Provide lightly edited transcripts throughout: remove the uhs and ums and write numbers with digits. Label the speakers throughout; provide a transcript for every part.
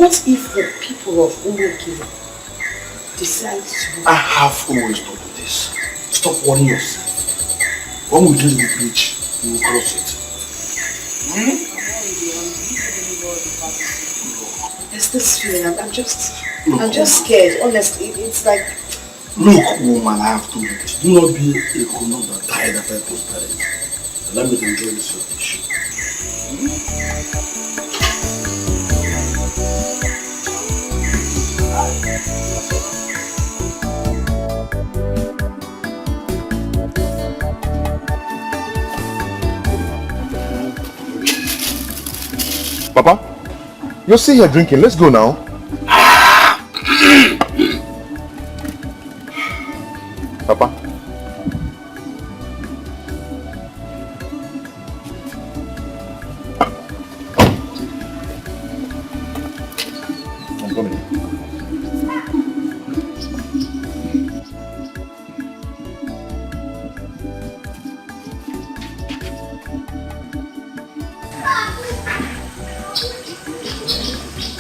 Speaker 1: What if the people of Umuki decide to...
Speaker 2: I have always told you this. Stop worrying yourself. When we get to the bridge, we will cross it.
Speaker 1: There's this feeling, I'm just scared, honestly. It's like...
Speaker 2: Look, woman, I have told you this. Do not be a connoisseur that tired after post-parent. Let me enjoy this fish.
Speaker 3: Papa, you're still here drinking. Let's go now. Papa. I'm coming.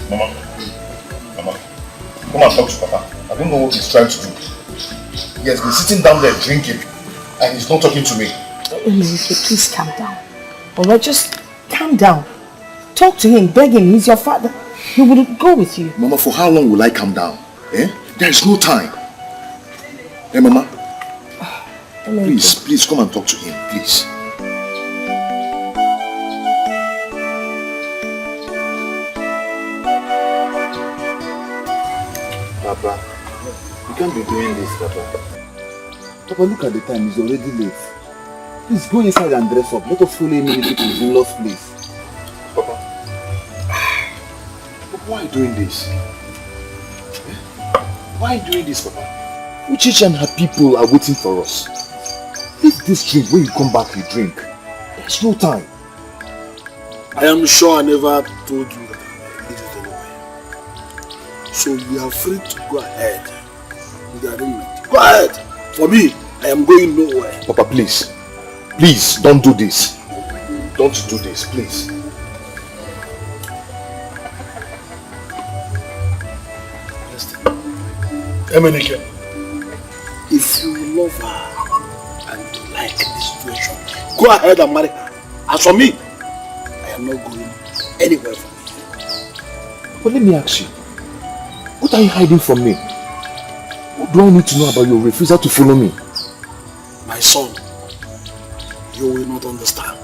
Speaker 3: Mama, come and talk to Papa. I don't know what he's trying to do. He has been sitting down there drinking and he's not talking to me.
Speaker 1: Please calm down. Alright, just calm down. Talk to him, beg him, he's your father. He will go with you.
Speaker 3: Mama, for how long will I calm down? There is no time. Mama? Please come and talk to him, please. Papa, you can't be doing this, Papa. Papa, look at the time, it's already late. Please go inside and dress up. Let us follow immediately to his in-law's place. Papa. Papa, why are you doing this? Why are you doing this, Papa? Uchichi and her people are waiting for us. Leave this drink. When you come back, you drink. There's no time.
Speaker 2: I am sure I never told you that I need it anyway. So you are free to go ahead with the arrangement. Go ahead. For me, I am going nowhere.
Speaker 3: Papa, please. Please, don't do this. Don't do this, please.
Speaker 2: Emenike, if you love her and you like this situation, go ahead and marry her. As for me, I am not going anywhere from you.
Speaker 3: But let me ask you, what are you hiding from me? What do I need to know about your refusal to follow me?
Speaker 2: My son, you will not understand.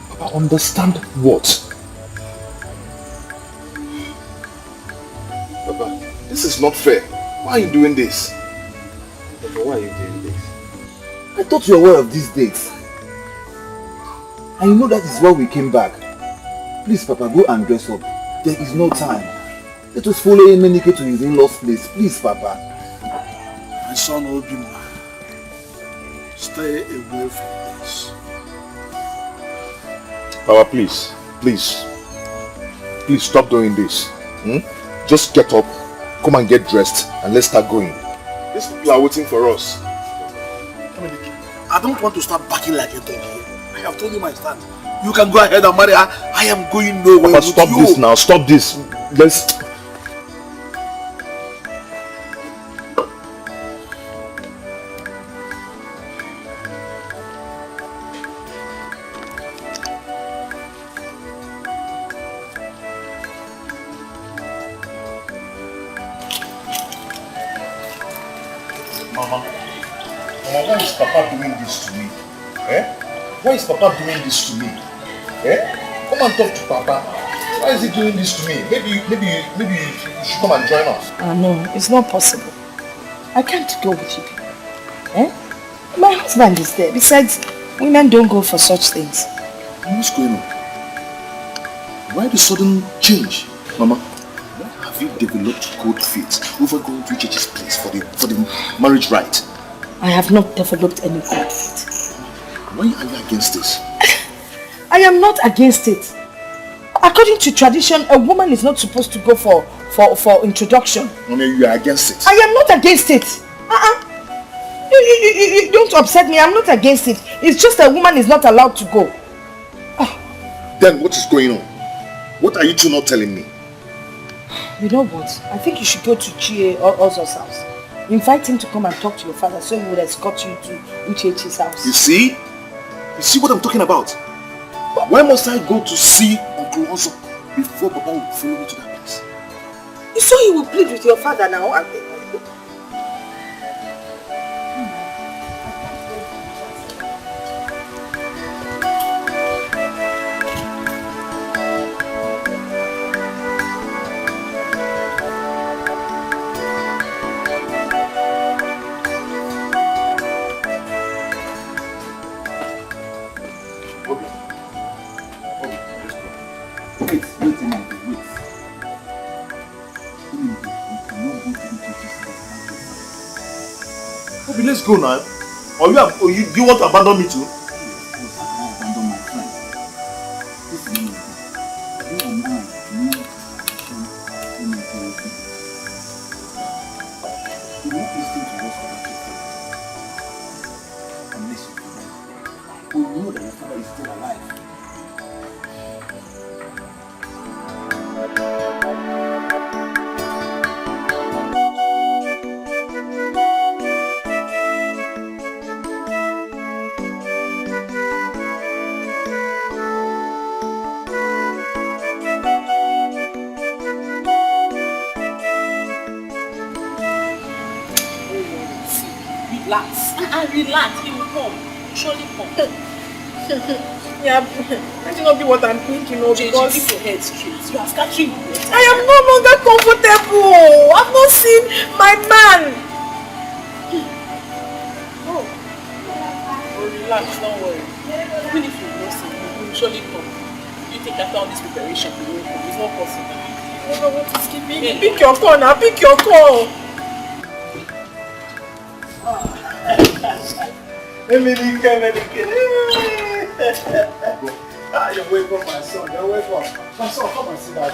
Speaker 3: Papa, understand what? Papa, this is not fair. Why are you doing this? Papa, why are you doing this? I thought you were aware of these dates. And you know that is why we came back. Please, Papa, go and dress up. There is no time. Let us follow Emenike to his in-law's place. Please, Papa.
Speaker 2: My son, Obima, stay away from this.
Speaker 3: Papa, please. Please. Please stop doing this. Just get up, come and get dressed, and let's start going. These people are waiting for us.
Speaker 2: I don't want to start backing like a dog here. I have told you my stand. You can go ahead and marry her. I am going nowhere.
Speaker 3: Papa, stop this now. Stop this. Let's... Mama, why is Papa doing this to me? Why is Papa doing this to me? Come and talk to Papa. Why is he doing this to me? Maybe you should come and join us.
Speaker 1: No, it's not possible. I can't go with you people. My husband is there. Besides, women don't go for such things.
Speaker 3: What's going on? Why the sudden change? Mama, why have you developed cold feet over going to Chichi's place for the marriage rite?
Speaker 1: I have not developed any cold feet.
Speaker 3: Why are you against this?
Speaker 1: I am not against it. According to tradition, a woman is not supposed to go for introduction.
Speaker 3: Mama, you are against it.
Speaker 1: I am not against it. You don't upset me. I'm not against it. It's just a woman is not allowed to go.
Speaker 3: Then what is going on? What are you two not telling me?
Speaker 1: You know what? I think you should go to GA or Ozo's house. Invite him to come and talk to your father so he would escort you to Uchechi's house.
Speaker 2: You see? You see what I'm talking about? Why must I go to see Uncle Ozo before Papa will follow me to that place?
Speaker 1: You saw he will plead with your father now.
Speaker 2: Let's go now. Or you want to abandon me too?
Speaker 4: Relax, he will come. Surely come. Yeah, that should not be what I'm thinking of. Because keep your head straight. You are scattering. I am no longer comfortable. I've not seen my man. Oh, relax, don't worry. Even if you know him, he will surely come. You think after all this preparation, he will come. It's not possible. I don't know what is keeping you. Pick your call now. Pick your call.
Speaker 2: You're welcome, my son. You're welcome. My son, come and sit down.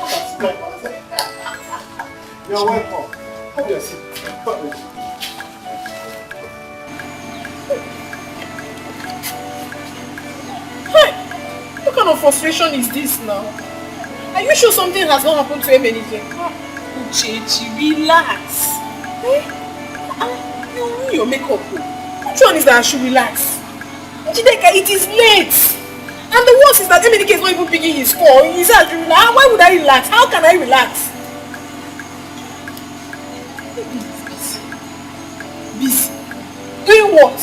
Speaker 2: You're welcome. Have your seat. Come with you.
Speaker 4: Hey, what kind of frustration is this now? Are you sure something has not happened to him anything? Uchechi, relax. You ruin your makeup. Which one is that I should relax? Chideka, it is late. And the worst is that Emenike is not even picking his call. He said, why would I relax? How can I relax? Busy. Doing what?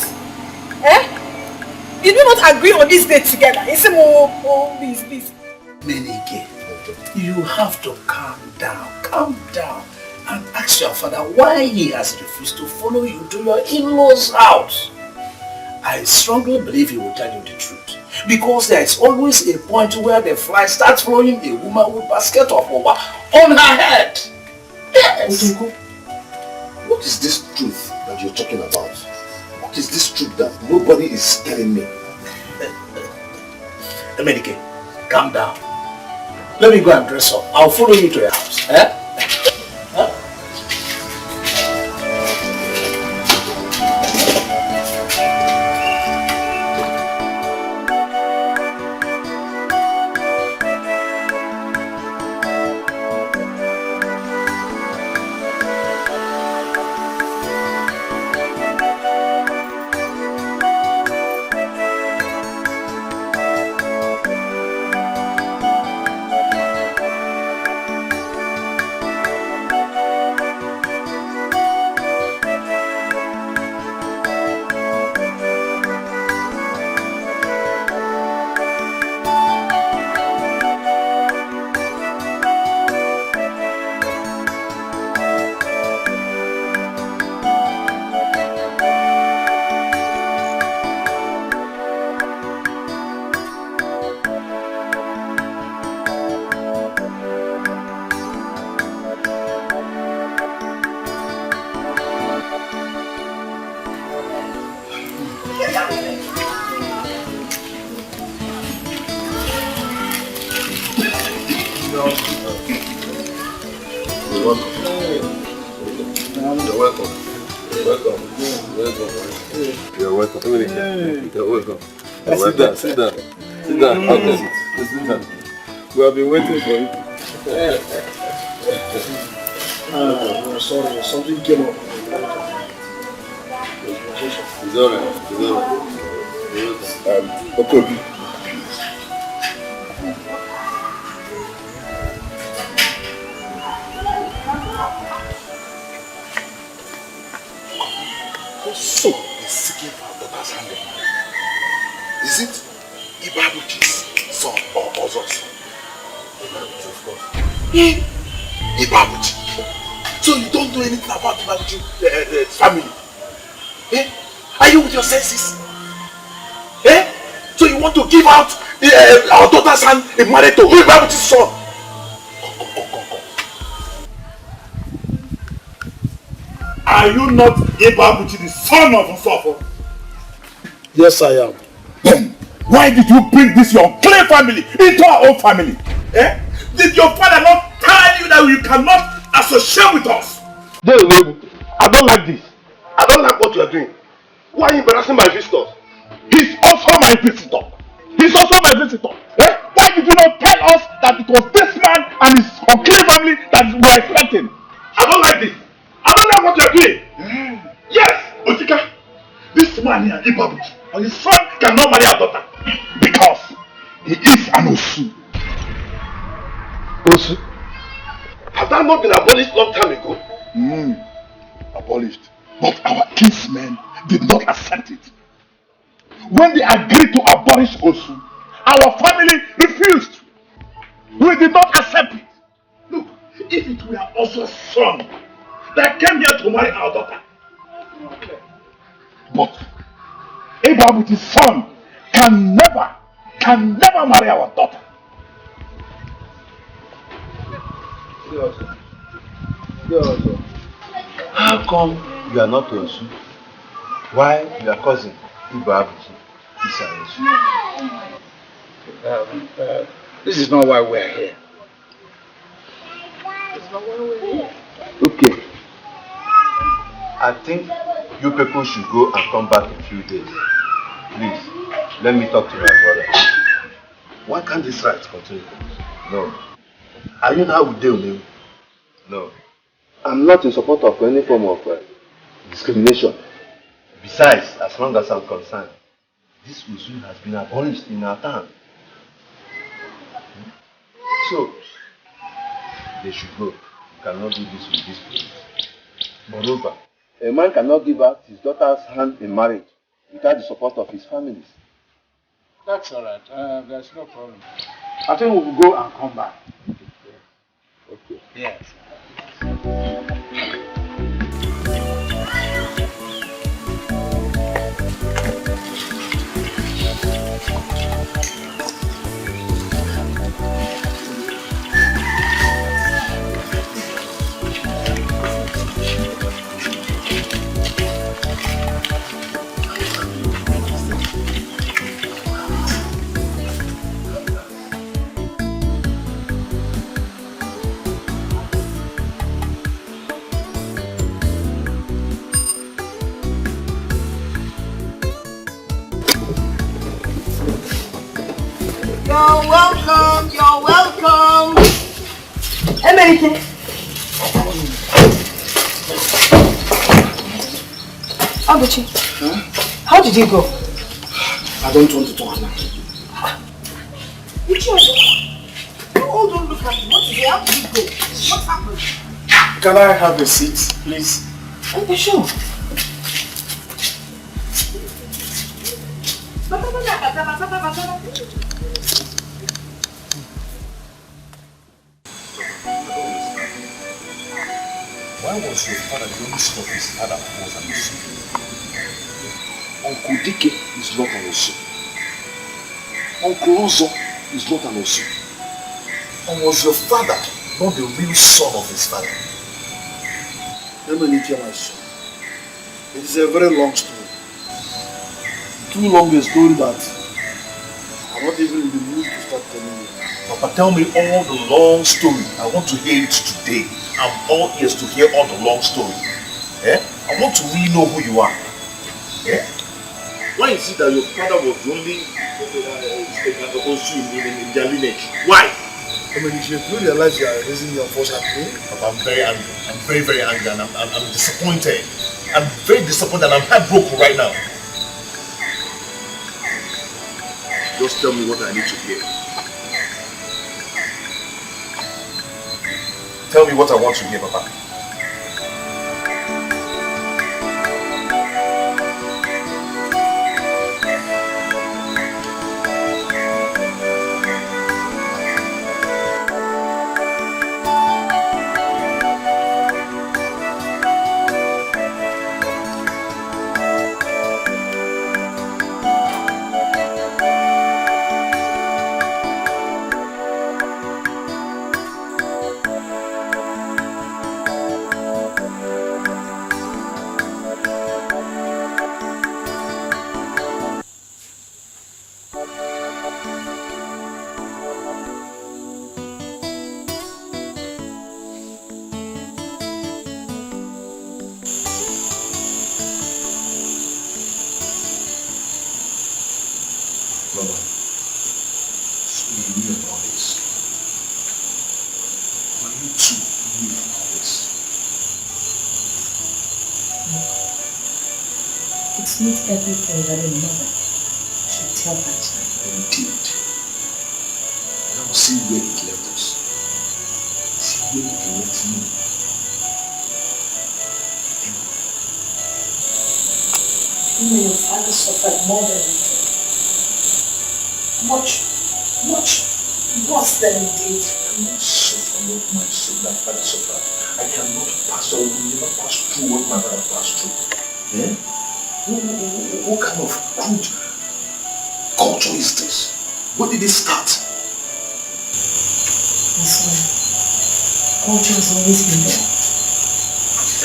Speaker 4: Did we not agree on this date together? He said, please.
Speaker 2: Menike, you have to calm down and ask your father why he has refused to follow you to your in-laws' house. I strongly believe he will tell you the truth. Because there is always a point where the fly starts following a woman with a basket of over on her head. Yes.
Speaker 3: What is this truth that you're talking about? What is this truth that nobody is telling me?
Speaker 2: Menike, calm down. Let me go and dress up. I'll follow you to your house.
Speaker 3: You're welcome. You're welcome. Sit down. Sit down. Have a seat. We have been waiting for you.
Speaker 2: No, sorry, something came up.
Speaker 3: It's alright. Okay.
Speaker 2: So, he's seeking for our daughter's hand. Is it Ibabuchi's son or Ozo's son? Ibabuchi, of course. Ibabuchi. So you don't know anything about Ibabuchi's family? Are you with your senses? So you want to give out our daughter's hand in marriage to Ibabuchi's son? Come. Are you not Ibabuchi, the son of Nsofo? Yes, I am. Then, why did you bring this your unclean family into our own family? Did your father not tell you that you cannot associate with us? I don't like this. I don't like what you are doing. Why are you embarrassing my visitors? He's also my visitor. Why did you not tell us that it was this man and his unclean family that we are expecting? I don't like this. I don't like what you are doing. Yes, Otika. This man here, Ibabuchi, and his son cannot marry our daughter because he is an Osu. Osu? Has that not been abolished long time ago? Abolished. But our kinsmen did not accept it. When they agreed to abolish Osu, our family refused. We did not accept it. Look, if it were also son that came here to marry our daughter. But Ibabuchi's son can never marry our daughter.
Speaker 3: How come you are not Osu? Why your cousin Ibabuchi is an Osu?
Speaker 2: This is not why we are here.
Speaker 3: Okay. I think you people should go and come back in a few days. Please, let me talk to my brother.
Speaker 2: Why can't this right continue?
Speaker 3: No.
Speaker 2: Are you now with them?
Speaker 3: No. I'm not in support of any form of discrimination. Besides, as long as I'm concerned, this Usu has been abolished in our town. So, they should go. You cannot do this with this place. Moreover, a man cannot give out his daughter's hand in marriage without the support of his families.
Speaker 2: That's alright. There's no problem. I think we will go and come back.
Speaker 3: Okay.
Speaker 2: Yes.
Speaker 1: You're welcome. Hey, American. Abuchi, how did you go?
Speaker 2: I don't want to talk now.
Speaker 1: You all don't look at me. What is it? How did you go? What happened?
Speaker 2: Can I have a seat, please?
Speaker 1: Okay, sure.
Speaker 2: Why was your father the only son of his father who was an Osu? Uncle Dike is not an Osu. Uncle Ozo is not an Osu. And was your father not the real son of his father? Let me tell my son. It is a very long story. Too long a story that I'm not even in the mood to start telling you. Papa, tell me all the long story. I want to hear it today. I'm all ears to hear all the long story. I want to really know who you are. Why is it that your father was the only Osu in their lineage? Why? I mean, if you realize you are raising your voice at me.
Speaker 3: Papa, I'm very angry. I'm very, very angry and I'm disappointed. I'm very disappointed and I'm heartbroken right now.
Speaker 2: Just tell me what I need to hear.
Speaker 3: Tell me what I want to hear, Papa.
Speaker 1: Not everything that a mother should tell her child.
Speaker 2: Indeed. Now see where it left us. See where it left me.
Speaker 1: You know your father suffered more than you did. Much worse than you did.
Speaker 2: I cannot suffer what my son that father suffered. I cannot pass or will never pass through what my father passed through. Eh? What kind of crude culture is this? Where did it start?
Speaker 1: This way. Culture has always been there.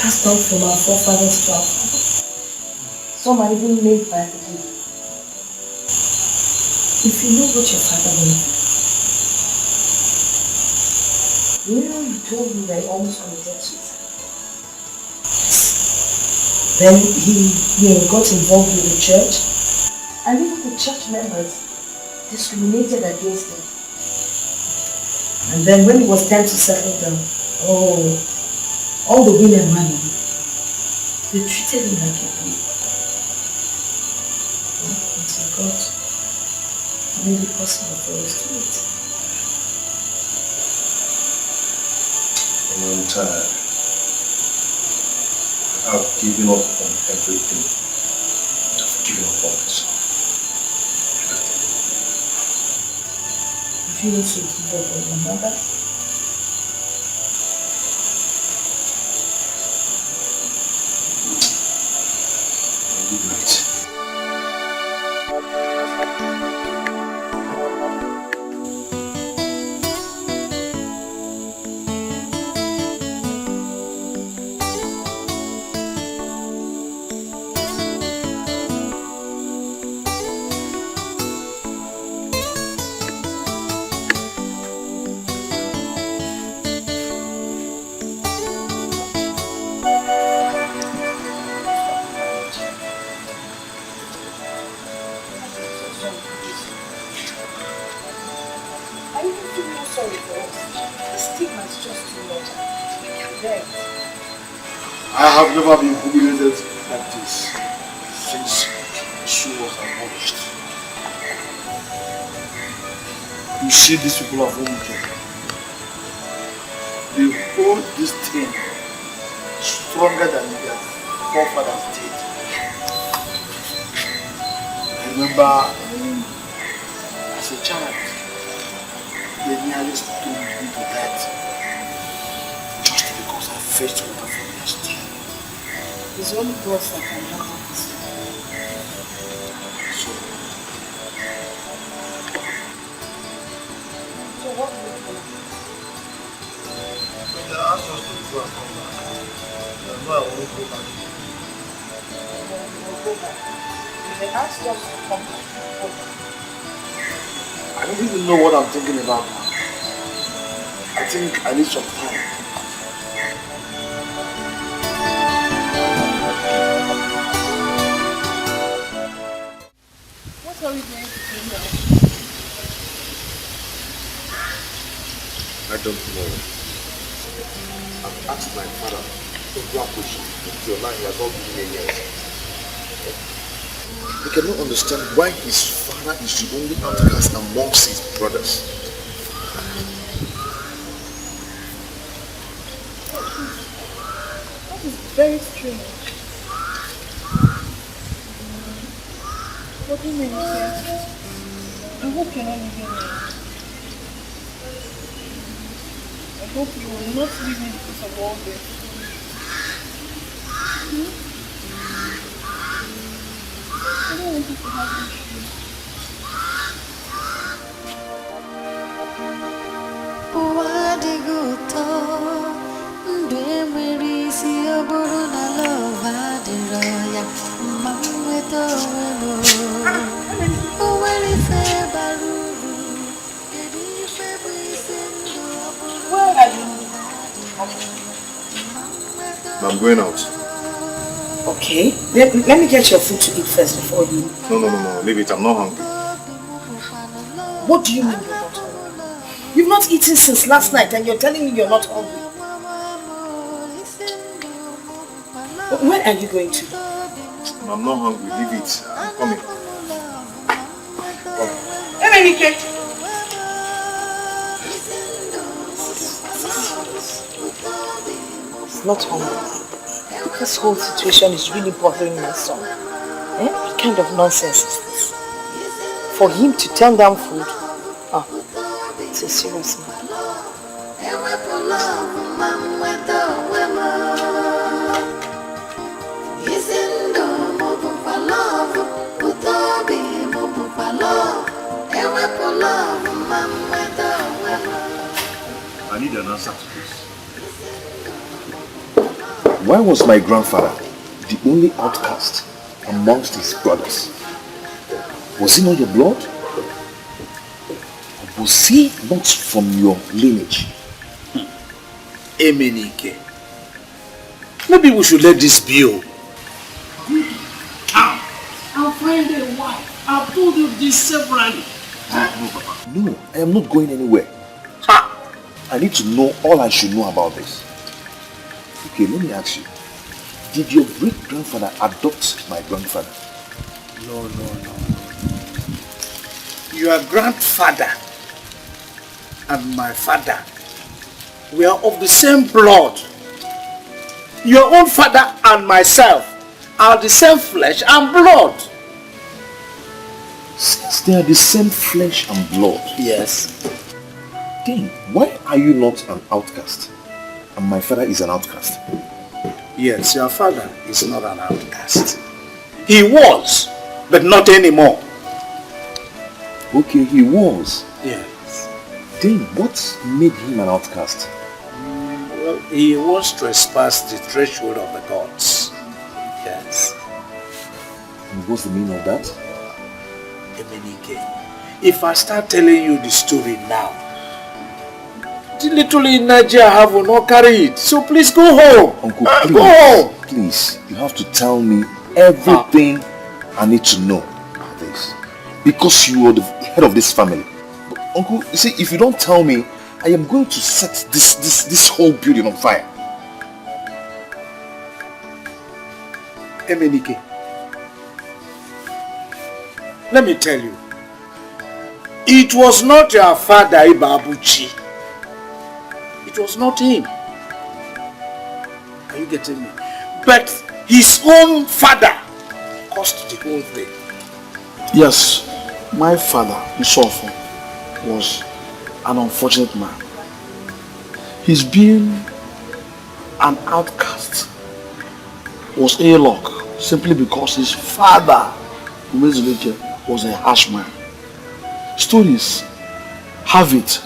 Speaker 1: Passed down from our forefathers to our fathers. Some are even made by the day. If you know what your father went through, you know you told me that he almost committed suicide. Then he got involved with the church, and even the church members discriminated against him. And then when it was time to settle down, all the women ran away. They treated him like a baby. Until God made it possible for us to do it.
Speaker 2: I'm tired. I've given up on everything. I've given up on myself.
Speaker 1: If you also give up on your mother,
Speaker 2: good night. I have never been humiliated like this since she was abolished. You see these people of home care. They hold this thing stronger than their forefathers did. I remember as a child, they nearly stoned me to death just because I fetched water from their stream.
Speaker 1: it's only God that can handle this. So what will you do?
Speaker 2: They asked us to go and come back. No, I won't go back.
Speaker 1: We'll go back. If they ask us to come back, we'll go back.
Speaker 2: I don't even know what I'm thinking about now. I think I need some time.
Speaker 4: What are we going to do now?
Speaker 3: don't know. I've asked my father several questions. Till now he has not given me a yes. He cannot understand why his father is the only outcast amongst his brothers.
Speaker 4: That is very strange. What do you mean, sir? I hope you're not leaving me. I hope you will not leave me because of all this. I don't want you to have issues. Where are you?
Speaker 3: I'm going out.
Speaker 1: Okay. Let me get your food to eat first before you...
Speaker 3: No. Leave it. I'm not hungry.
Speaker 1: What do you mean you're not hungry? You've not eaten since last night and you're telling me you're not hungry. Where are you going to?
Speaker 3: I'm not hungry. Leave it. I'm coming.
Speaker 1: It's not hungry. This whole situation is really bothering my son. What kind of nonsense is this? For him to turn down food? It's a serious matter.
Speaker 3: I need an answer to this. Why was my grandfather the only outcast amongst his brothers? Was he not your blood? Or was he not from your lineage?
Speaker 2: Emenike. Maybe we should let this be. I'll find a wife. I've told you this severally.
Speaker 3: No, Papa. No, I am not going anywhere. I need to know all I should know about this. Okay, let me ask you. Did your great-grandfather adopt my grandfather?
Speaker 2: No. Your grandfather and my father were of the same blood. Your own father and myself are the same flesh and blood.
Speaker 3: Since they are the same flesh and blood?
Speaker 2: Yes.
Speaker 3: Then why are you not an outcast? And my father is an outcast.
Speaker 2: Yes, your father is not an outcast. He was, but not anymore.
Speaker 3: Okay, he was.
Speaker 2: Yes.
Speaker 3: Then what made him an outcast?
Speaker 2: Well, he once trespassed the threshold of the gods. Yes.
Speaker 3: And what's the meaning of that?
Speaker 2: Emenike, if I start telling you the story now, the little energy I have will not carry it. So please go home.
Speaker 3: Uncle, please.
Speaker 2: Go home.
Speaker 3: Please, you have to tell me everything I need to know about this. Because you are the head of this family. But, Uncle, you see, if you don't tell me, I am going to set this whole building on fire.
Speaker 2: Emenike, let me tell you, it was not your father Ibabuchi. It was not him. Are you getting me? But his own father caused the whole thing.
Speaker 5: Yes, my father, Isofu, was an unfortunate man. His being an outcast was a luck simply because his father, Umezuleke, was a harsh man. Stories have it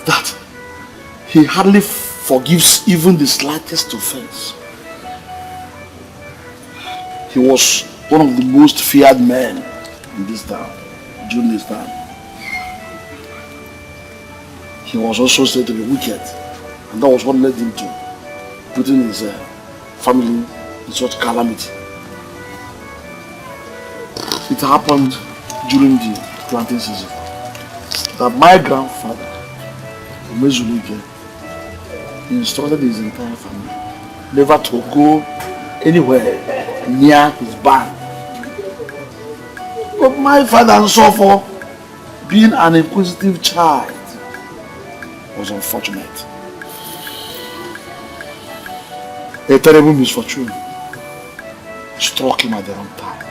Speaker 5: that he hardly forgives even the slightest offense. He was one of the most feared men in this town during this time. He was also said to be wicked, and that was what led him to putting his family in such calamity. It happened during the planting season that my grandfather Umezulike, he instructed his entire family never to go anywhere near his barn. But my father and so forth, being an inquisitive child, was unfortunate. A terrible misfortune struck him at the wrong time.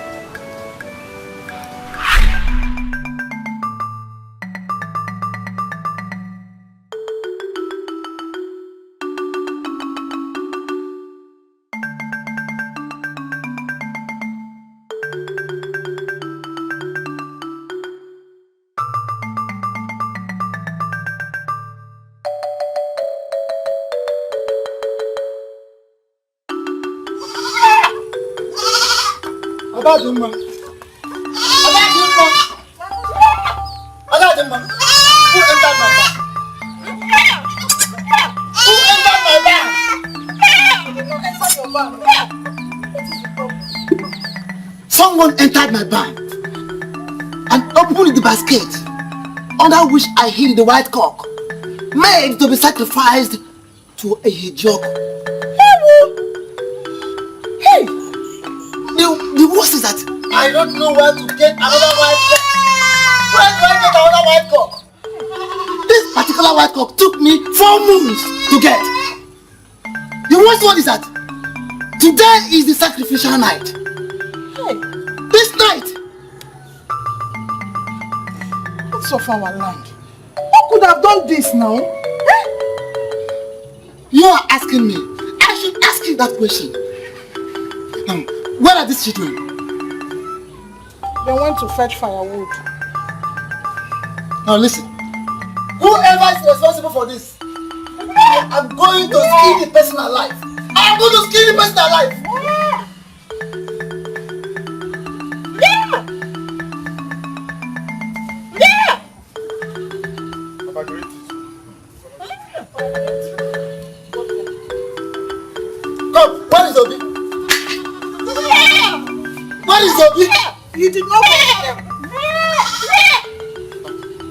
Speaker 2: Adadimma. Who entered my barn? Who entered my barn? Someone entered my barn and opened the basket under which I hid the white cock, made to be sacrificed to a hedgehog. Hey! The worst is that I don't know where to get another white cock. Where do I get another white cock? This particular white cock took me 4 moons to get. The worst one is that today is the sacrificial night. Hey. This night.
Speaker 4: What's of our land? Who could have done this now?
Speaker 2: You are asking me. I should ask you that question. Now, where are these children?
Speaker 4: They went to fetch firewood.
Speaker 2: Now listen. Whoever is responsible for this, I'm going to skin the person alive. I'm going to skin the person alive. Come, where is Obi? Where is Obi?
Speaker 4: You did not get them.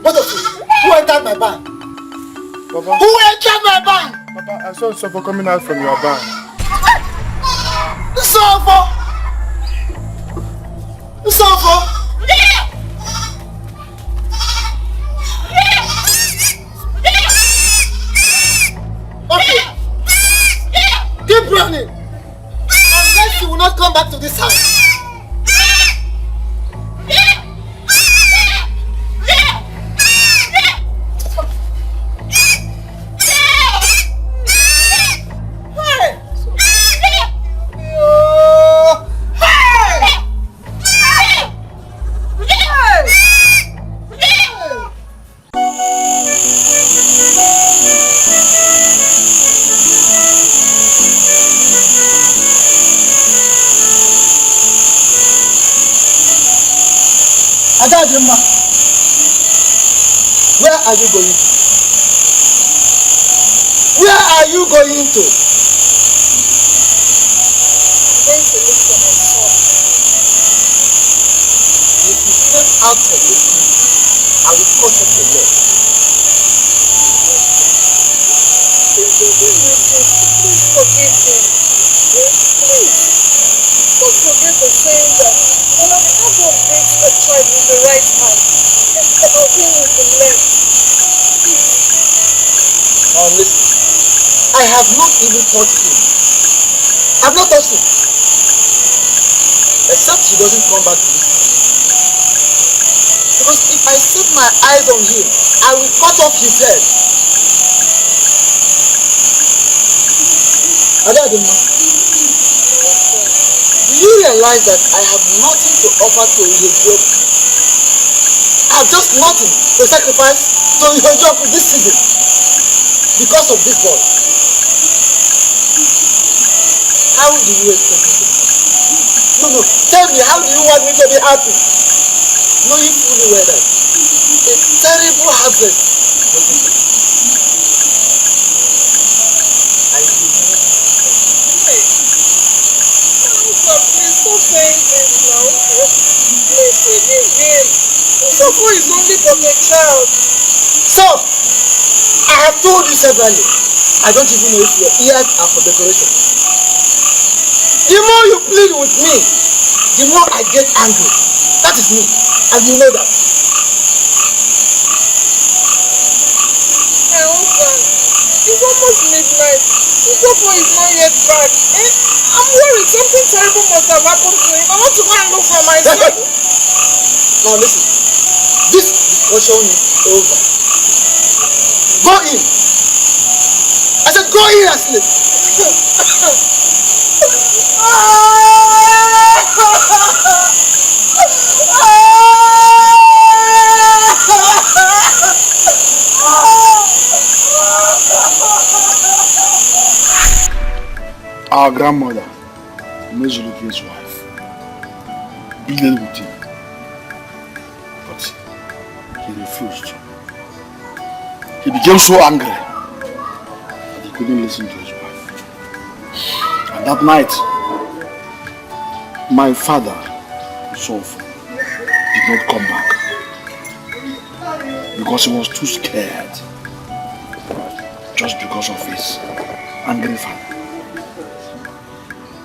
Speaker 2: Both of you, who entered my barn?
Speaker 5: Papa,
Speaker 2: Who entered my barn?
Speaker 5: Papa, I saw Suffer coming out from your barn.
Speaker 2: Suffer! Suffer! Okay. Keep running! Unless you will not come back to this house. Adadimma, where are you going to? Where are you going to?
Speaker 4: I'm going to look for my son.
Speaker 2: If you step out of this room, I will cut off your leg.
Speaker 4: Please forgive him. Please. Don't forget the saying that when an adult beats a child with the right hand, it's about him with the left.
Speaker 2: Now listen, I have not even touched him. I have not touched him. Except he doesn't come back to this house. Because if I set my eyes on him, I will cut off his head. Adadimma, do you realize that I have nothing to offer to Ihejiok? I have just nothing to sacrifice to Ihejiok this season because of this boy. How do you expect me to be happy? No, tell me, how do you want me to be happy? Knowing fully well that a terrible harvest is waiting for me. I will not be happy.
Speaker 4: Please stop saying this now. Please forgive him. Suffer is only but a child.
Speaker 2: Stop! I have told you severally. I don't even know if your ears are for decoration. The more you plead with me, the more I get angry. That is me, and you know that.
Speaker 4: My husband, it's almost midnight. Papa is not yet back. I'm worried something terrible must have happened to him. I want to go and look for my son.
Speaker 2: Now listen, this discussion is over. Go in. I said go in and sleep.
Speaker 5: Our grandmother, Mezuluke's wife, pleaded with him, but he refused. He became so angry that he couldn't listen to his wife. And that night, my father, Sof, did not come back because he was too scared, just because of his angry father.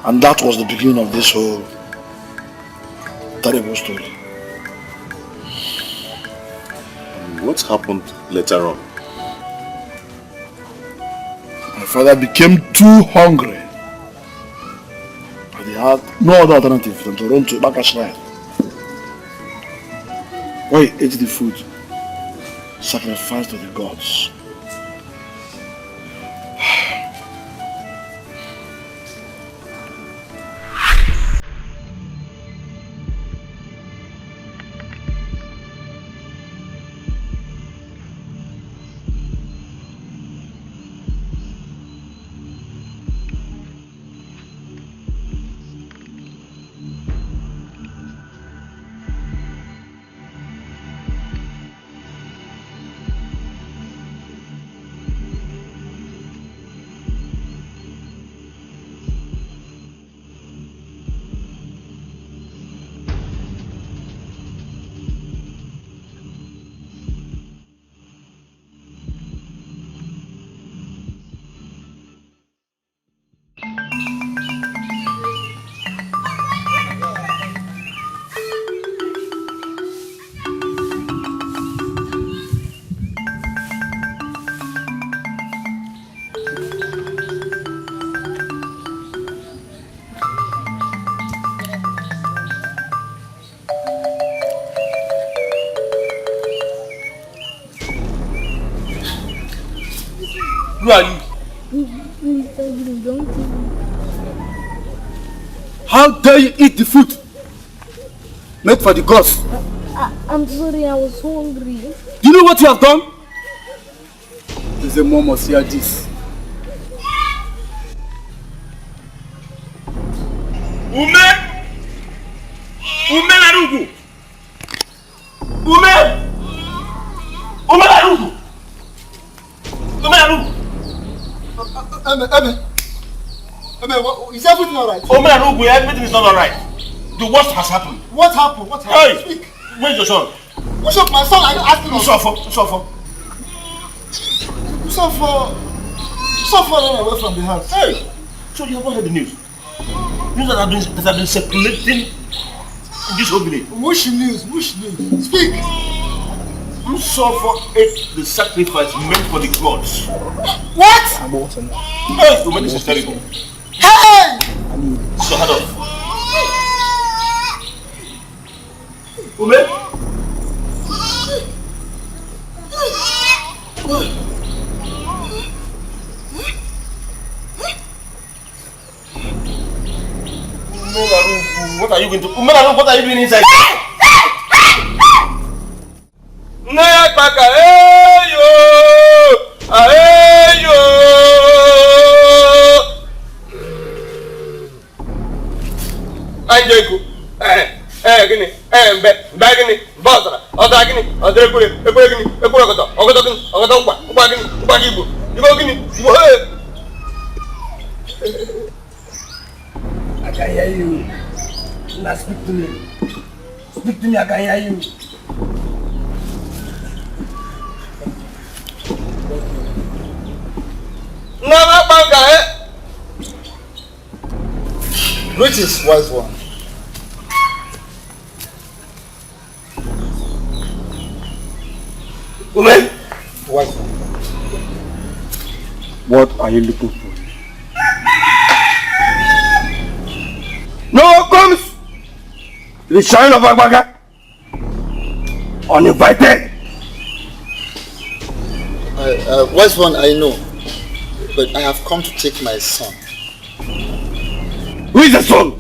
Speaker 5: And that was the beginning of this whole terrible story.
Speaker 3: What happened later on?
Speaker 5: My father became too hungry. And he had no other alternative than to run to Ibaka Shrine, where he ate the food sacrificed to the gods.
Speaker 2: Who are you? How dare you eat the food made for the gods?
Speaker 6: I'm sorry, I was hungry.
Speaker 2: Do you know what you have done? There's a mom must hear this. Ume Larugu! Ume Larugu! Is everything alright?
Speaker 3: Everything is not alright. The worst has happened.
Speaker 2: What happened? What happened?
Speaker 3: Hey,
Speaker 2: Speak.
Speaker 3: where's your son?
Speaker 2: What's up, my son? Are you asking us? Suffer ran away from the house.
Speaker 3: Hey, so you haven't heard the news? News that have been circulating in this whole village.
Speaker 2: Which news? Speak.
Speaker 3: Suffer ate the sacrifice meant for the gods.
Speaker 2: What?
Speaker 3: Hey, woman, this is terrible.
Speaker 2: Hey!
Speaker 3: So head off. Ume? What are you going to do? What are you doing inside?
Speaker 2: I can hear you. Now speak to me. Speak to me, I can hear you.
Speaker 3: Greetings, wise one.
Speaker 2: Woman!
Speaker 3: Wise one.
Speaker 2: What are you looking for? No one comes to the shrine of Agbaga uninvited.
Speaker 3: Wise one, I know, but I have come to take my son.
Speaker 2: Who is the son?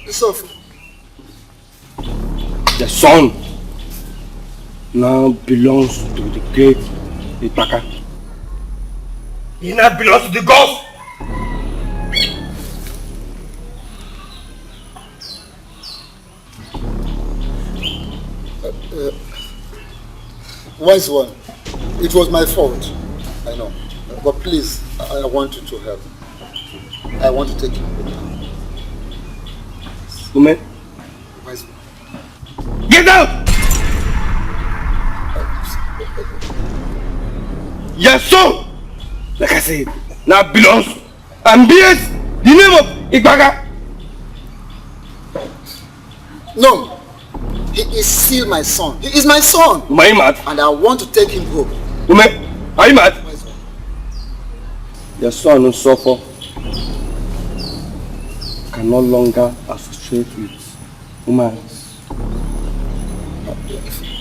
Speaker 3: The son.
Speaker 2: The son now belongs to the great Itaka. He now belongs to the gods.
Speaker 3: Wise one, it was my fault, I know, but please, I want you to help. I want to take him home.
Speaker 2: Woman,
Speaker 3: Wise one.
Speaker 2: get out! Your son, like I said, now belongs and bears the name of Igbaga.
Speaker 3: No, he is still my son. He is my son.
Speaker 2: Are you mad?
Speaker 3: And I want to take him home.
Speaker 2: Woman, are you mad?
Speaker 3: Wise one.
Speaker 2: Your son will suffer. Can no longer associate with humans.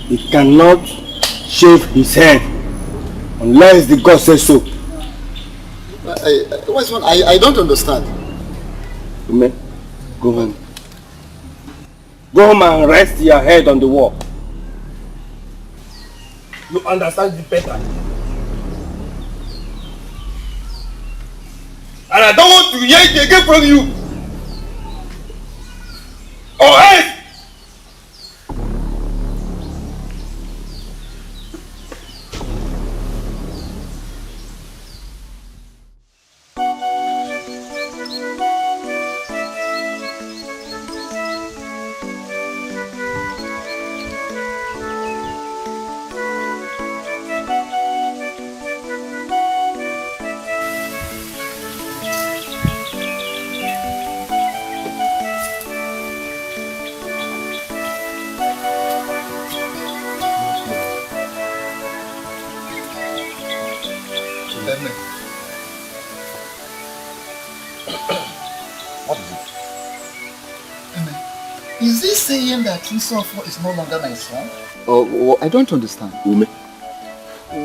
Speaker 2: He cannot shave his head unless the God says so.
Speaker 3: Wise one, I don't understand.
Speaker 2: Woman, go home. Go home and rest your head on the wall. You understand it better. And I don't want to hear it again from you. Or else!
Speaker 3: What is it? Is he saying that Christopher is no longer my son? Oh, I don't understand.
Speaker 2: Ume,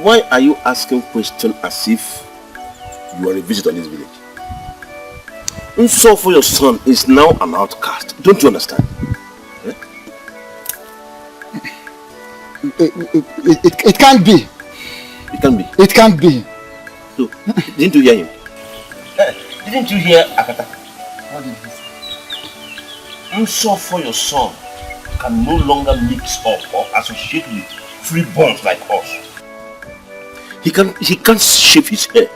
Speaker 2: why are you asking questions as if you are a visitor in this village? Nsofo, your son, is now an outcast. Don't you understand? Eh?
Speaker 3: It can't be.
Speaker 2: It can be.
Speaker 3: It can't be.
Speaker 2: So, didn't you hear him? Didn't you hear Akata?
Speaker 3: What did he say?
Speaker 2: Nsofo, your son, can no longer mix up or associate with free bonds like us. He can't shave his hair.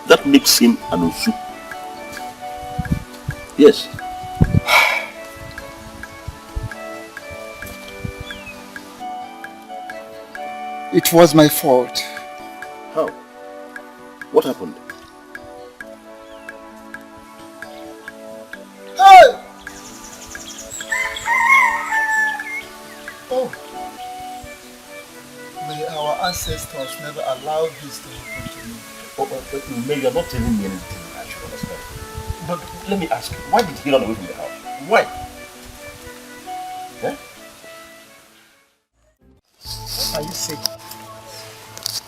Speaker 2: That makes him an Osu. Yes.
Speaker 3: It was my fault.
Speaker 2: How? What happened?
Speaker 3: Hey! Oh! May our ancestors never allow this to happen to me.
Speaker 2: Maybe you're not telling me anything I should understand. But let me ask you, why did he run away from the house? Why? Yeah?
Speaker 7: What are you saying?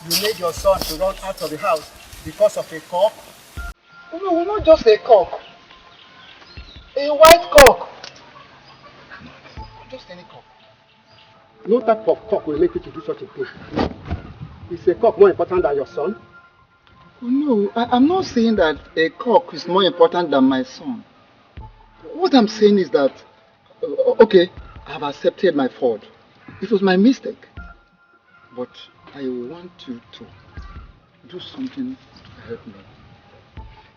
Speaker 7: You made your son to run out of the house because of a cock?
Speaker 3: No, not just a cock. A white cock. Just any cock.
Speaker 7: No type of cock will make you to do such a thing. Is a cock more important than your son?
Speaker 3: Oh, no, I'm not saying that a cock is more important than my son. What I'm saying is that, okay, I have accepted my fault. It was my mistake. But I want you to do something to help me.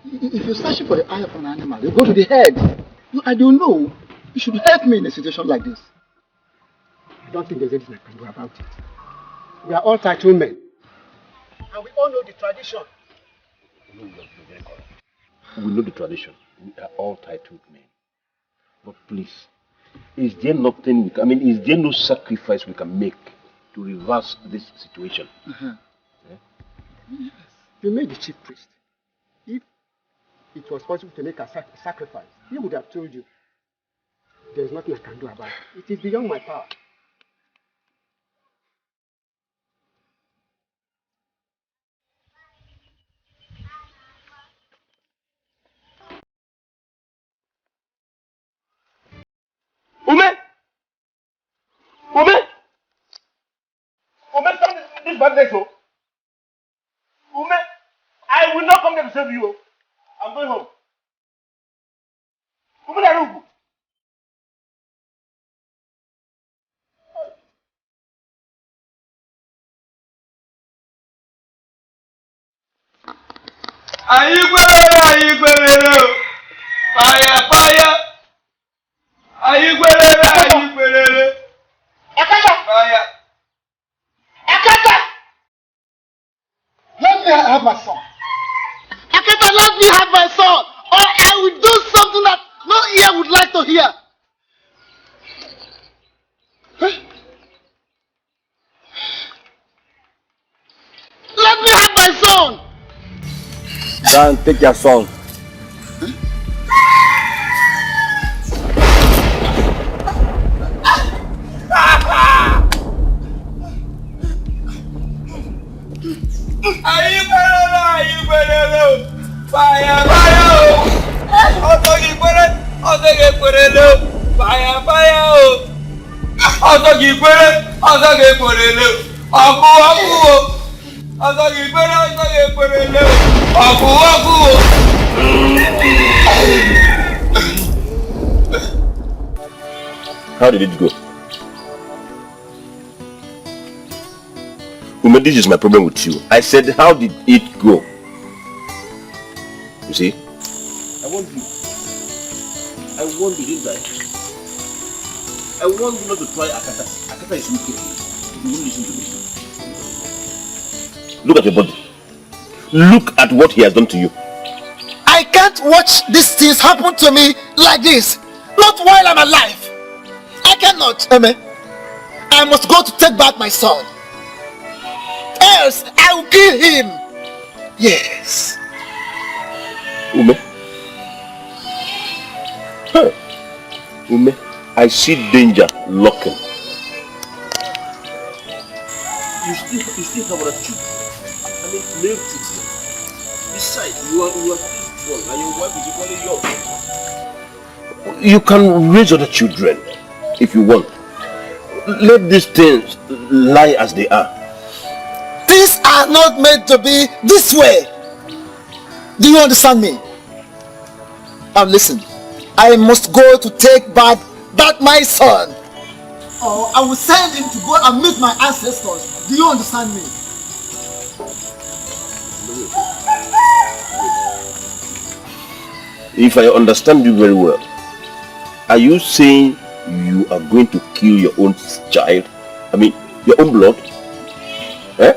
Speaker 3: If you're searching for the eye of an animal, you go to the head. No, I don't know. You should help me in a situation like this.
Speaker 7: I don't think there's anything I can do about it. We are all title men. And we all know the tradition.
Speaker 2: know you're very correct. We know the tradition. We are all titled men. But please, is there nothing is there no sacrifice we can make to reverse this situation?
Speaker 7: Yeah? Yes. You made the chief priest. If it was possible to make a sacrifice, he would have told you. There is nothing I can do about it. It is beyond my power.
Speaker 2: Ume! Ume! Ume, stop this badness, oh! Ume! I will not come there to save you, oh! I'm going home. Ume, Narugu!
Speaker 8: Ayigwelele, fire, fire. Ayigwelele, fire.
Speaker 7: Let me have my son. Akata, let me have my son, or I will do something that no ear would like to hear. Let me have my son.
Speaker 3: Go and take your son.
Speaker 8: Ayigwelele, fire, fire. Ọ̀sọ̀gìgbẹ́rẹ́, fire, fire. Ọ̀sọ̀gìgbẹ́rẹ́, ọ̀kú. Ọ̀sọ̀gìgbẹ́rẹ́, ọ̀kú.
Speaker 2: How did it go? Ume, this is my problem with you. I said, how did it go? You see? I want you, didn't I? I want you not to try Akata. Akata is wicked. You won't listen to me. Look at your body. Look at what he has done to you.
Speaker 7: I can't watch these things happen to me like this. Not while I'm alive. I cannot. Amen. I must go to take back my son. Else I will kill him. Yes.
Speaker 2: Ume. Huh. Ume, I see danger lurking. You still have other children. Male children. Besides, you are still strong and your wife is equally young. You can raise other children if you want. Let these things lie as they are.
Speaker 7: Things are not meant to be this way. Do you understand me? Listen. I must go to take back my son. Or I will send him to go and meet my ancestors. Do you understand me?
Speaker 2: If I understand you very well, are you saying you are going to kill your own child? Your own blood? Eh?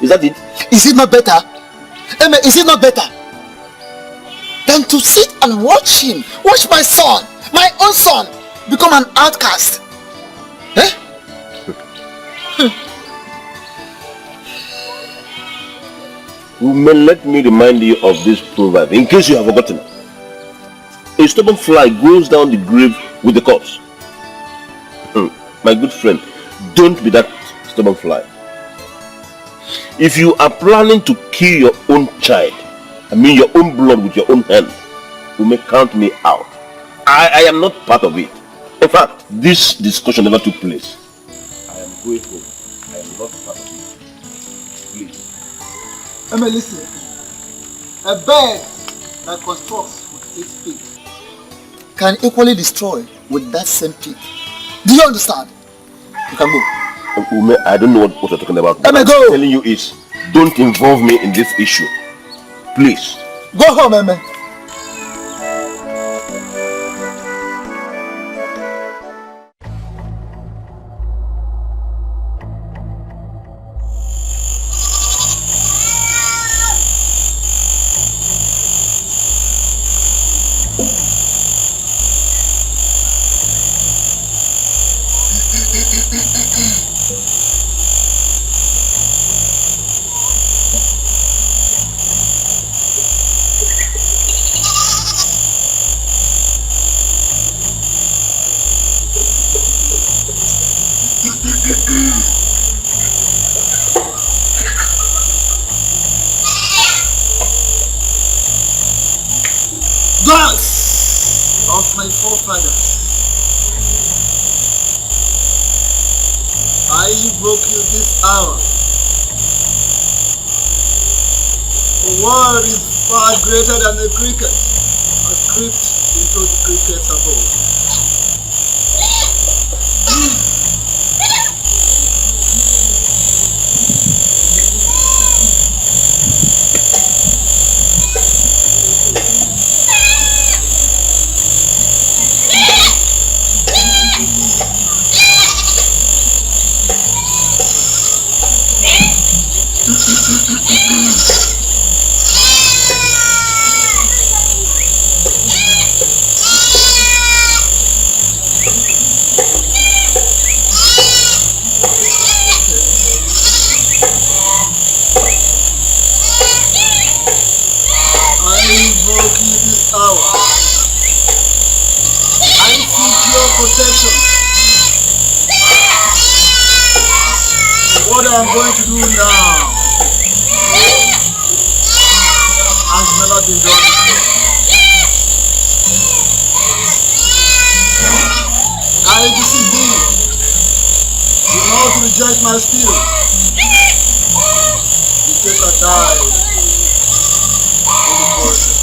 Speaker 2: Is that it?
Speaker 7: Is it not better? Amen, is it not better than to sit and watch my son, my own son, become an outcast? Eh?
Speaker 2: Let me remind you of this proverb, in case you have forgotten. A stubborn fly goes down the grave with the corpse. My good friend, don't be that stubborn fly. If you are planning to kill your own child, your own blood with your own hand, you may count me out. I am not part of it. In fact, this discussion never took place. I am going home. I am not part of it. Please.
Speaker 7: Listen. A bird that constructs with its beak can equally destroy with that same beak. Do you understand? You can go.
Speaker 2: Ume, I don't know what you're talking about.
Speaker 7: What I'm
Speaker 2: telling you is, don't involve me in this issue. Please.
Speaker 7: Go home, Eme. Gods of my forefathers, I invoke you this hour. The word is far greater than the cricket, a script into the cricket's abode. Protection. What I'm going to do now has never been done before. I beseech thee, do not reject my spirit, in case I die in the process.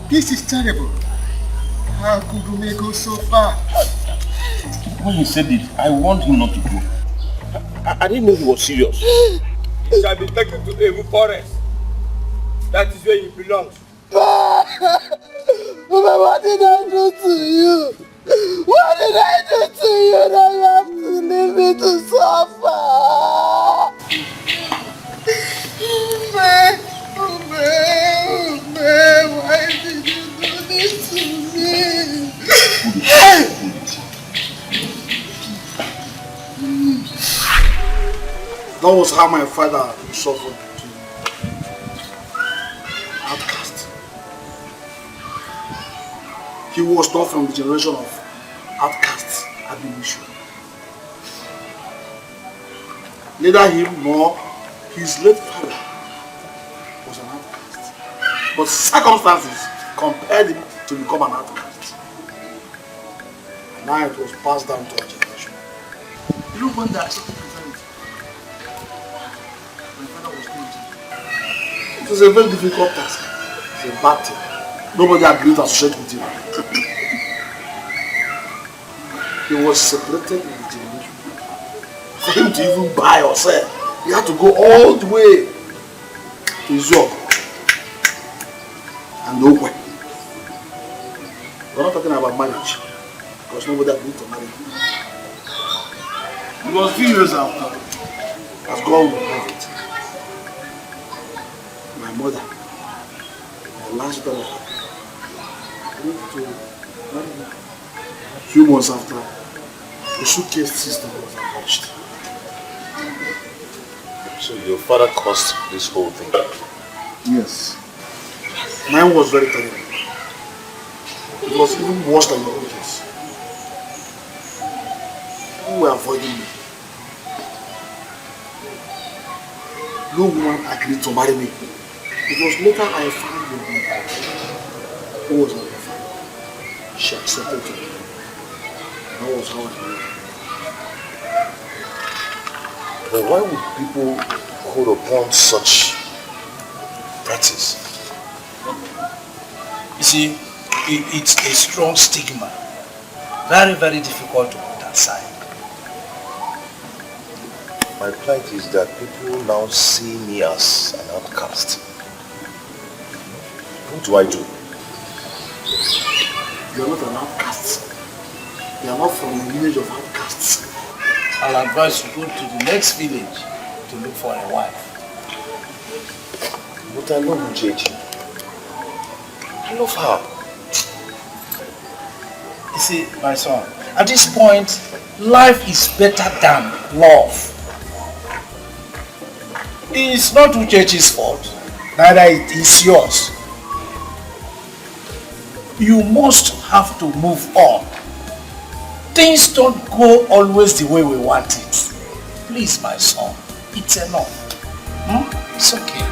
Speaker 7: This is terrible. How could we go so far?
Speaker 2: When he said it, I warned him not to go. I didn't know he was serious.
Speaker 8: He shall be taken to a forest. That is where he belongs.
Speaker 7: Mama, what did I do to you? What did I do to you that you have to leave me to suffer? Why did you do this to me?
Speaker 5: That was how my father suffered. Outcast. He was not from the generation of outcasts, Abimishu. Neither him nor his late father was an outcast. But circumstances compelled him to become an outcast. And now it was passed down to our generation. You know when they accepted Christianity? My father was 20. It was a very difficult task. It's a bad thing. Nobody agreed to associate with him. He was separated in the generation. For him to even buy or sell, he had to go all the way to his job. And nowhere. We're not talking about marriage, because nobody agreed to marry him. It was a few years after, as God would have it, my mother, the last daughter, went to marry him. A few months after, the suitcase system was abolished.
Speaker 3: So your father caused this whole thing?
Speaker 5: Yes. Mine was very terrible. It was even worse than your own case. People were avoiding me. No woman agreed to marry me. It was later I found a woman who was not my father. She accepted me. That was how I married.
Speaker 3: But why would people hold upon such practice?
Speaker 9: You see, it's a strong stigma. Very, very difficult to put aside.
Speaker 3: My plight is that people now see me as an outcast. What do I do?
Speaker 5: You are not an outcast. You are not from the lineage of outcasts.
Speaker 9: I'll advise you to go to the next village to look for a wife.
Speaker 3: But I love Uchechi. I love her.
Speaker 9: You see, my son, at this point, life is better than love. It's not Uchechi's fault, neither it is yours. You must have to move on. Things don't go always the way we want it. Please, my son, it's enough. It's okay.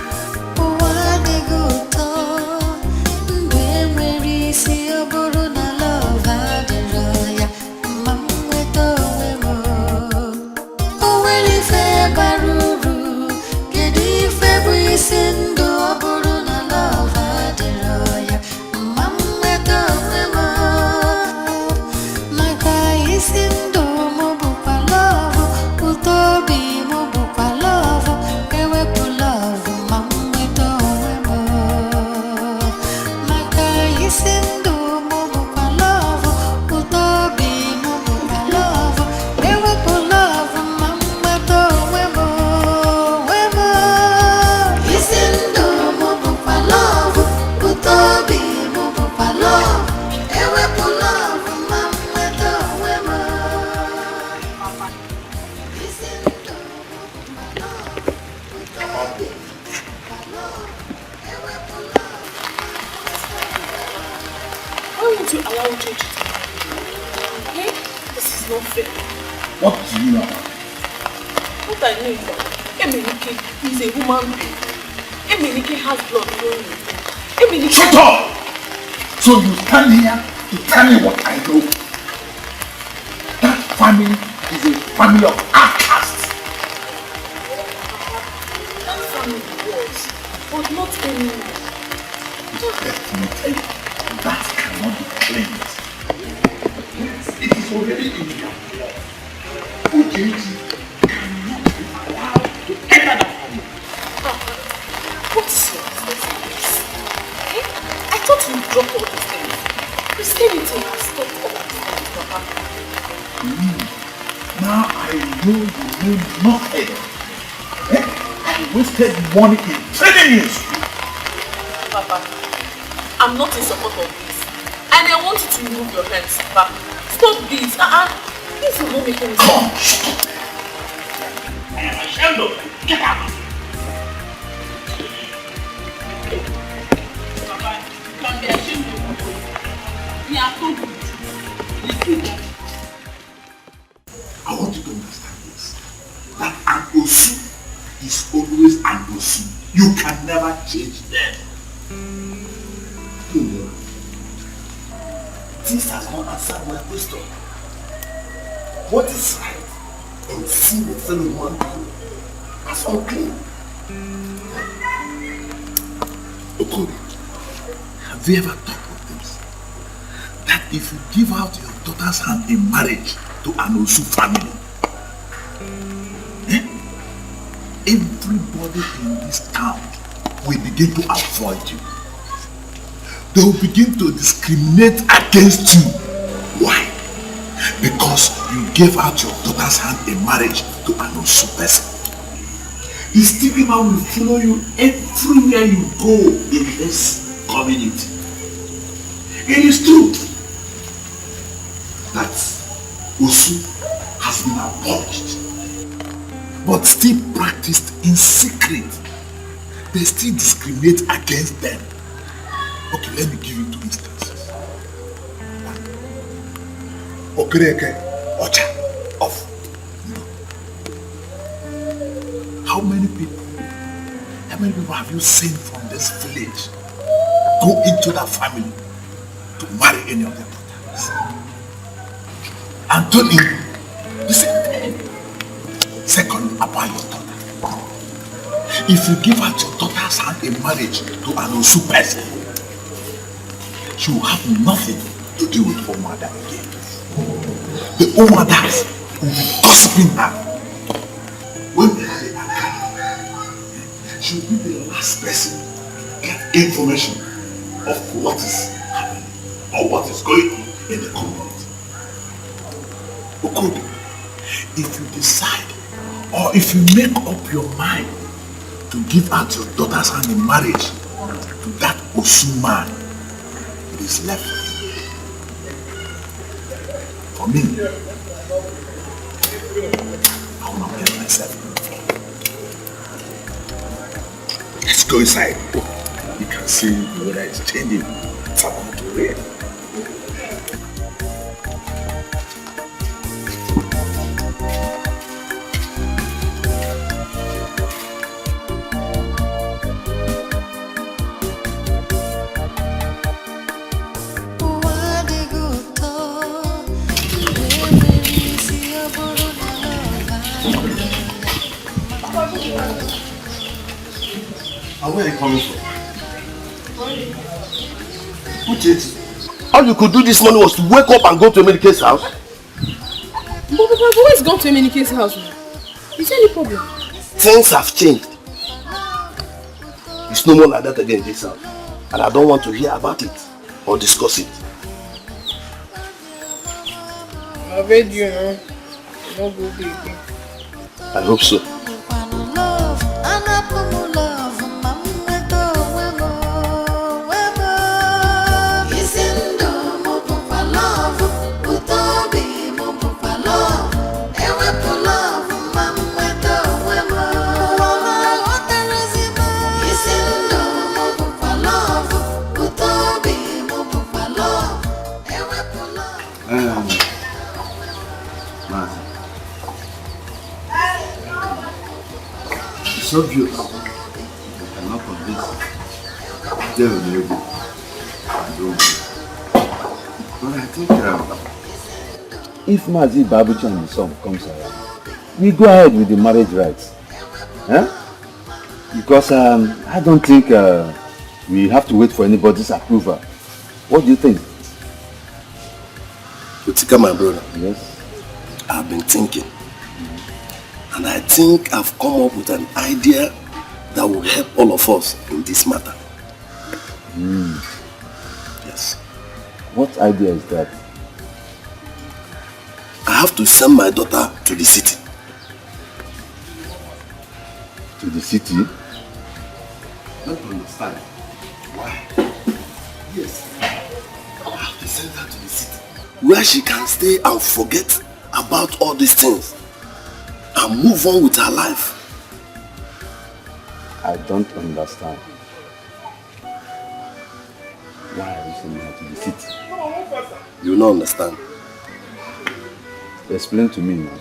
Speaker 5: What do you know?
Speaker 4: What I know is that Emenike is a human being. Emenike has blood flowing in him. Emenike...
Speaker 5: Shut up! So you stand here to tell me what I know. That family is a family of outcasts.
Speaker 4: That family was, but not anymore.
Speaker 5: Definitely, that cannot be claimed. It is already in your blood. Uchechi cannot be allowed to enter that family.
Speaker 4: What is your business? I thought you dropped all these things. Christianity has stopped all these things, Papa.
Speaker 5: Now I know you know nothing. I wasted money in training you.
Speaker 4: Papa, I'm not in support of this. And I want you to remove your hands, Papa. Stop this. This will not make any sense.
Speaker 5: Come on, shut up. I am ashamed of you. Get out.
Speaker 4: Papa, you can be ashamed of me. You have told me.
Speaker 5: I want you to understand this. That I'm a
Speaker 2: change then. This has not answered my question. What is right in seeing a fellow human being as unclean? Okori, have you ever thought of this? That if you give out your daughter's hand in marriage to an Osu family, everybody in this town will begin to avoid you. They will begin to discriminate against you. Why? Because you gave out your daughter's hand in marriage to an Osu person. The stigma will follow you everywhere you go in this community. It is true that Osu has been abolished, but still practiced in secret. They still discriminate against them. Okay, let me give you 2 instances. Okereke, Ocha, of. How many people have you seen from this village go into that family to marry any of their daughters? Anthony, the same thing. Second, about your daughter. If you give out your daughter's hand in marriage to an Osu person, she will have nothing to do with her mother again. The Omadas will be gossiping her. When they are she will be the last person to get information of what is happening or what is going on in the community. Okodi, if you decide or if you make up your mind to give out your daughter's hand in marriage to that Osu man, it is left for me. I will not get myself. Let's go inside. You can see the weather is changing. It's about to rain.
Speaker 3: And where are you coming from?
Speaker 2: All you could do this morning was to wake up and go to Emenike's house?
Speaker 4: But Papa, I've always gone to Emenike's house now. Is there any problem?
Speaker 2: Things have changed. It's no more like that again in this house. And I don't want to hear about it or discuss it.
Speaker 4: I've heard you now. I'm not good again.
Speaker 2: I hope so.
Speaker 3: It's obvious you cannot convince them to do it. But I think if Mazi Babuchi and his son comes around, we go ahead with the marriage rights. Huh? Because I don't think we have to wait for anybody's approval. What do you think?
Speaker 2: Utika, my brother.
Speaker 3: Yes.
Speaker 2: I've been thinking. And I think I've come up with an idea that will help all of us in this matter. Yes.
Speaker 3: What idea is that?
Speaker 2: I have to send my daughter to the city.
Speaker 3: To the city?
Speaker 2: I don't understand. Why? Yes. I have to send her to the city, where she can stay and forget about all these things and move on with her life.
Speaker 3: I don't understand. Why are you sending her to the city?
Speaker 2: You will not understand.
Speaker 3: Explain to me now.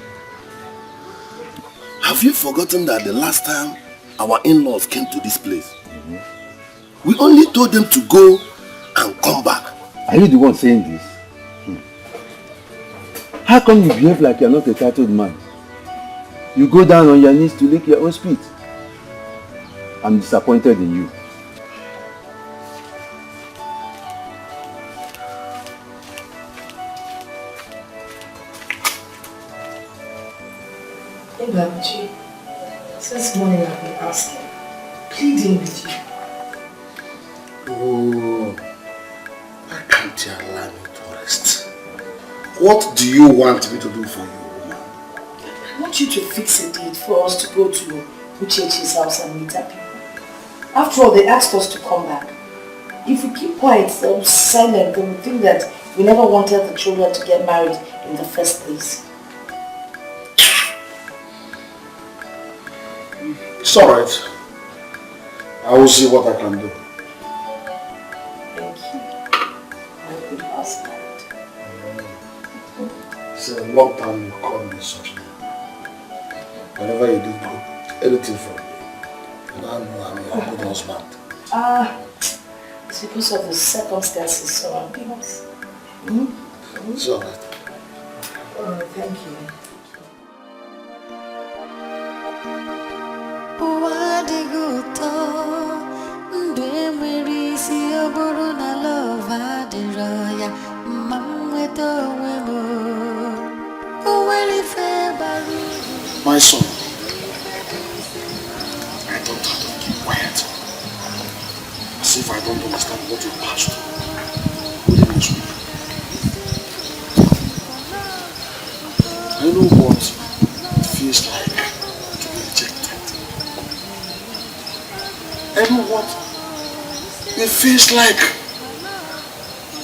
Speaker 2: Have you forgotten that the last time our in-laws came to this place, We only told them to go and come back.
Speaker 3: Are you the one saying this? How come you behave like you're not a titled man? You go down on your knees to lick your own spit. I'm disappointed in you.
Speaker 1: Babuchi, since morning I've been asking, pleading with you.
Speaker 5: Oh, why can't you allow me to rest? What do you want me to do for you, woman?
Speaker 1: I want you to fix a date for us to go to Uchechi's house and meet her people. After all, they asked us to come back. If we keep quiet or silent, they will think that we never wanted the children to get married in the first place.
Speaker 5: It's alright. I will see what I can do.
Speaker 1: Thank you. My good husband.
Speaker 5: It's a long time you call me such name. Whenever you did good, anything from me, and I know I'm your good husband.
Speaker 1: It's because of the circumstances surrounding us.
Speaker 5: It's alright.
Speaker 1: Thank you.
Speaker 5: My son, I don't have to keep quiet. As if I don't understand what you passed through within this week. I know what it feels like to be rejected. I know what it feels like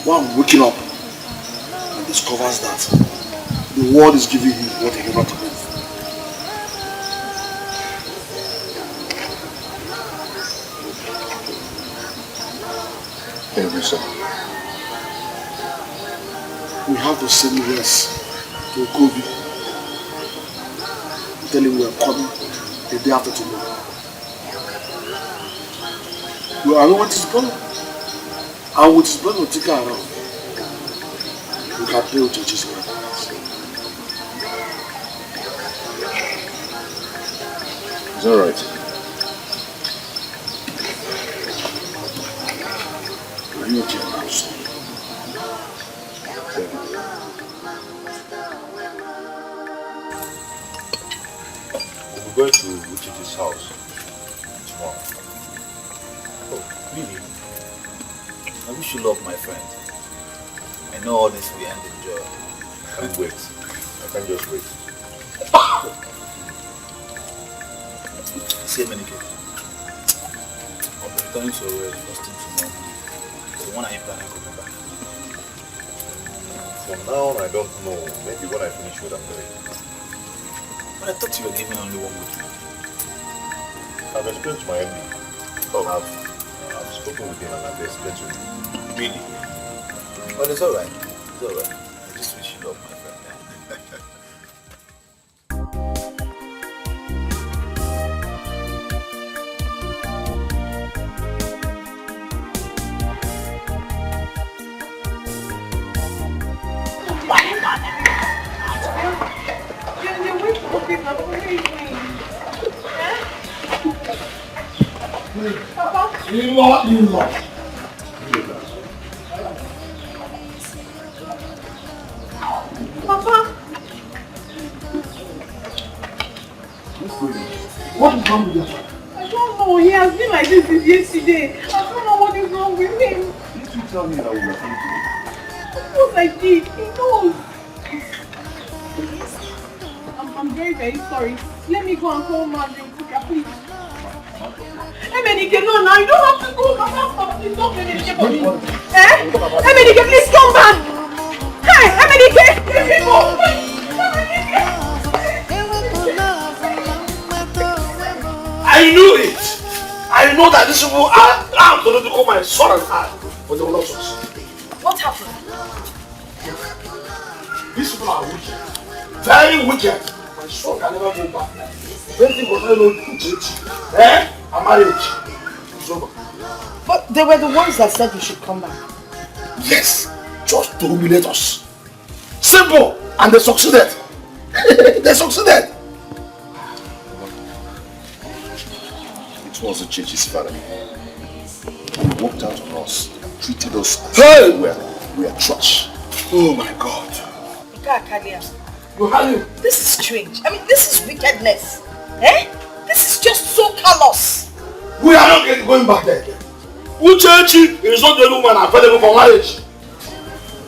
Speaker 5: one waking up and discovers that the world is giving him what he never took. We have to send yes to Kobe. Tell him we are coming the day after tomorrow. We are with his brother. And with his brother, we'll take her around. We can pay with churches around.
Speaker 3: It's alright.
Speaker 5: Are you okay now, son?
Speaker 3: We're going to Uchichi's house tomorrow.
Speaker 10: Oh, really? I wish you luck, my friend. I know all this will end in joy.
Speaker 3: I can't wait. I can't just wait.
Speaker 10: Say many kids. I'll be returning to Owerri first thing tomorrow. So when are you planning coming back?
Speaker 3: For now, I don't know. Maybe when I finish what I'm doing.
Speaker 10: But I thought you were giving only 1 week.
Speaker 3: I've explained to my MD. Oh. I've spoken with him and I've explained to him.
Speaker 10: Really? But it's alright. It's alright. I just wish you luck, my friend.
Speaker 5: In-law.
Speaker 4: Papa!
Speaker 5: What is wrong with your father?
Speaker 4: I don't know. He has been like this since yesterday. I don't know what is wrong with him.
Speaker 3: Didn't you tell me that we were coming today?
Speaker 4: Of course I did. He knows. I'm very, very sorry. Let me go and call Marvin. Please. Emenike, no, now you don't have to go. Papa, stop. Please don't Emenike for me. Emenike, please come back. Hey, Emenike, let me go.
Speaker 5: I knew it. I know that these people are out to call my son and I, but they will not succeed.
Speaker 1: What happened?
Speaker 5: These people are wicked. Very wicked. My son can never go back. Anything was not known to church. A marriage. So over.
Speaker 1: But they were the ones that said we should come back.
Speaker 5: Yes, just to humiliate us. Simple, and they succeeded. They succeeded.
Speaker 3: It was a church's father. He walked out on us and treated us as
Speaker 5: Hey!
Speaker 3: we are trash.
Speaker 5: Oh my God.
Speaker 1: This is strange. I mean, this is wickedness. Eh? This is just so callous.
Speaker 5: We are not going back there. Uchechi is not the only woman available for marriage.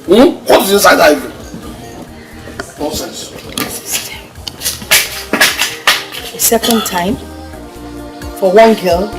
Speaker 5: What is inside that even? Nonsense.
Speaker 1: A second time for one girl.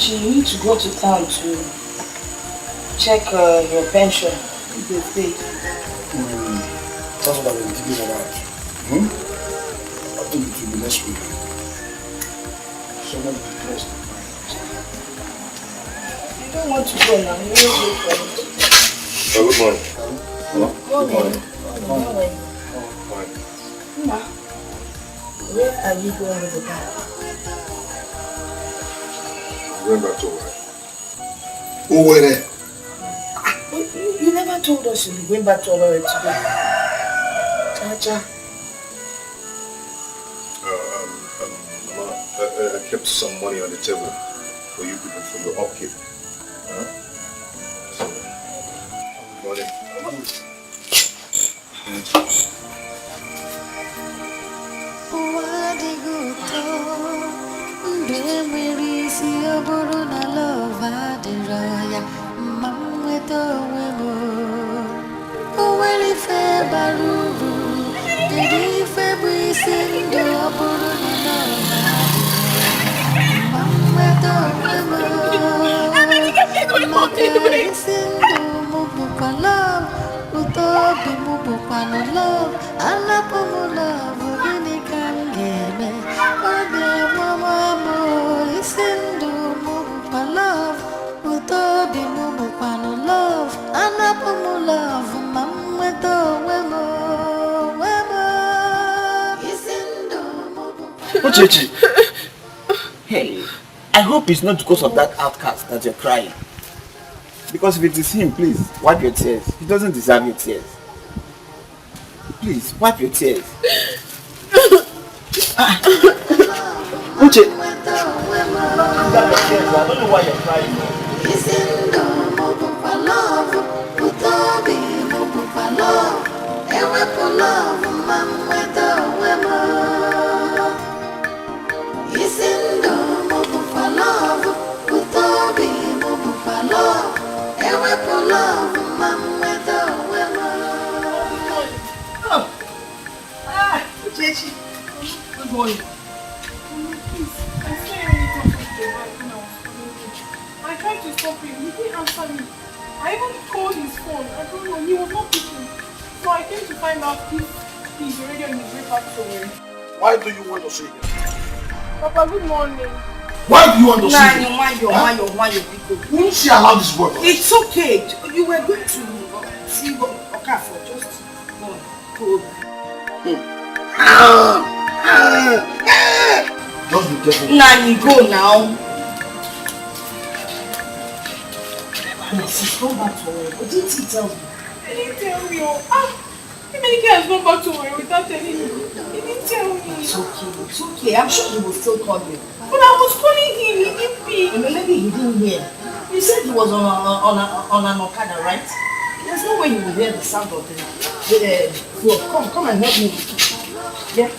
Speaker 1: You need to go to town to check your pension. If they paid.
Speaker 5: That's what I've been thinking about. I think it will be next week. Someone depressed.
Speaker 1: You don't want to go now. You will wait for it.
Speaker 3: Good morning.
Speaker 1: Good morning. Good morning. Ma, where are you going with the guy?
Speaker 3: Going back to work.
Speaker 5: Who were there?
Speaker 1: You never told us you'll be going back to Owerri today. Cha-cha.
Speaker 3: Mama, I kept some money on the table for you people for your upkeep. So, got it.
Speaker 11: Hey, I hope it's not because of that outcast that you're crying. Because if it is him, please, wipe your tears. He doesn't deserve your tears. Please, wipe your tears. Uche! I don't know why you're crying.
Speaker 4: Good morning. Please, I saw you talking to the right when I was calling him. I tried to stop him. He didn't answer me. I even called his phone. I don't know. He was not picking. So I came to find out if he's already on his way back somewhere.
Speaker 5: Why do you want to see him?
Speaker 4: Papa, good morning.
Speaker 5: Why do you want to see him?
Speaker 1: Won't
Speaker 5: she allow this boy?
Speaker 1: It's okay. You were going to see Okafor. Just go.
Speaker 5: Just be careful.
Speaker 1: Nani, go now. Yes, he's come back to work. But didn't he tell me?
Speaker 4: He didn't tell me. Emenike has gone back to work without telling me. He didn't tell me.
Speaker 1: It's okay. I'm sure he will still call you.
Speaker 4: But I was calling him, he didn't pick.
Speaker 1: Maybe he didn't hear. You said he was on an Okada, right? There's no way he will hear the sound of the floor. Come and help me. Yeah.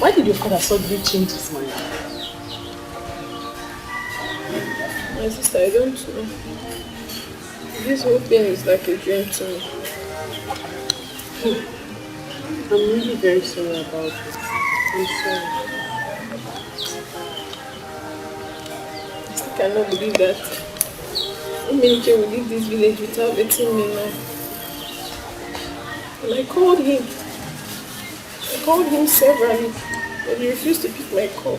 Speaker 4: Why did your father suddenly change his mind? My sister, I don't know. This whole thing is like a dream to me. I'm really very sorry about it. I'm sorry. I still cannot believe that Emenike will leave this village without letting me know. And I called him. I called him severally, but he refused to pick my call.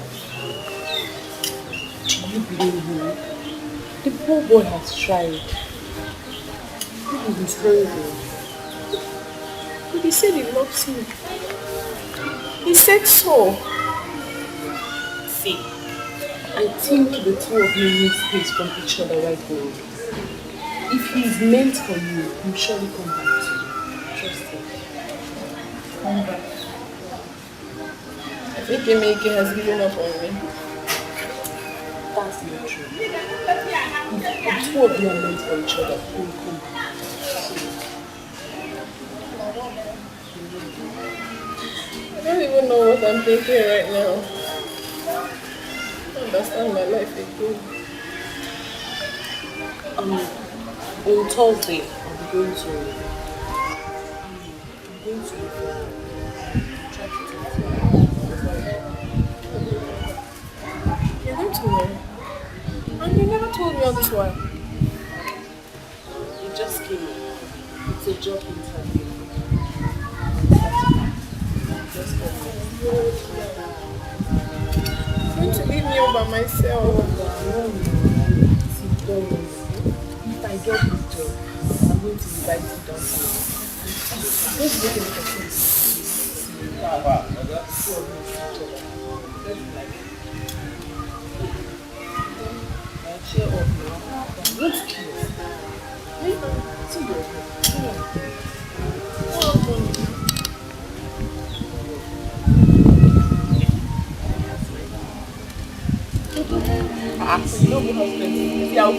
Speaker 1: Do you believe me? The poor boy has tried. Maybe he's hungry.
Speaker 4: But he said he loves me. He said so.
Speaker 1: See, I think the two of you need space from each other right now. If he is meant for you, he'll surely come back to you. Trust him. Come back.
Speaker 4: I think Emenike has given up on me.
Speaker 1: That's not true. If the two of you are meant for each other, he will come back.
Speaker 4: I don't even know what I'm thinking right now. I don't understand my life again.
Speaker 1: On Thursday, I'll be going to try to talk to you.
Speaker 4: You're going to where? And you never told me all this while.
Speaker 1: You just came in. It's a job interview.
Speaker 4: You're going to leave me all by myself.
Speaker 1: If I get this job, I'm going to invite you down here. Let's make a little face. Cheer up now. What's cute? Hey, see your head.
Speaker 4: You know who husband is. Yeah.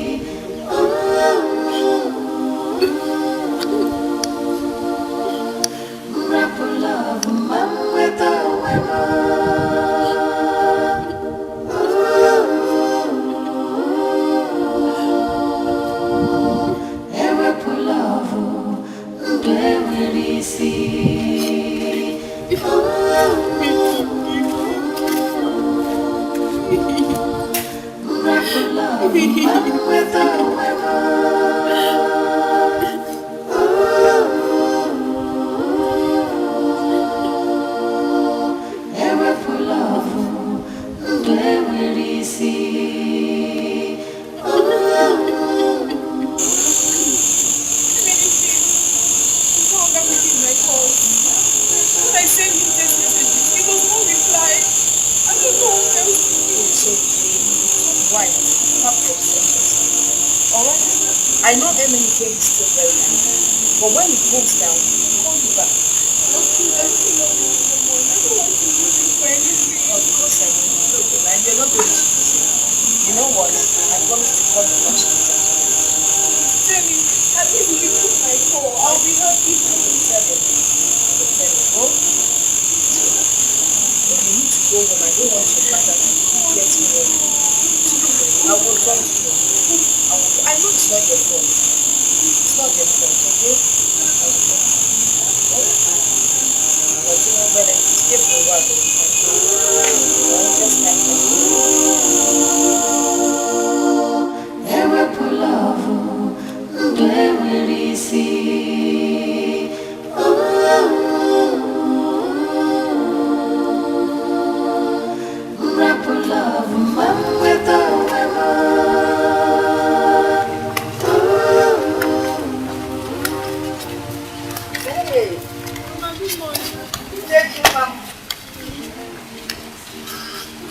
Speaker 1: I know Emenike is still very angry, but when it cools down, call you back.
Speaker 4: Okay, I still love you so much. I don't want to do this for anything.
Speaker 1: Of course I will. And you're not going to lose it. You know what? I promise to call you much later.
Speaker 4: Jenny, at least you took my call. I'll be happy.
Speaker 1: Oh? You need to go home. I don't want your father to get me ready. I will talk to you. I know not your fault. It's not your fault, okay? But you know, when it's stay for a while, just like that. Never pull off, play with easy. Love, mom with the Hey, good morning. Thank you, mom.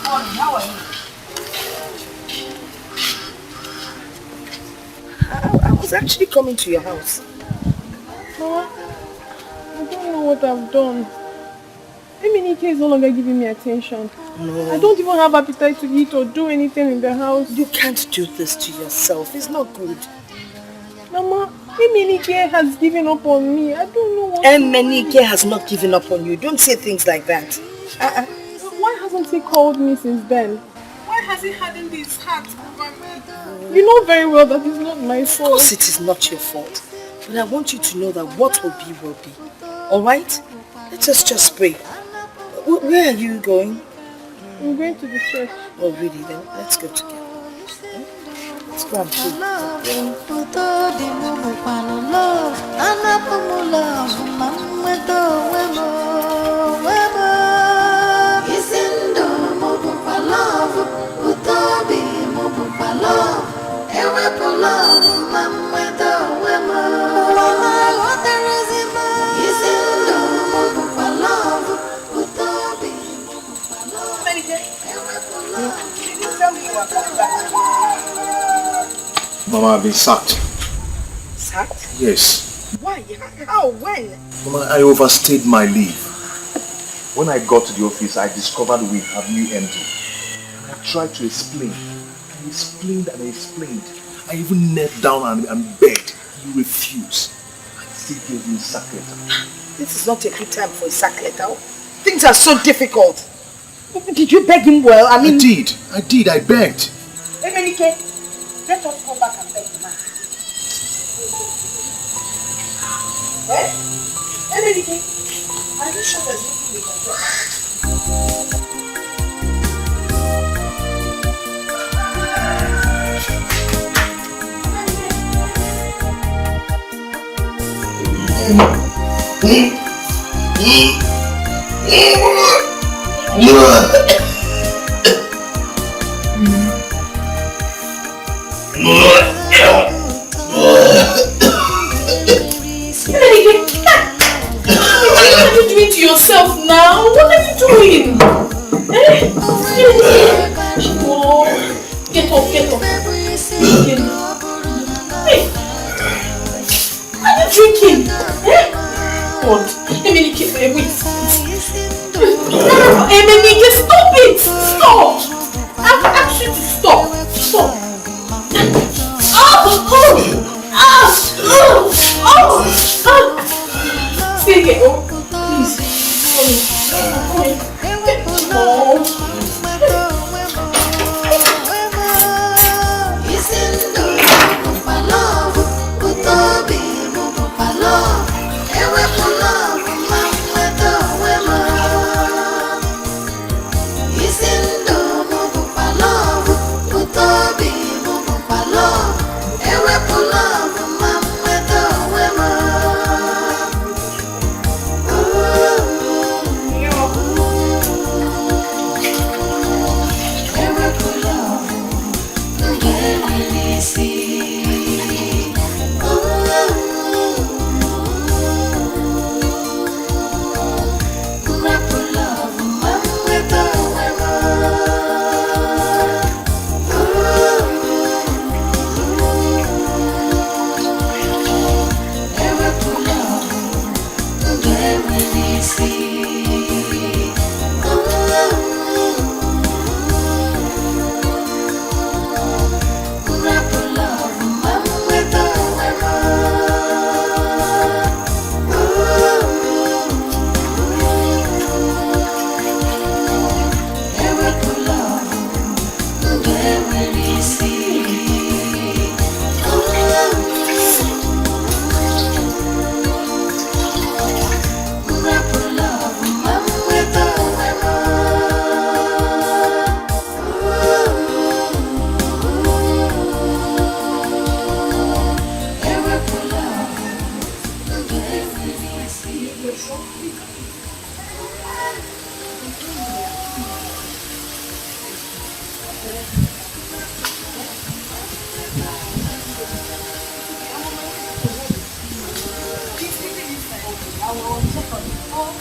Speaker 1: How are you? I was actually coming to your house.
Speaker 6: Mama, I don't know what I've done. Eminike is no longer giving me attention.
Speaker 1: No.
Speaker 6: I don't even have appetite to eat or do anything in the house.
Speaker 1: You can't do this to yourself. It's not good.
Speaker 6: Mama, Eminike has given up on me. I don't know what
Speaker 1: Eminike has not given up on you. Don't say things like that.
Speaker 6: Why hasn't he called me since then?
Speaker 4: Why has he hardened his heart over me?
Speaker 6: You know very well that it's not my fault.
Speaker 1: Of course it is not your fault. But I want you to know that what will be, will be. Alright? Let us just pray. Where are you going?
Speaker 6: I'm going to the church.
Speaker 1: Oh really? Then let's go together. Let's go and pray.
Speaker 5: Mama, I've been sacked.
Speaker 1: Sacked?
Speaker 5: Yes.
Speaker 1: Why? How? When?
Speaker 3: Mama, I overstayed my leave. When I got to the office, I discovered we have new MD. I tried to explain. I explained and I explained. I even knelt down and begged. You refused. I still gave you a sack letter.
Speaker 1: This is not a good time for a sack letter. Things are so difficult. Did you beg him well? I
Speaker 3: did. I begged.
Speaker 1: Emenike, let us go back and beg the man. Eh? Emenike, are you sure there's nothing we can do?
Speaker 4: What are you doing to yourself now? What are you doing? Oh, get up. Hey, are you drinking? God, Emenike, wait. Emenike, stop it! Stop! I've asked you to stop. Stay here, please.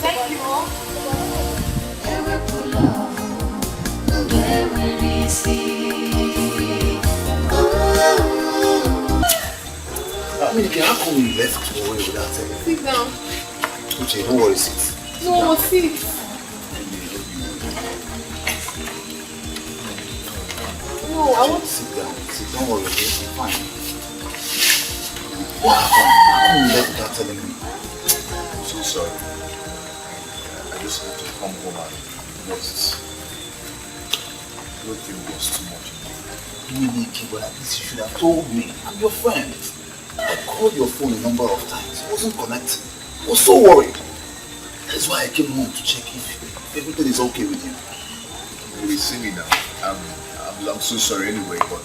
Speaker 6: Thank you.
Speaker 3: I mean, how come you left away without telling me?
Speaker 6: Sit down.
Speaker 3: Uche, don't worry, sit.
Speaker 6: No, sit. No, I want to
Speaker 3: sit down. Sit, don't worry, okay? I'm fine. What happened? How come you left without telling me?
Speaker 5: I'm so sorry. I just had to come home and rest. Everything was too much.
Speaker 3: Nikki, but at least you should have told me. I'm your friend. I called your phone a number of times. It wasn't connecting. I was so worried. That's why I came home to check if everything is okay with you.
Speaker 5: You will see me now. I'm so sorry anyway, but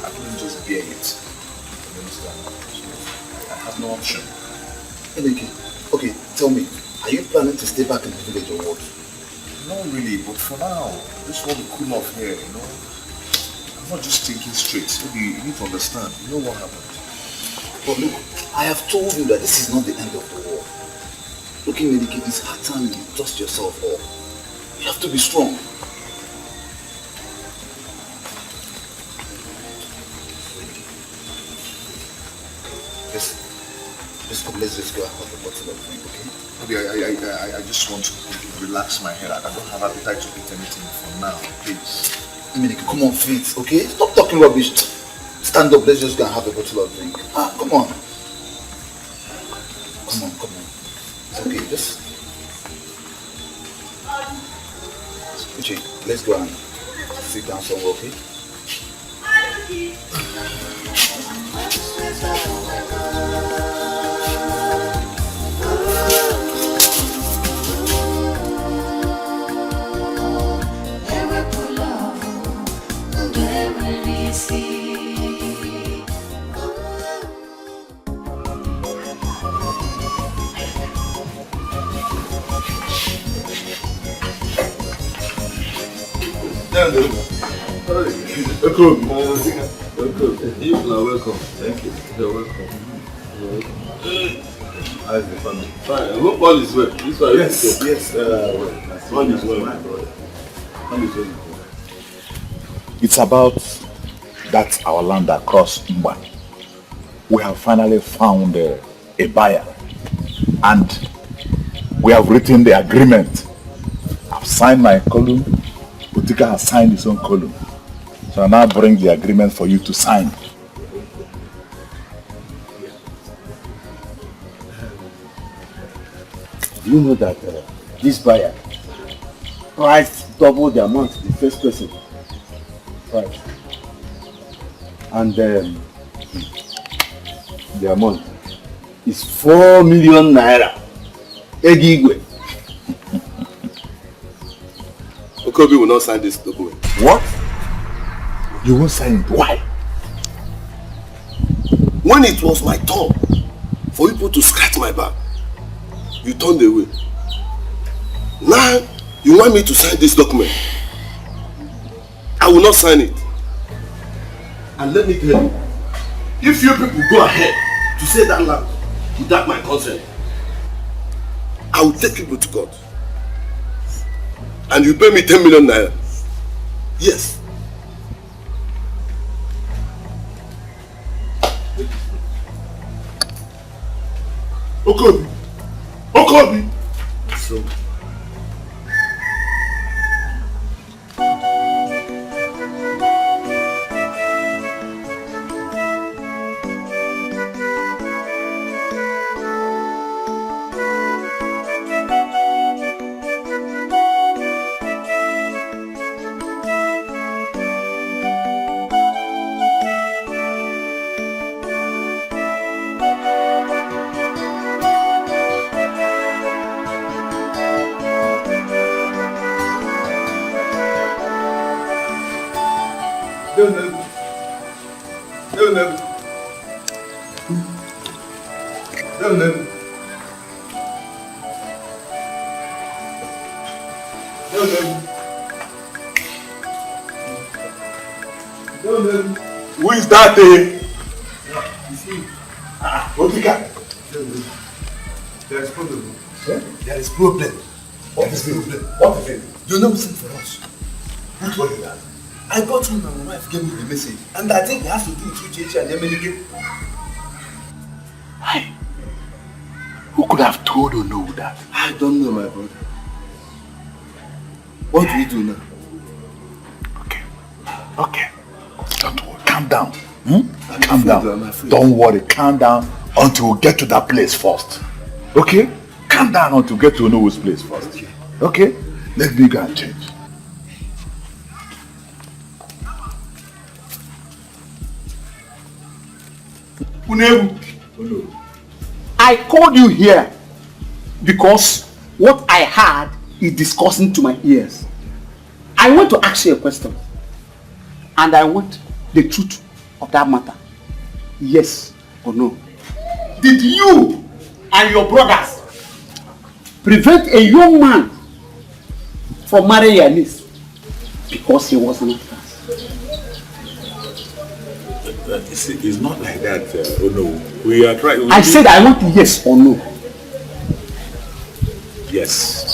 Speaker 5: I couldn't just bear it. You understand? I have no option.
Speaker 3: Nikki, okay, tell me, are you planning to stay back in the village or what?
Speaker 5: Not really, but for now, I just want to cool off here, you know? I'm not just thinking straight. Maybe you need to understand. You know what happened?
Speaker 3: But look, I have told you that this is not the end of the war. Looking at it, it's hard time you dust yourself off. You have to be strong. Let's come, let's just go and have a bottle of drink, okay?
Speaker 5: Maybe I just want to relax my head. I don't have appetite to eat anything for now, please.
Speaker 3: Dominic, come on, feet, okay? Stop talking rubbish. Stand up, let's just go and have a bottle of drink. Ah, come on. Come on, come on. It's okay, just... Uche, let's go and sit down somewhere, okay?
Speaker 12: Welcome. You are welcome. Thank you. You're welcome. You're welcome. How's the family? Fine. I hope all is well. This one
Speaker 5: yes.
Speaker 12: All is well, my brother. All is well.
Speaker 2: It's about that our land across Mba. We have finally found a buyer, and we have written the agreement. I've signed my column. Utika has signed his own column. So I now bring the agreement for you to sign.
Speaker 12: Do you know that this buyer priced double the amount the first person priced? And the amount is 4 million naira. Egigwe.
Speaker 5: Okobi will not sign this document.
Speaker 2: What? You won't sign it. Why?
Speaker 5: When it was my turn for people to scratch my back, you turned away. Now you want me to sign this document. I will not sign it. And let me tell you, if you people go ahead to say that land without my consent, I will take people to court. And you pay me 10 million naira. Yes. Okobi. Okobi. So. Who is that? Otika.
Speaker 12: There's problem.
Speaker 2: There is problem. What is it? What is it?
Speaker 12: You know what's for us?
Speaker 2: Who told you that?
Speaker 12: I got home and my wife gave me the message. And I think it has to do with you, and Emenike.
Speaker 2: Why? Who could have told or know that?
Speaker 12: I don't know, my brother. What do we do now?
Speaker 2: Okay. Don't worry. Calm down. Calm down. Don't worry. Calm down until we get to that place first. Okay? Calm down until we get to Onowo's place first. Okay? Let me go and change.
Speaker 9: I called you here because what I heard is disgusting to my ears. I want to ask you a question, and I want the truth of that matter. Yes or no? Did you and your brothers prevent a young man from marrying your niece because he was an outcast?
Speaker 2: It's not like that. Oh no. We are trying.
Speaker 9: I said I want yes or no.
Speaker 2: Yes.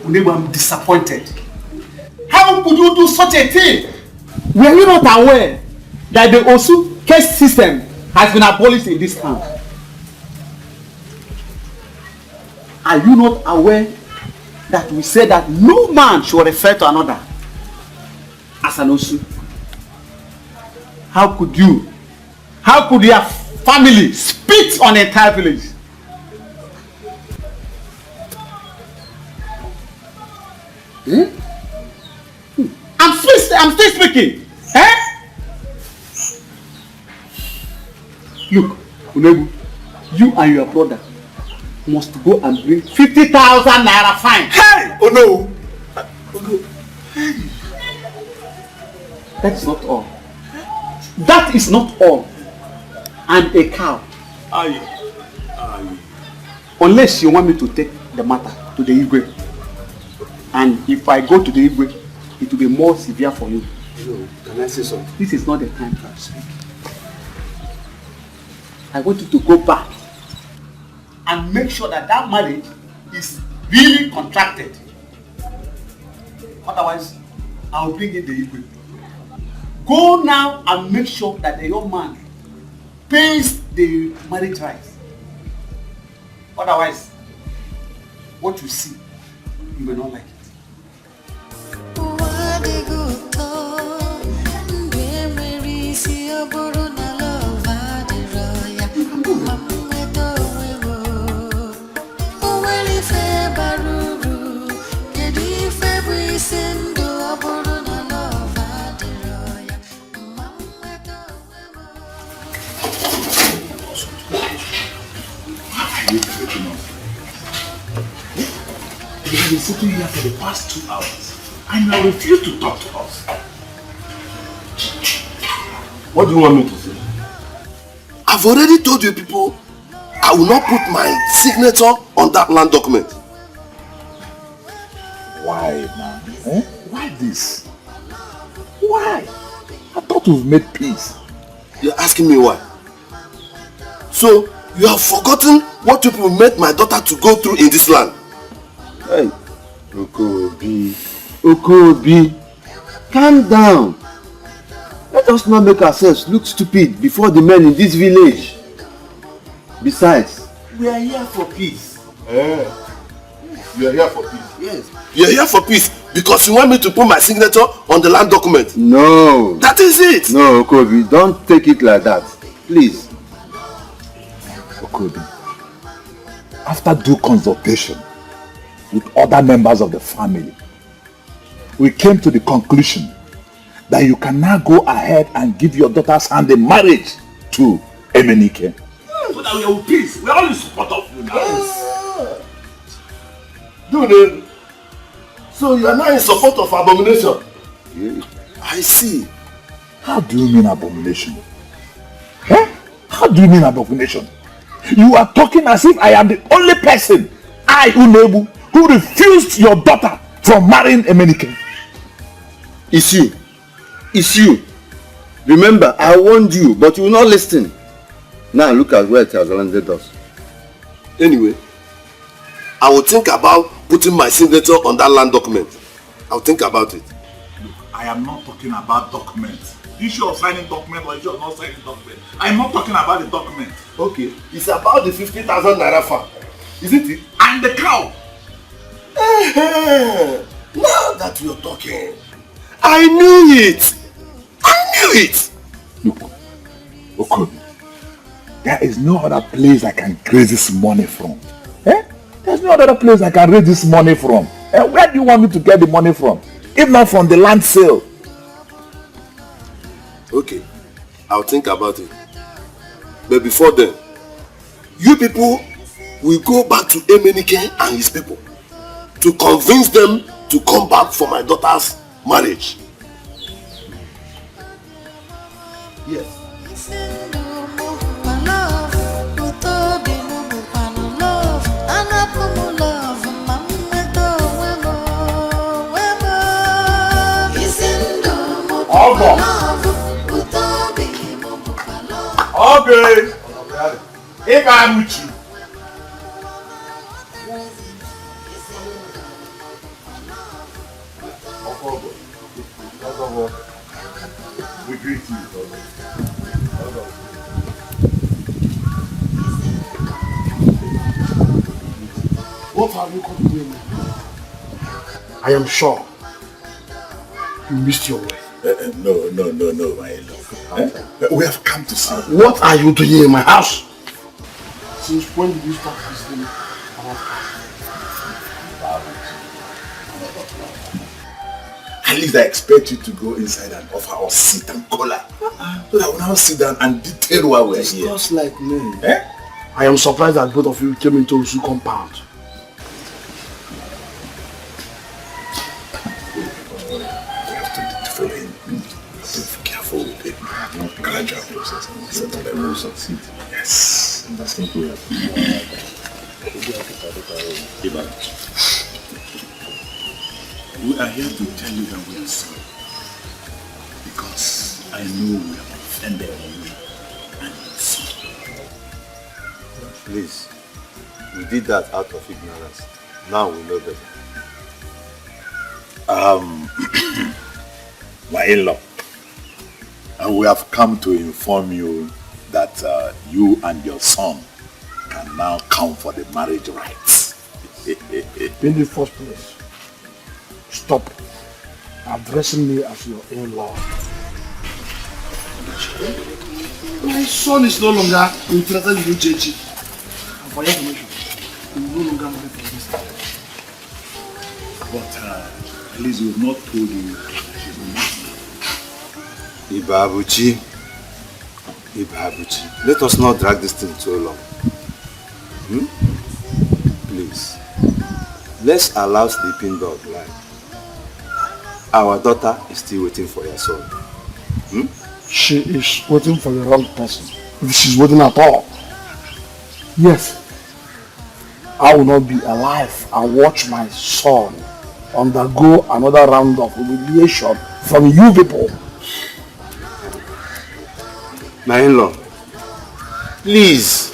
Speaker 9: I'm disappointed. How could you do such a thing? Were you not aware that the Osu caste system has been abolished in this town? Are you not aware that we said that no man should refer to another as an Osu? How could you? How could your family spit on an entire village? I'm still speaking. Look, Unebu, you and your brother must go and bring 50,000 naira fine.
Speaker 2: Hey! Oh no!
Speaker 9: Hey! That is not all. That is not all. And a cow.
Speaker 2: Aye.
Speaker 9: Unless you want me to take the matter to the Igwe. And if I go to the Igwe, it will be more severe for you.
Speaker 12: No, can I say something?
Speaker 9: This is not the time to speak. I want you to go back and make sure that that marriage is really contracted. Otherwise, I'll bring in the Igwe. Go now and make sure that the young man pays the marriage rights. Otherwise, what you see, you may not like it.
Speaker 2: We have been sitting here for the past 2 hours and you refuse to talk to us.
Speaker 12: What do you want me to say?
Speaker 13: I've already told you people I will not put my signature on that land document.
Speaker 2: Why, man? Why this? Why? I thought we've made peace.
Speaker 13: You're asking me why? So, you have forgotten what people made my daughter to go through in this land.
Speaker 12: Hey, Okobi, calm down. Let us not make ourselves look stupid before the men in this village. Besides, we are here for peace.
Speaker 13: You are here for peace? Yes. You are here for peace because you want me to put my signature on the land document?
Speaker 12: No.
Speaker 13: That is it.
Speaker 12: No, Okobi, don't take it like that. Please.
Speaker 2: Okobi, after due consultation with other members of the family, we came to the conclusion that you can now go ahead and give your daughter's hand in marriage to Emenike.
Speaker 9: So that we are with peace. We are all in support of you now.
Speaker 13: Yes. Dude, so you are now in support of abomination?
Speaker 12: Yeah.
Speaker 13: I see.
Speaker 2: How do you mean abomination? How do you mean abomination? You are talking as if I am the only person, Unebu, who refused your daughter from marrying Emenike.
Speaker 12: It's you. It's you. Remember, I warned you, but you will not listen. Now look at where it has landed us.
Speaker 13: Anyway, I will think about putting my signature on that land document. I'll think about it.
Speaker 5: Look, I am not talking about documents. Issue of signing document or issue of not signing document. I am not talking about the document.
Speaker 13: Okay, it's about the 50,000 naira farm, isn't it?
Speaker 5: And the cow.
Speaker 13: Now that you're talking, I knew it.
Speaker 2: Look, Okobi, there is no other place I can raise this money from. There's no other place I can raise this money from. Where do you want me to get the money from? If not from the land sale.
Speaker 13: Okay, I'll think about it. But before then, you people will go back to Emenike and his people to convince them to come back for my daughter's marriage. Yes.
Speaker 5: Okay. If I'm with you. We greet you.
Speaker 2: What have you come doing? I am sure you missed your way.
Speaker 5: No, my love. We have come to see.
Speaker 2: What are you doing in my house? Since when did you start visiting our house?
Speaker 5: At least I expect you to go inside and offer us seat and cola. So that we now sit down and detail why we're here.
Speaker 2: Just like me. I am surprised that both of you came into Usu compound.
Speaker 5: Careful with it. Gradual process. Certain levels of seat. Yes. That's what we have. We are here to tell you that we are sorry. Because I know we have offended you and your son.
Speaker 3: Please, we did that out of ignorance. Now we know better.
Speaker 5: My in-law, and we have come to inform you that you and your son can now come for the marriage rites.
Speaker 2: In the first place, stop addressing me as your in-law. My son is no longer interested in Uchechi. And for your information, he will no longer marry for this time.
Speaker 5: But at least we have not told you she's not.
Speaker 3: Ibabuchi, let us not drag this thing too long. Please, let's allow sleeping dog lie. Our daughter is still waiting for your son.
Speaker 2: She is waiting for the wrong person. If she's waiting at all. Yes, I will not be alive and watch my son undergo another round of humiliation from you people.
Speaker 3: My in-law, please,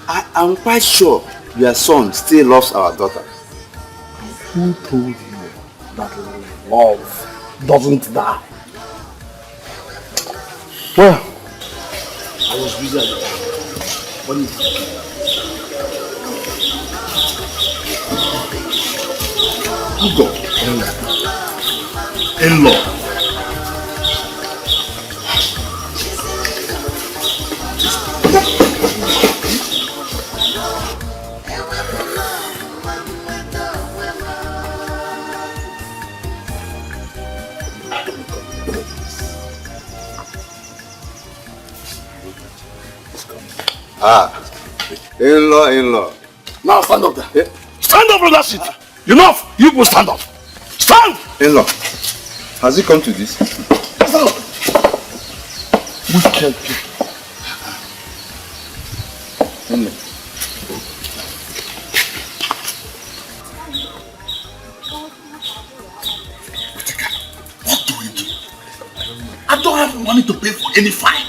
Speaker 3: I am quite sure your son still loves our daughter.
Speaker 2: Who told you that love doesn't die? Well, I was busy at the time. What is it?
Speaker 5: In-law.
Speaker 3: In-law.
Speaker 2: Now stand up there. Yeah. Stand up from that seat. Enough. You will stand up. Stand.
Speaker 3: In-law, has he come to this?
Speaker 2: Stand up. Wicked people.
Speaker 3: In-law.
Speaker 5: What do we do? I don't have money to pay for any fine.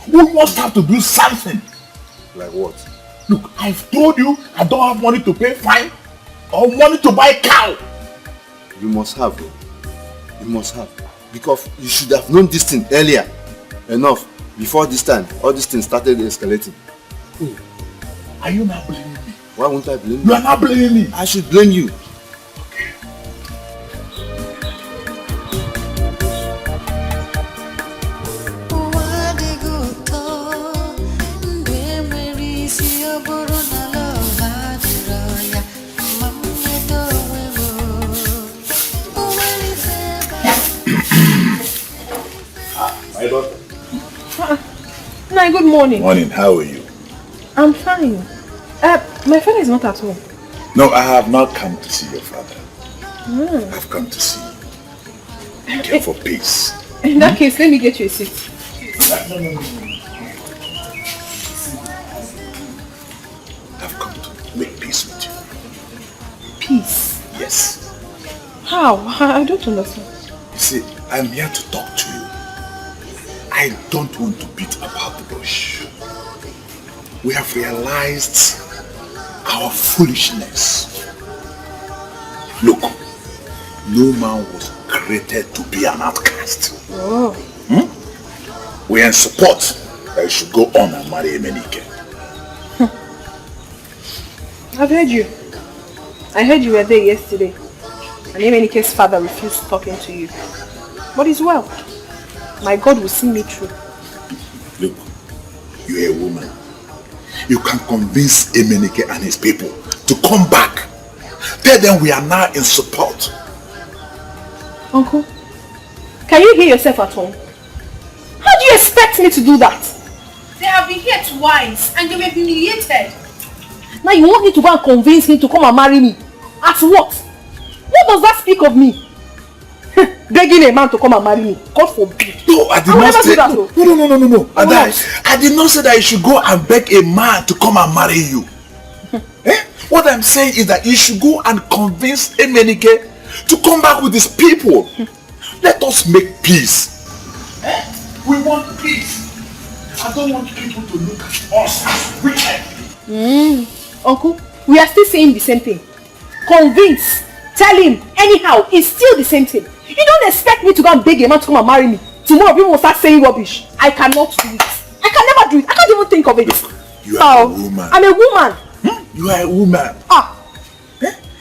Speaker 5: We must have to do something.
Speaker 3: Like what?
Speaker 5: Look, I've told you I don't have money to pay fine or money to buy cow.
Speaker 3: You must have. You must have. Because you should have known this thing earlier. Enough. Before this time, all these things started escalating.
Speaker 5: Are you not blaming me?
Speaker 3: Why won't I blame you?
Speaker 5: You are not blaming me.
Speaker 3: I should blame you.
Speaker 5: My daughter.
Speaker 6: Nai, good morning.
Speaker 5: Morning, how are you?
Speaker 6: I'm fine. My father is not at home.
Speaker 5: No, I have not come to see your father. I've come to see you. Care for peace.
Speaker 6: In that case, let me get you a seat.
Speaker 5: No. I've come to make peace with you.
Speaker 6: Peace?
Speaker 5: Yes.
Speaker 6: How? I don't understand.
Speaker 5: You see, I'm here to talk to you. I don't want to beat about the bush. We have realized our foolishness. Look, no man was created to be an outcast.
Speaker 6: Oh.
Speaker 5: We are in support that you should go on and marry Emenike.
Speaker 6: I've heard you. I heard you were there yesterday. And Emenike's father refused talking to you. But he's well. My God will see me through.
Speaker 5: Look, you're a woman. You can convince Emenike and his people to come back. Tell them we are now in support.
Speaker 6: Uncle, can you hear yourself at home? How do you expect me to do that?
Speaker 4: They have been here twice and they were humiliated.
Speaker 6: Now you want me to go and convince him to come and marry me? As what? What does that speak of me? Begging a man to come and marry me. God forbid.
Speaker 5: No, I did not say that. No. I did not say that you should go and beg a man to come and marry you. What I'm saying is that you should go and convince Emenike to come back with his people. Let us make peace. We want peace. I don't want people to look at us as wicked.
Speaker 6: Uncle, we are still saying the same thing. Convince. Tell him. Anyhow, it's still the same thing. You don't expect me to go and beg a man to come and marry me. Tomorrow people will start saying rubbish. I cannot do it. I can never do it. I can't even think of it.
Speaker 5: You are a woman.
Speaker 6: I'm a woman.
Speaker 5: You are a woman.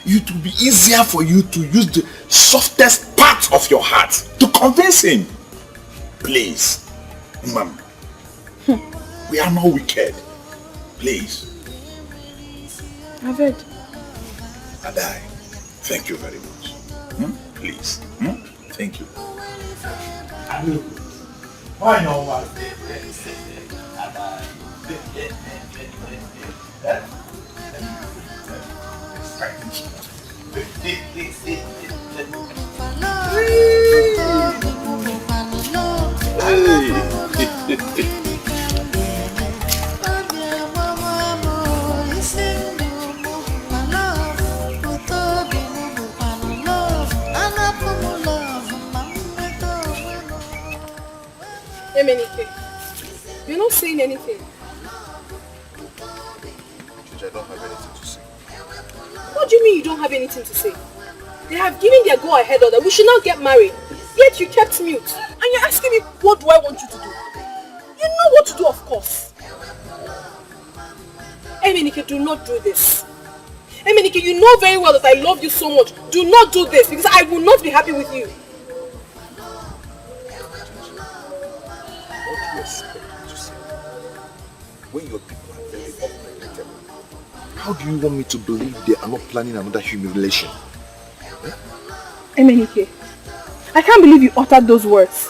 Speaker 5: It will be easier for you to use the softest part of your heart to convince him. Please, ma'am. We are not wicked. Please.
Speaker 6: I've heard.
Speaker 5: And I thank you very much. Please. Thank you. Why no one?
Speaker 6: Emenike, you're not saying anything.
Speaker 3: I don't have anything to say.
Speaker 6: What do you mean you don't have anything to say? They have given their go-ahead order. We should not get married. Yet you kept mute. And you're asking me, what do I want you to do? You know what to do, of course. Emenike, do not do this. Emenike, you know very well that I love you so much. Do not do this because I will not be happy with you.
Speaker 3: What do you expect me to say? When your people are very unpredictable, how do you want me to believe they are not planning another humiliation?
Speaker 6: Emenike, I can't believe you uttered those words.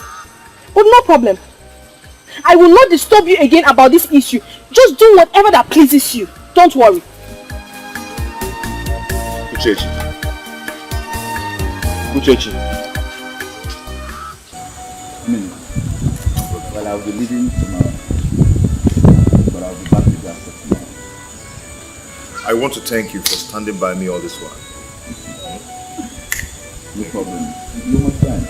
Speaker 6: But no problem. I will not disturb you again about this issue. Just do whatever that pleases you. Don't worry.
Speaker 3: Uchechi. Uchechi.
Speaker 10: Well, I'll be leaving tomorrow. But I'll be back with you after tomorrow.
Speaker 3: I want to thank you for standing by me all this while.
Speaker 10: No problem. You must time.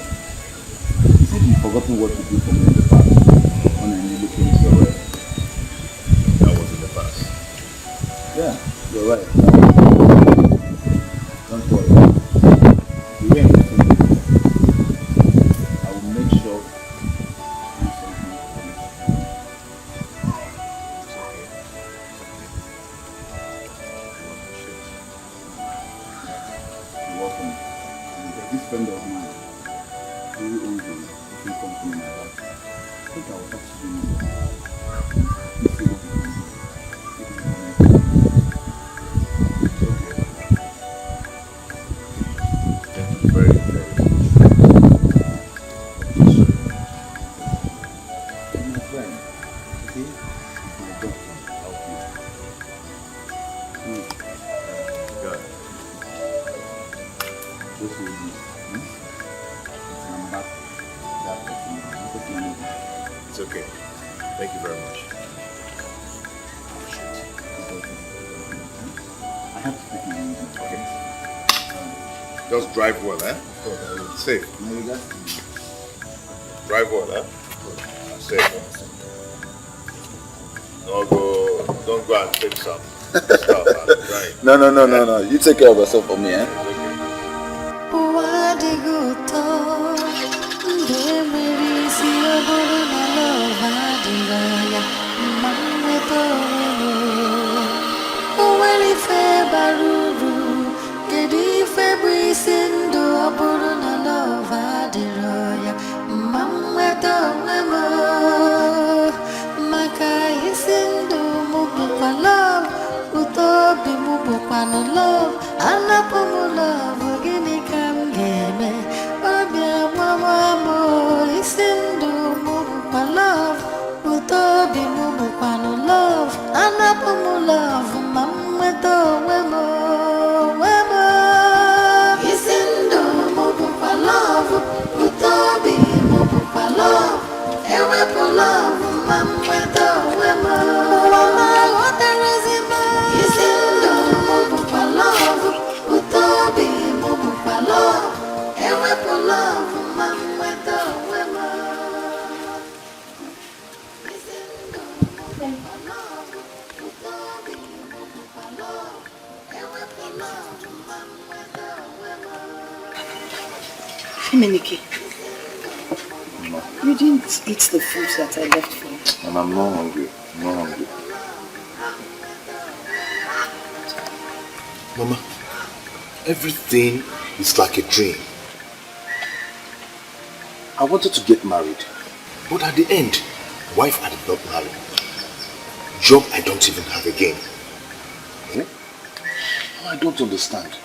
Speaker 10: You said you've forgotten what to do for me in the past. When I nearly came to your way.
Speaker 3: That was in the past.
Speaker 10: Yeah, you're right. Don't worry. The way I'm looking at it, I will make sure you do something for you. It's okay. You're welcome. There's this friend of mine who owns a cooking company in my house. I think I will talk to him. Let's see what we can do. If we can make it. It's okay. Thank you very, very much. You're my friend. Okay? It's my job to help you. God. Just hold this. I'm back. That person. It's okay. Thank you very much. I have to take my easy. Okay.
Speaker 3: Just drive well, eh? Safe.
Speaker 10: No, you got to.
Speaker 3: Drive well, eh? Safe. Don't go and take some stuff and drive.
Speaker 10: No. You take care of yourself for me, eh?
Speaker 14: Love, love, gini kam geme, obia mama isindu mubu love, utobi mubu love, anapumu love, mamweto wemo, isindu mubu love, utobi mubu love, ewepo love, mamweto wemo, mama wote rezima, isindu mubu love, utobi mubu love, ewepo love, mamweto wemo.
Speaker 1: Miniki, you didn't eat the food that I left for you.
Speaker 3: And I'm not hungry. I'm not hungry. Mama, everything is like a dream. I wanted to get married, but at the end, wife I did not marry. Job I don't even have again. I don't understand.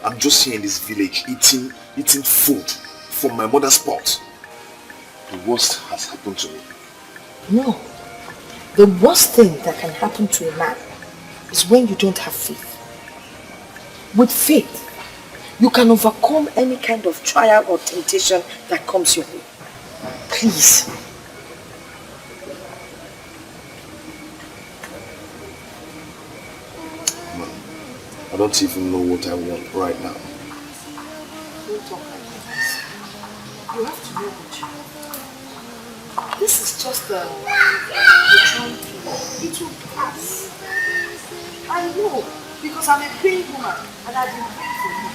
Speaker 3: I'm just here in this village eating food from my mother's pot. The worst has happened to me.
Speaker 1: No. The worst thing that can happen to a man is when you don't have faith. With faith, you can overcome any kind of trial or temptation that comes your way. Please.
Speaker 3: I don't even know what I want right now.
Speaker 1: Don't talk like this. You have to know what you want. This is just a trying period. It will pass. I know, because I'm a praying woman and I've been praying for you.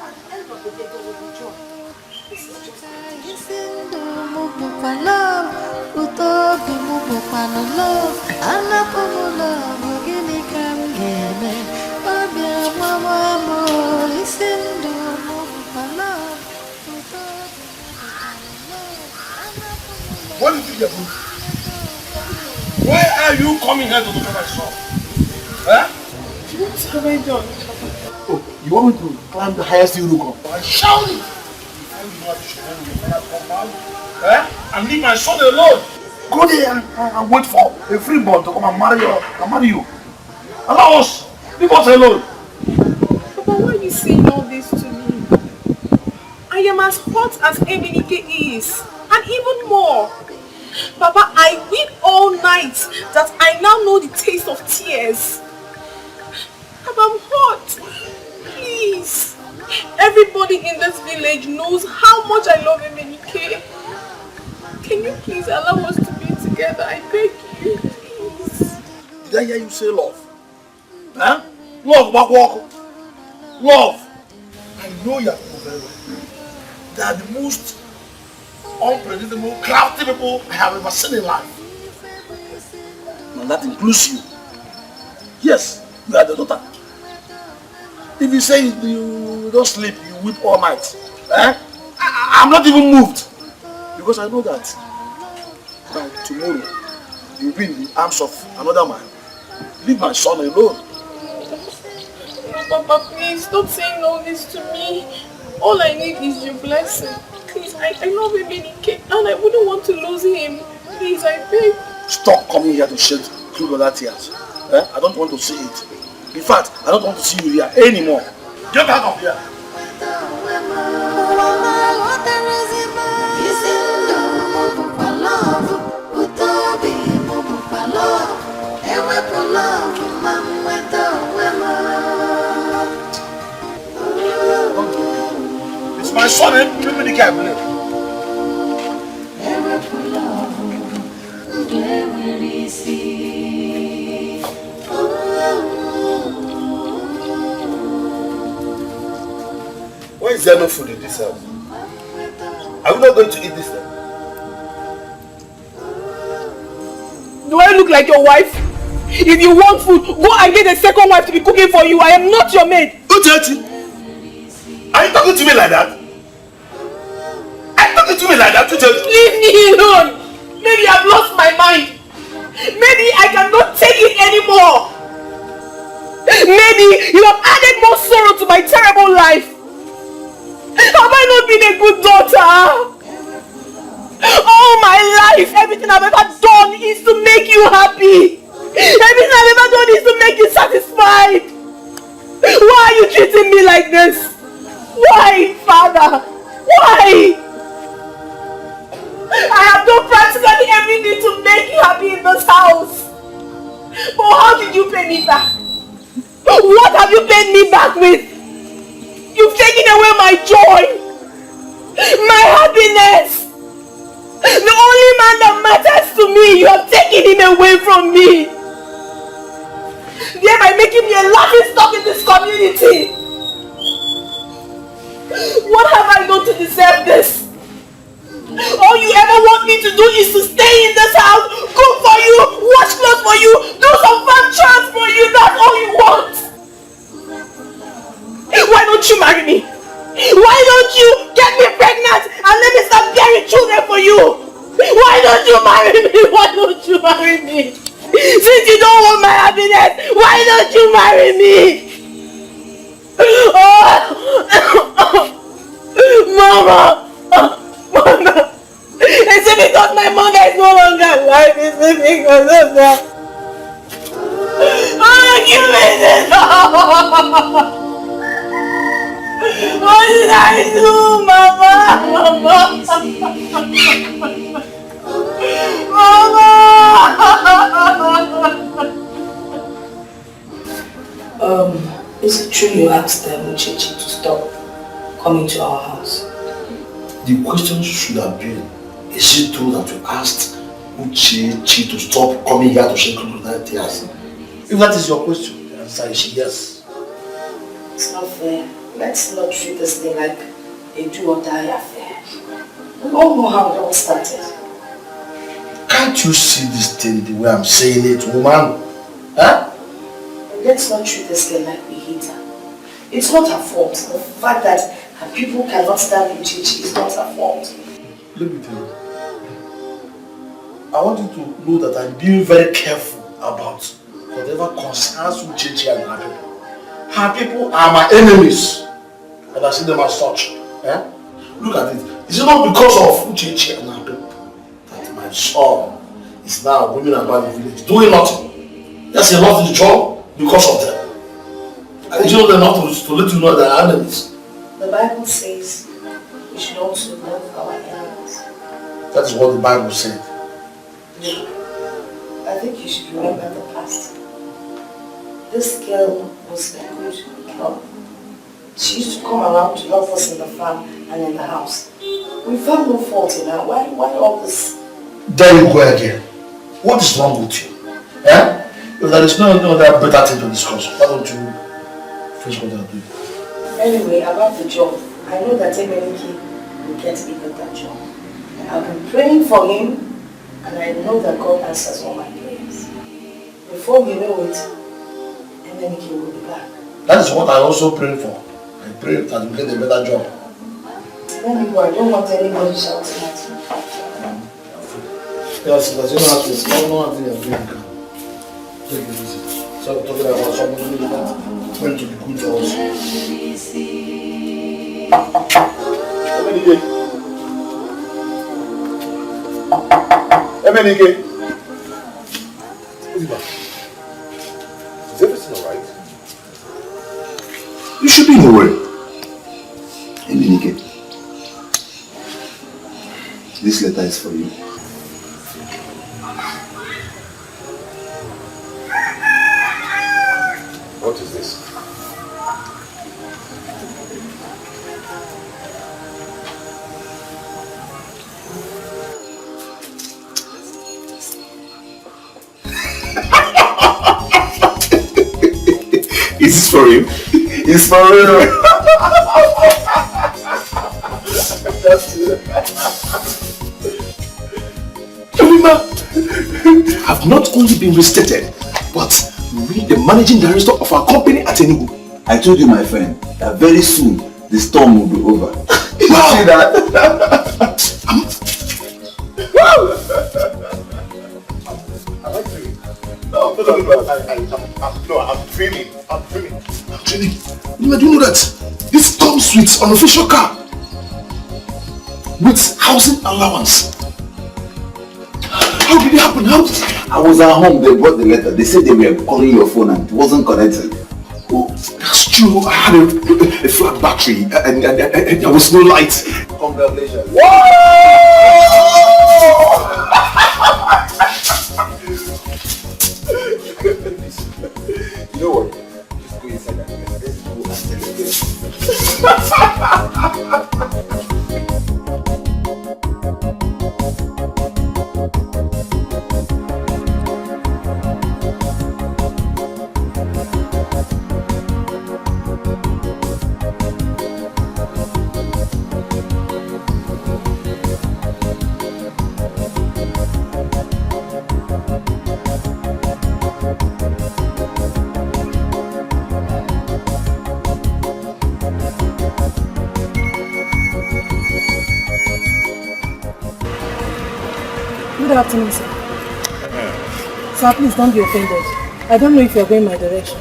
Speaker 1: At the end of the day, there will be joy. This is just
Speaker 5: What is it, Yabu? Why are you coming here to look at my shop? Huh?
Speaker 1: What have I done?
Speaker 5: Oh, you want me to climb the highest hill you can? I shout it! And leave my son alone. Go there and wait for a free boy to come and marry you. Allow us. Leave us alone.
Speaker 6: Papa, why are you saying all this to me? I am as hot as Eminike is. And even more. Papa, I weep all night that I now know the taste of tears. Papa, I'm hot. Please. Everybody in this village knows how much I love Emenike. Can you please allow us to be together? I beg you, please.
Speaker 5: Did I hear you say love? Huh? Love, walk. Love. I know you very well. They are the most unpredictable, crafty people I have ever seen in life. And that includes you. Yes, you are the daughter. If you say you don't sleep, you weep all night. I'm not even moved. Because I know that by tomorrow, you'll be in the arms of another man. Leave my son alone.
Speaker 4: No, Papa, please, stop saying all this to me. All I need is your blessing. Please, I love him and I wouldn't want to lose him. Please, I beg.
Speaker 5: Stop coming here to shed crocodile tears. I don't want to see it. In fact, I don't want to see you here anymore. Get out of here. It's my son, remember the guy, believe.
Speaker 13: Why is there no food in this house? Are we not going to eat this then?
Speaker 6: Do I look like your wife? If you want food, go and get a second wife to be cooking for you. I am not your maid.
Speaker 13: Uchechi, are you talking to me like that? Are you talking to me like that, Uchechi?
Speaker 6: Leave me alone. Maybe I've lost my mind. Maybe I cannot take it anymore. Maybe you have added more sorrow to my terrible life. Have I not been a good daughter? All my life, everything I've ever done is to make you happy. Everything I've ever done is to make you satisfied. Why are you treating me like this? Why, Father? Why? I have done practically everything to make you happy in this house. But how did you pay me back? What have you paid me back with? You've taken away my joy, my happiness. The only man that matters to me, you have taken him away from me. Thereby making me a laughing stock in this community. What have I done to deserve this? All you ever want me to do is to stay in this house, cook for you, wash clothes for you, do some fun chores for you. That's all you want. Why don't you marry me? Why don't you get me pregnant and let me start bearing children for you? Why don't you marry me? Why don't you marry me? Since you don't want my happiness, why don't you marry me? Oh. Mama! Mama! Is it because my mother is no longer alive? Is it because of that? Oh, give me this! What did I do, Mama?
Speaker 1: Mama! Is it true you asked Uchechi to stop coming to our house?
Speaker 5: The question should have been, is it true that you asked Uchechi to stop coming here to shed crocodile tears? If that is your question, the answer is yes.
Speaker 1: It's not fair. Let's not treat this thing like a do or die affair. We all know how it all started.
Speaker 5: Can't you see this thing the way I'm saying it, woman? Huh?
Speaker 1: Let's not treat this girl like we hate her. It's not her fault. The fact that her people cannot stand Uchechi is not her fault.
Speaker 5: Let me tell you. I want you to know that I'm being very careful about whatever concerns Uchechi and her people. Her people are my enemies. And I see them as such. Eh? Look at it. Is it not because of Uchechi and her people that my son is now roaming about the village doing nothing? Yes, he lost his job because of them. And you know they're not to let you know they're enemies.
Speaker 1: The Bible says we should also love our enemies.
Speaker 5: That is what the Bible said.
Speaker 1: Look, I think you should remember the past. This girl was a good girl. She used to come around to help us in the farm and in the house. We found no fault in her. Why all this?
Speaker 5: There you go again. What is wrong with you? Eh? If there is no other better thing to discuss, why don't you finish what you are doing?
Speaker 1: Anyway, about the job, I know that Emenike will get a better job. I've been praying for him, and I know that God answers all my prayers. Before you know it, Emenike will be back.
Speaker 5: That is what I also pray for. I pray that you get a better job.
Speaker 1: Let me go. I don't want anybody shouting at me.
Speaker 5: Yes, because you know how to say, no one thing you're doing. Take it easy. So we're talking about something that going to be good for us.
Speaker 3: Emenike. Is everything alright?
Speaker 2: You should be in a worry. Emenike, this letter is for you.
Speaker 3: What is this?
Speaker 2: Is this for you? It's for real. I've not only been restated, but we, the managing director of our company at Enugu.
Speaker 12: I told you, my friend, that very soon the storm will be over. You see that?
Speaker 2: I'm dreaming. You do know that this comes with an official car, with housing allowance. How did it happen? How?
Speaker 12: I was at home, they brought the letter. They said they were calling your phone and it wasn't connected.
Speaker 2: Oh, that's true. I had a flat battery and there was no light.
Speaker 12: Congratulations.
Speaker 3: You know what? Just go inside and let's go and celebrate.
Speaker 6: Good afternoon, sir. Sir, please don't be offended. I don't know if you're going my direction.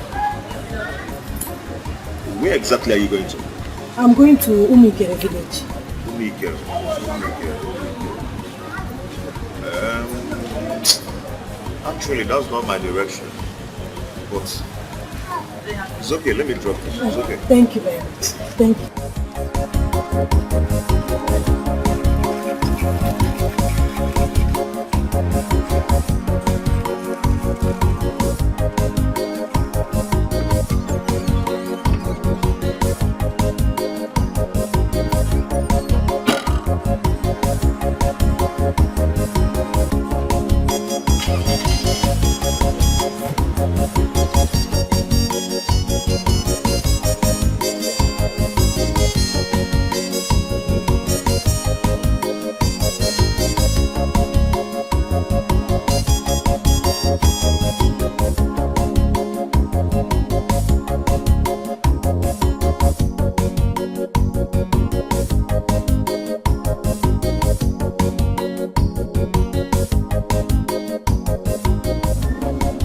Speaker 3: Where exactly are you going to?
Speaker 6: I'm going to Umikere village.
Speaker 3: Umikere. Actually, that's not my direction. But it's okay, let me drop you. It's okay.
Speaker 6: Thank you very much. Thank you.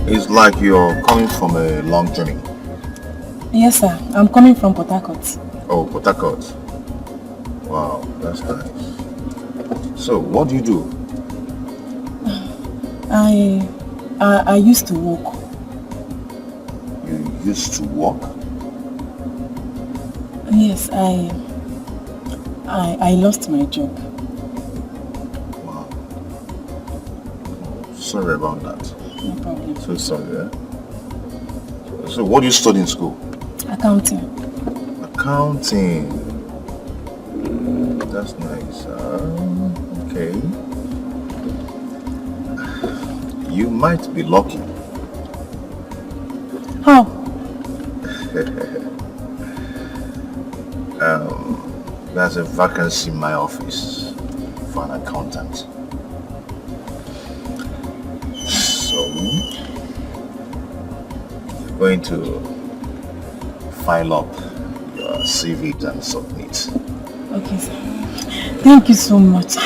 Speaker 3: It's like you're coming from a long journey.
Speaker 6: Yes, sir. I'm coming from Port Harcourt.
Speaker 3: Oh, Port Harcourt. Wow, that's nice. So, what do you do?
Speaker 6: I used to work.
Speaker 3: You used to work?
Speaker 6: Yes, I lost my job.
Speaker 3: Wow. Sorry about that.
Speaker 6: No problem.
Speaker 3: So sorry, yeah? So what do you study in school?
Speaker 6: Accounting.
Speaker 3: Accounting. That's nice. Okay. You might be lucky There's a vacancy in my office for an accountant. So, you're going to file up your CV and submit.
Speaker 15: Okay, sir. Thank you so much.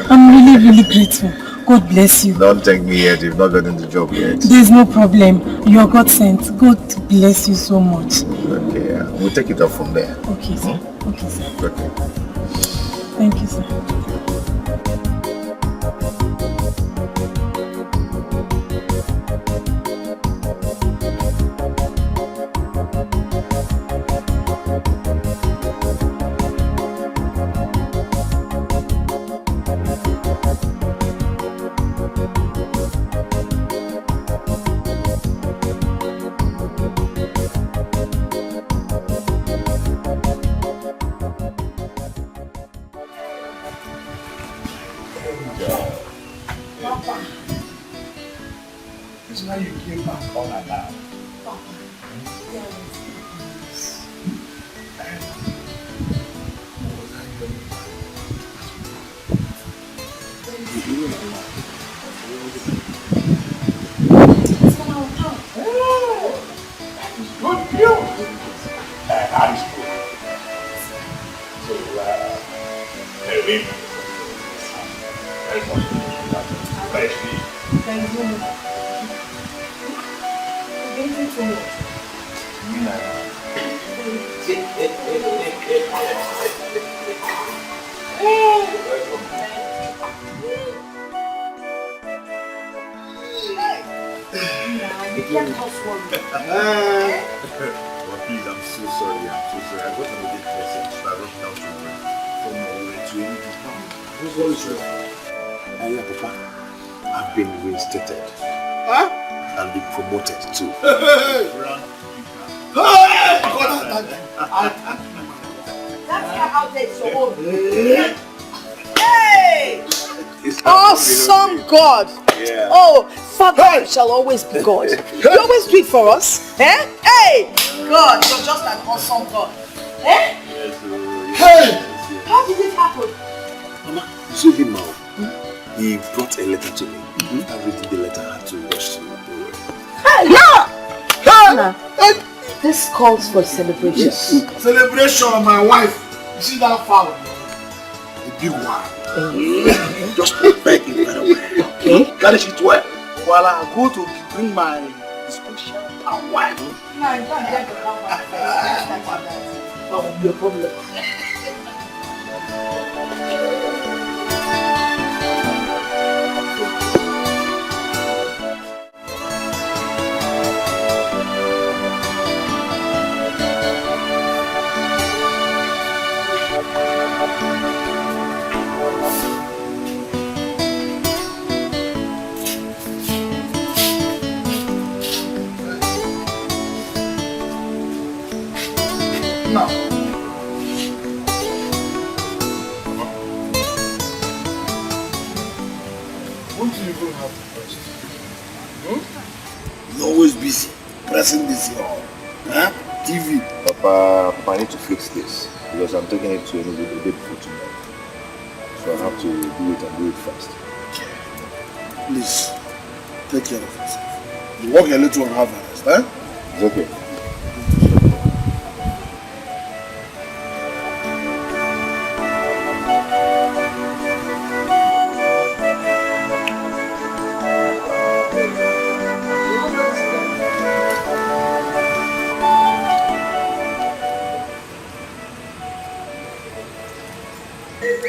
Speaker 15: I'm really grateful. God bless you.
Speaker 3: Don't thank me yet. You've not gotten the job yet.
Speaker 15: There's no problem. You are God sent. God bless you so much.
Speaker 3: Okay, we'll take it up from there.
Speaker 15: Okay, sir. Okay, sir.
Speaker 3: Okay.
Speaker 15: Thank you, sir.
Speaker 3: I've been reinstated.
Speaker 5: Huh?
Speaker 3: And been promoted too.
Speaker 1: That's how takes your own. Hey!
Speaker 6: Awesome God!
Speaker 3: Yeah.
Speaker 6: Oh, Father shall always be God. You always do it for us. Eh? Hey!
Speaker 1: God, you're just an awesome God. Eh?
Speaker 3: Hey!
Speaker 1: How did it happen?
Speaker 3: Mama, so him now. He brought a letter to me. And reading the letter, I had to rush to the way.
Speaker 6: This calls for celebration.
Speaker 5: Yes. Celebration of my wife. You see that fowl? The big one.
Speaker 3: Just prepare it right away.
Speaker 5: Okay. Garnish it well. While I go to bring my special palm wine.
Speaker 1: No, you can't get the palm wine first.
Speaker 5: That will be a problem. No. Won't you even have to first? You're always busy, pressing this here. Huh? TV.
Speaker 3: Papa, I need to fix this because I'm taking it to another day before tomorrow. So I have to do it and do it fast.
Speaker 5: Please, take care of yourself. You walk a little and have a rest, eh?
Speaker 3: It's okay.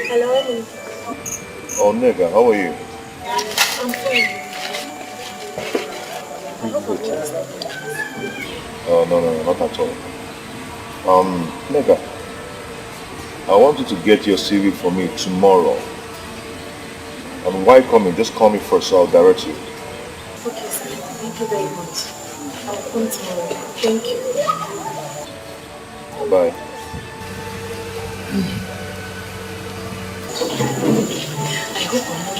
Speaker 16: Hello, Emily.
Speaker 3: Oh, nigga, how are you?
Speaker 16: I'm fine. I hope I'm just
Speaker 3: Oh, no, not at all. Nigga, I want you to get your CV for me tomorrow. And why coming? Just call me first so I'll direct you.
Speaker 16: Okay, sir. Thank you very much. I'll come tomorrow. Thank you.
Speaker 3: Bye.
Speaker 16: I hope I'm not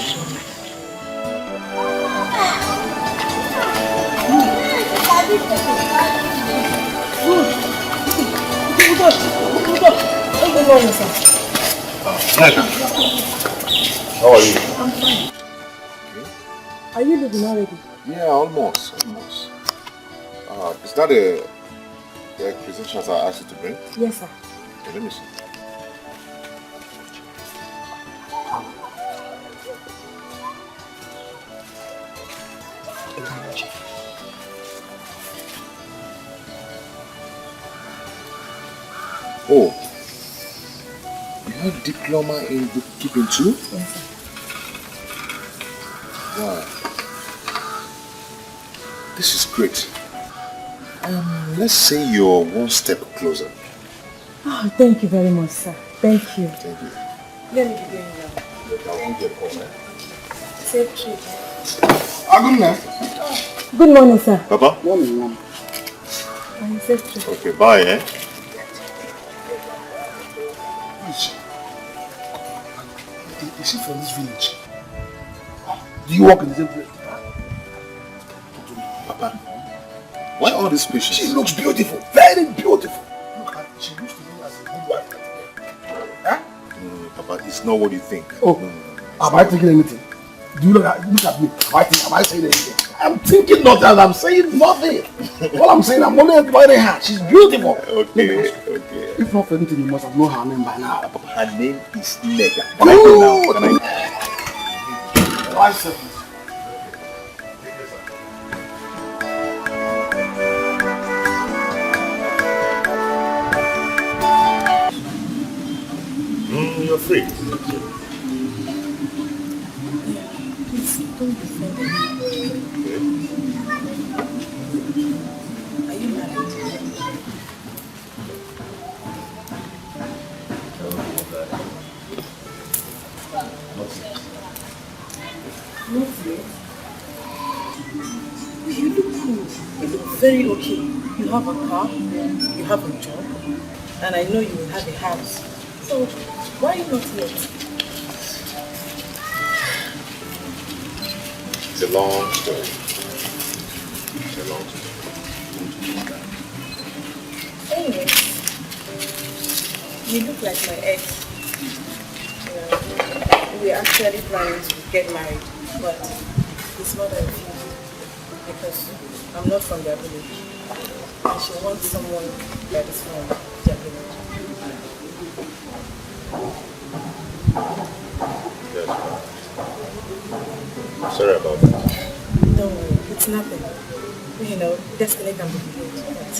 Speaker 1: Good.
Speaker 16: Good morning, sir.
Speaker 3: How are you?
Speaker 16: I'm fine. Are you leaving already?
Speaker 3: Yeah, almost. Is that the credentials I asked you to bring?
Speaker 16: Yes, sir.
Speaker 3: Okay, let me see. Oh, you have diploma in bookkeeping too?
Speaker 16: Yes, sir.
Speaker 3: Wow. This is great. Let's say you're one step closer.
Speaker 16: Oh, thank you very much, sir. Thank you.
Speaker 3: Thank you.
Speaker 16: Let me be going now.
Speaker 3: I won't get call, man.
Speaker 16: Safe trip.
Speaker 5: Good night.
Speaker 16: Good morning, sir.
Speaker 3: Papa?
Speaker 5: Morning, ma'am.
Speaker 16: Safe trip.
Speaker 3: Okay, bye, eh?
Speaker 5: Is she from this village? Do you work in the same place?
Speaker 3: Papa, why all this patience?
Speaker 5: She looks beautiful, very beautiful. Look at she looks to me as a good wife. Huh?
Speaker 3: No, Papa, it's not what you think.
Speaker 5: Oh,
Speaker 3: no.
Speaker 5: Am I thinking anything? Do you look at me? Am I saying anything? I'm thinking nothing. I'm saying nothing. All I'm saying, I'm only admiring her. She's beautiful.
Speaker 3: Okay.
Speaker 5: If not for anything, you must have known her name by now.
Speaker 3: Papa, her name is Nega.
Speaker 5: Can I go now?
Speaker 3: Can I?
Speaker 5: Why seconds?
Speaker 3: You're free.
Speaker 16: Please, don't be offended. Are you married? Not yet. You look cool. You look very okay. You have a car, you have a job, and I know you will have a house. So, why not yet?
Speaker 3: It's a long story.
Speaker 16: Anyway, you look like my ex. We're actually planning to get married, but his mother refused because I'm not from their village. And she wants someone that is from their village.
Speaker 3: That's right. I'm sorry about that.
Speaker 16: Don't worry, it's nothing. You know, destiny can be good, but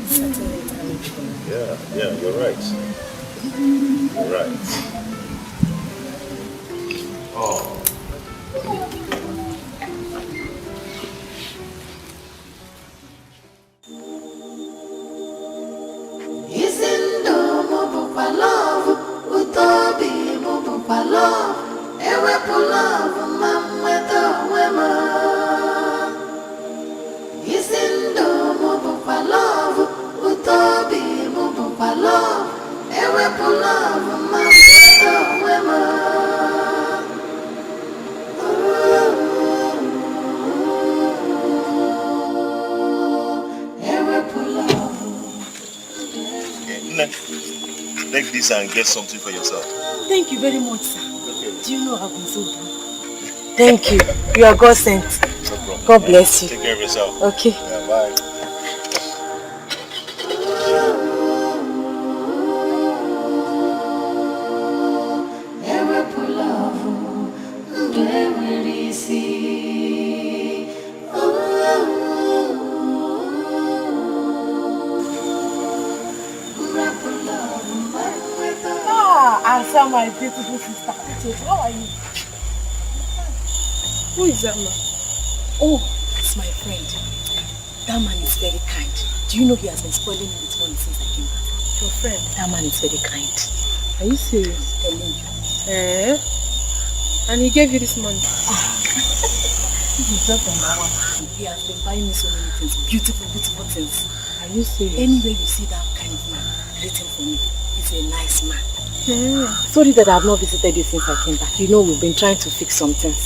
Speaker 16: certainly it can be true.
Speaker 3: Yeah, you're right. You're right. Oh.
Speaker 14: Isindo mobupa love, utobi mobupa love, ewepu love, mamweto wema. Isindo mobupa love, utobi mobupa love, ewepu love, mamweto wema.
Speaker 3: Take this and get something for yourself.
Speaker 16: Thank you very much, sir. Do you know I've been so blue? Thank you. You are God sent.
Speaker 3: No problem.
Speaker 16: God bless you.
Speaker 3: Take care of yourself.
Speaker 16: Okay.
Speaker 3: Yeah, bye.
Speaker 16: Answer my beautiful sister. How are you?
Speaker 6: Who is that man?
Speaker 16: Oh, it's my friend. That man is very kind. Do you know he has been spoiling me with money since I came back?
Speaker 6: Your friend?
Speaker 16: That man is very kind.
Speaker 6: Are you serious?
Speaker 16: Telling you.
Speaker 6: And he gave you this money?
Speaker 16: This is just number one. He has been buying me so many things. Beautiful, beautiful things.
Speaker 6: Are you serious?
Speaker 16: Anywhere you see that kind of man, greet him for me. He's a nice man. Sorry that I have not visited you since I came back. You know we've been trying to fix some things.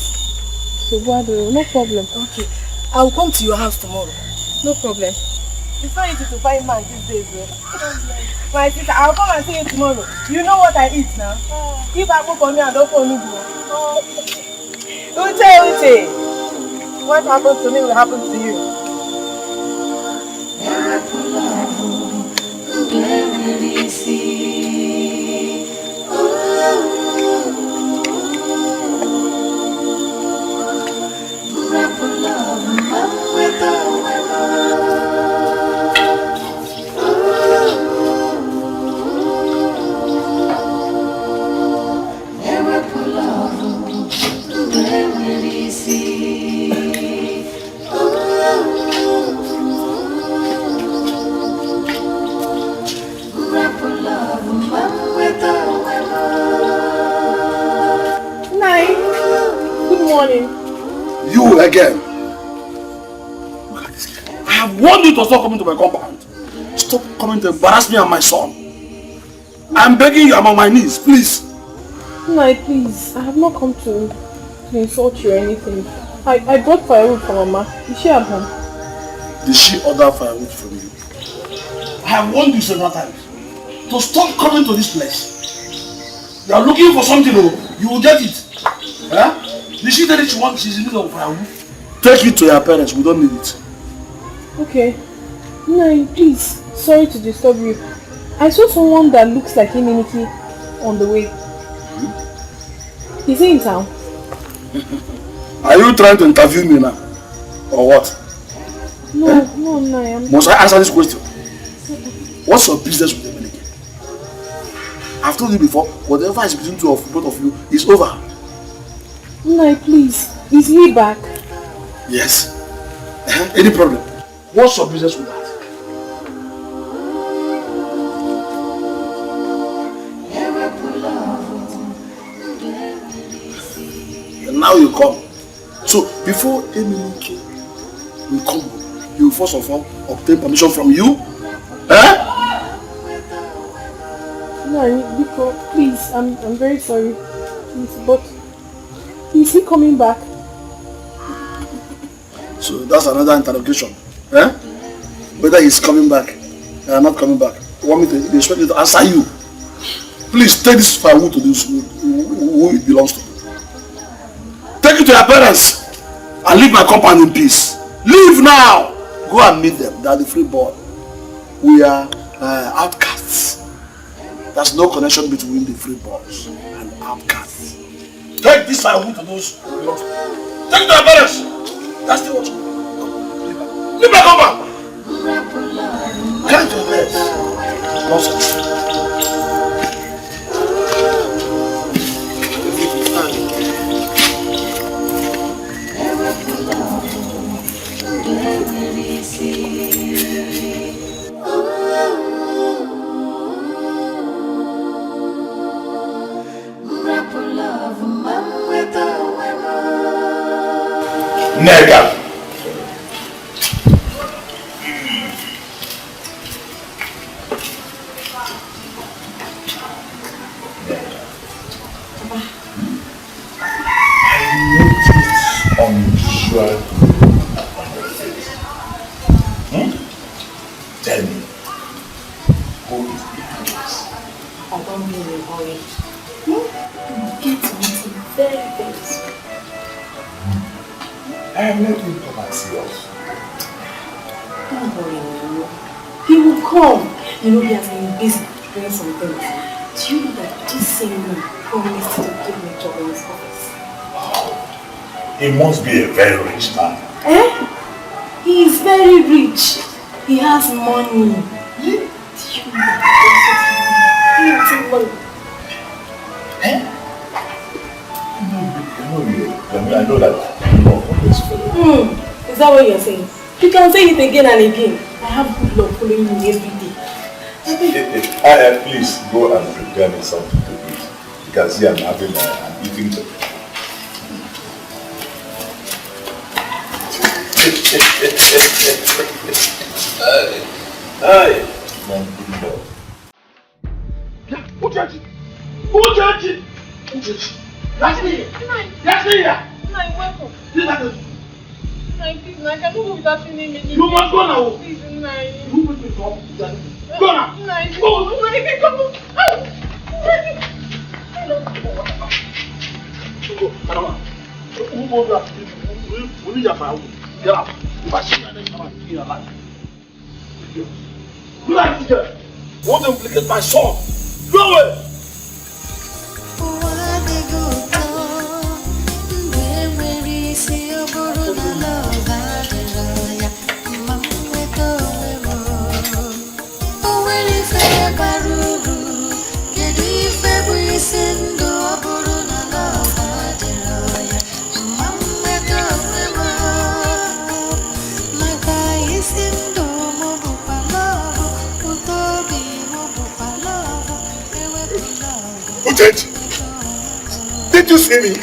Speaker 6: So, no problem.
Speaker 16: Okay. I'll come to your house tomorrow.
Speaker 6: No problem. It's not easy to find man these days, though. My sister, I'll come and see you tomorrow. You know what I eat now? If I go for me, I don't for me. Uche, what happened to me will happen to you. Night. Good morning.
Speaker 5: You again. Look at this guy. I have warned you to stop coming to my compound. Stop coming to embarrass me and my son. I'm begging you, I'm on my knees, please.
Speaker 6: Night, please. I have not come to insult you or anything. I brought firewood for Mama. Is she at home?
Speaker 5: Did she order firewood from you? I have warned you several times to stop coming to this place. You are looking for something, you will get it. Huh? Did she tell you she's in need of firewood? Take it to your parents, we don't need it.
Speaker 6: Okay. Nai, please. Sorry to disturb you. I saw someone that looks like Iminiki on the way. Is he in town?
Speaker 5: Are you trying to interview me now? Or what?
Speaker 6: No, no, Nai.
Speaker 5: Must I answer this question? What's your business with Iminiki? I've told you before, whatever is between both of you is over.
Speaker 6: Nai, please. Is he back?
Speaker 5: Yes. Any problem? What's your business with that? And now you come. So before Eminike will come, you will first of all obtain permission from you. Eh?
Speaker 6: No, Biko, please, I'm very sorry. Please, but is he coming back?
Speaker 5: So that's another interrogation. Eh? Whether he's coming back or not coming back. You want me to expect me to answer you? Please take this firewood to this who it belongs to. Take it to your parents and leave my compound in peace. Leave now! Go and meet them. They are the free board. We are outcasts. There's no connection between the free boys and outcasts. Take this firewood to those who belong to. Take it to your parents. That's the what you want. Leave my compound. Come to your parents. Nonsense.
Speaker 2: Nega. Unusual on your face. Tell me, who is behind this?
Speaker 16: I don't mean a hurry. Get to meet him very, very soon.
Speaker 2: I am letting him come and see us.
Speaker 16: Don't worry, no. He will come. You know, he has been busy doing some things. Do you know that this same man promised to give me a job in his office?
Speaker 2: He must be a very rich man.
Speaker 16: Eh? He is very rich. He has money. Do you know that he has money?
Speaker 2: Eh? I know that you know this fellow.
Speaker 16: Is that what you're saying? You can say it again and again. I have good luck following you every day.
Speaker 2: Please go and prepare me something to eat. You can see I'm having an eating time. Hi.
Speaker 5: Uchechi! Uchechi! Uchechi! That's me! That's me!
Speaker 6: Nai, welcome.
Speaker 5: This is
Speaker 4: Please, I cannot go without seeing him again.
Speaker 5: You must go now.
Speaker 4: Please, Nai.
Speaker 5: You put me to go now.
Speaker 4: Nai,
Speaker 5: Go. Go. Karama. Who goes up? We need your fire. Get up. You must see that. Come on. In your life. You like this girl? Want to implicate my son? Go away. Did you see me?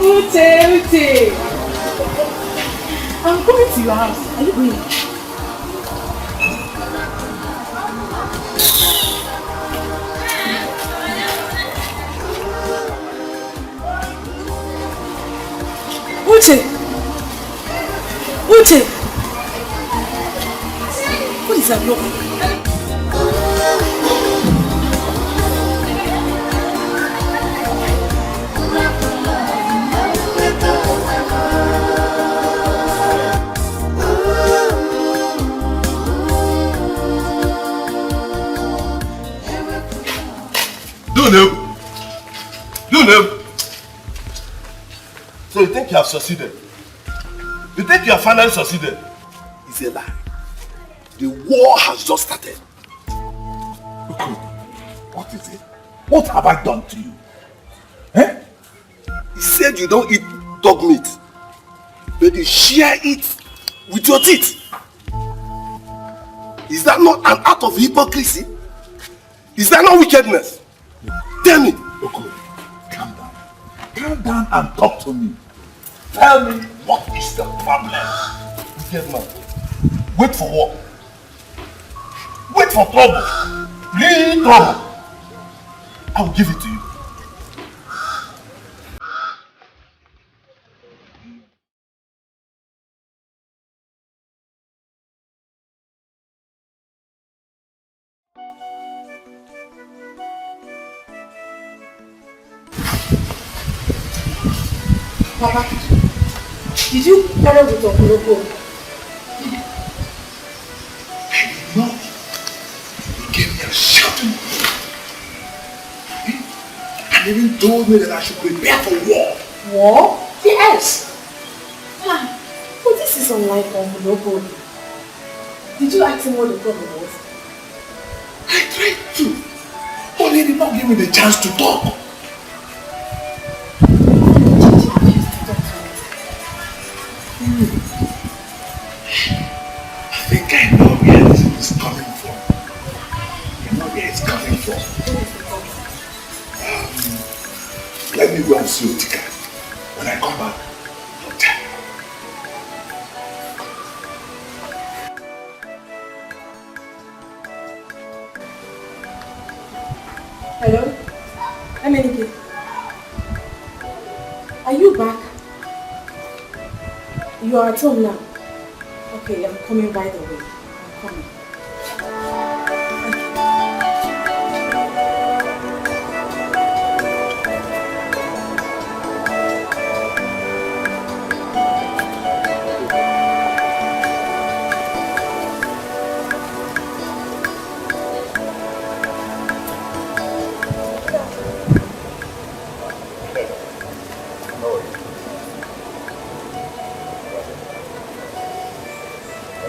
Speaker 6: Ute. I'm coming to your house. Are you going? Ute. What is that look?
Speaker 13: So you think you have succeeded? You think you have finally succeeded? It's a lie. The war has just started.
Speaker 5: Okay. What is it? What have I done to you? Eh?
Speaker 13: He said you don't eat dog meat, but you share it with your teeth. Is that not an act of hypocrisy? Is that not wickedness? Tell me.
Speaker 5: Okay, calm down. Calm down and talk to me. Tell me what is the problem?
Speaker 13: Wicked man.
Speaker 5: Wait for what? Wait for trouble. Real trouble. I will give it to you.
Speaker 6: Papa, did you quarrel with Okuloko?
Speaker 5: No. He gave me a shouting. And even told me that I should prepare for war.
Speaker 6: War? Yes. But this is unlike Okuloko. Did you ask him what the problem was?
Speaker 5: I tried to. But he did not give me the chance to talk. I think I know where this is coming from. I know where it's coming from. Let me go and see Otika. When I come back, I'll tell you.
Speaker 6: Hello? Emenike. Are you back? You are at home now? Okay, I'm coming right away. I'm coming.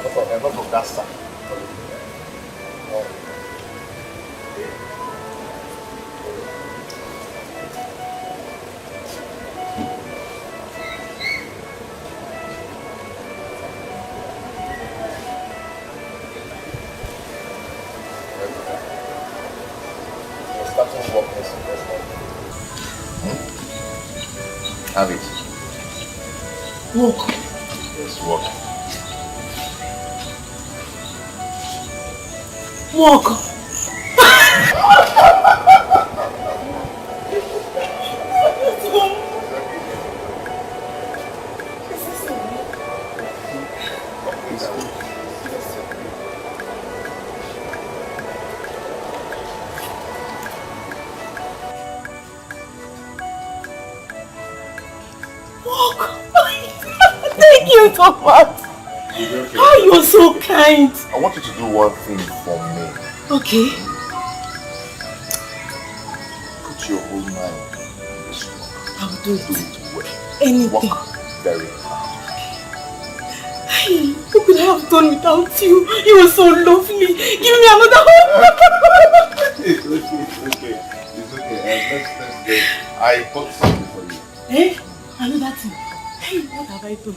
Speaker 3: Enough of that stuff.
Speaker 10: Have it.
Speaker 1: Walk.
Speaker 10: Yes, walk.
Speaker 1: Walk. Thank you so much.
Speaker 10: Okay.
Speaker 1: Oh, you're so kind.
Speaker 10: I want you to do one thing for me.
Speaker 1: Okay.
Speaker 10: Put your whole mind in this work.
Speaker 1: I'll do it.
Speaker 10: Do it well.
Speaker 1: Anything.
Speaker 10: Work very hard.
Speaker 1: Hey, what could I have done without you? You were so lovely. Give me another hug.
Speaker 10: It's okay. It's okay. Let's go. I bought something for you.
Speaker 1: Eh? Another thing. Hey, what have I done?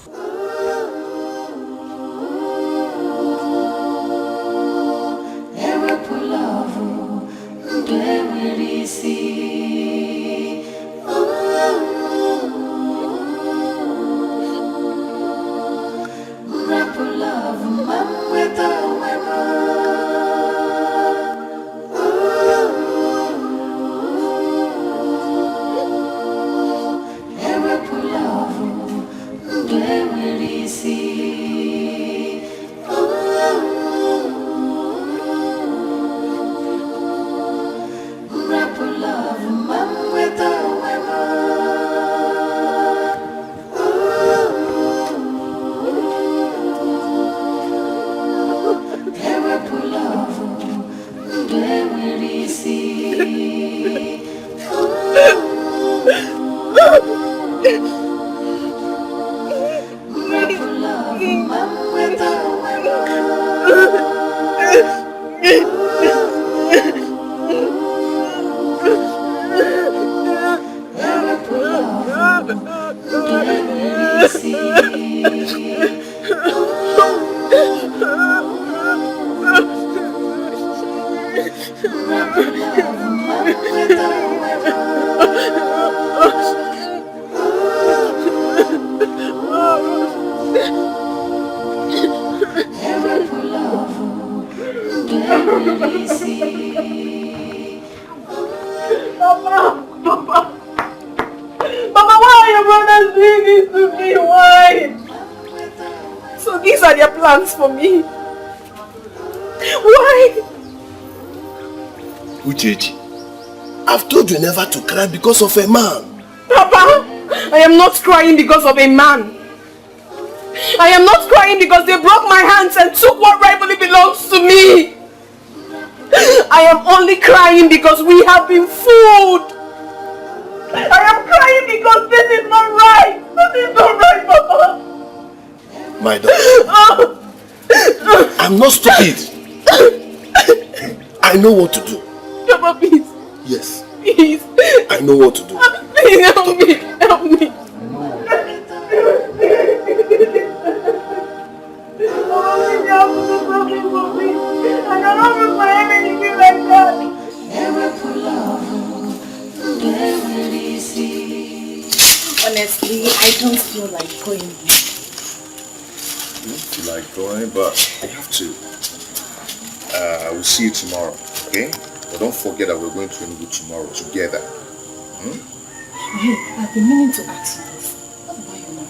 Speaker 1: Mama, why are your brothers doing this to me? Why? So these are their plans for me. Why?
Speaker 13: Uchechi, I've told you never to cry because of a man.
Speaker 1: Papa, I am not crying because of a man. I am not crying because they broke my hands and took what rightfully belongs to me. I am only crying because we have been fooled. I am crying because this is not right. This is not right, Papa.
Speaker 13: My daughter, I'm not stupid. I know what to do.
Speaker 1: Papa, please.
Speaker 13: Yes.
Speaker 1: Please.
Speaker 13: I know what to do.
Speaker 1: Please help me. Help me. I cannot lose my anything like that. Honestly, I don't feel like going.
Speaker 10: You don't feel like going, but I have to. I will see you tomorrow, okay? But don't forget that we're going to Enugu tomorrow together.
Speaker 1: Hey, I've been meaning to ask you this. What about your mom?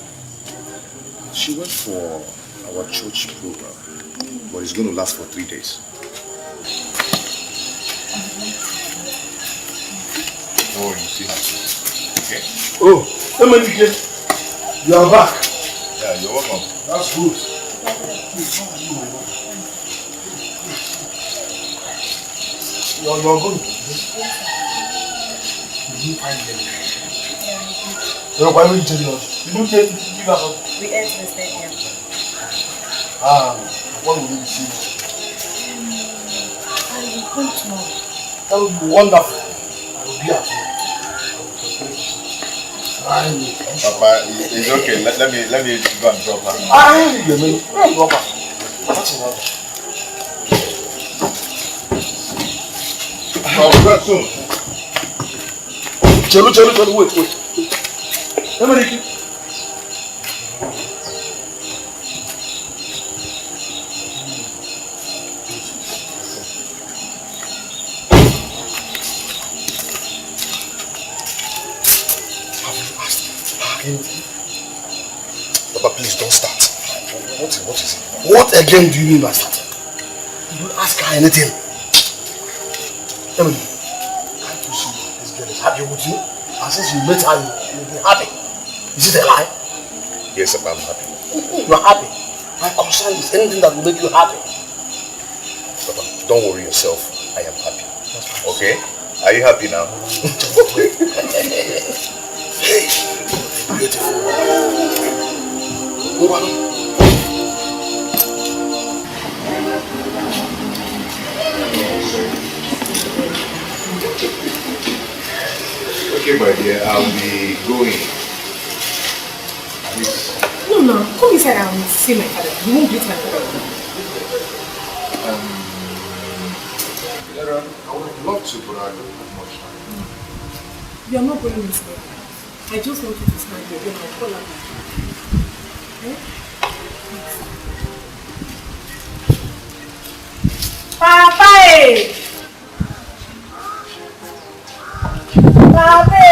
Speaker 10: She went for our church program, but it's going to last for 3 days. Oh, you see her. Okay?
Speaker 5: Oh, Emenike, you are back.
Speaker 10: Yeah, you're welcome.
Speaker 5: That's good. You're good. Did you find them? Why were you telling us? Did you give us?
Speaker 16: We ate the stadium.
Speaker 5: What will you see?
Speaker 1: I will come tomorrow.
Speaker 5: That would be wonderful. I will be at home.
Speaker 3: Papa, it's okay. Let me go and drop her.
Speaker 5: You mean, drop her. That's enough.
Speaker 3: I'll be back soon.
Speaker 5: Chelu, wait. Let me keep.
Speaker 13: Papa, please don't start. What is it?
Speaker 5: What again do you mean by starting? You don't ask her anything. Emily, can't you see this girl is happy with you? And since you met her, you'll be happy. Is it a lie?
Speaker 13: Yes, Papa, I'm happy.
Speaker 5: You're happy. My concern is anything that will make you happy.
Speaker 13: Papa, don't worry yourself. I am happy. Okay? Are you happy now?
Speaker 5: Hey, beautiful. Go on.
Speaker 3: Okay, my dear, I'll be going.
Speaker 6: No. Come inside and see my father. You won't greet my father.
Speaker 3: I would love to, but I don't have much time.
Speaker 6: You are not going inside. I just want you to stand here. Then I'll call out. Okay? Papa! Papa!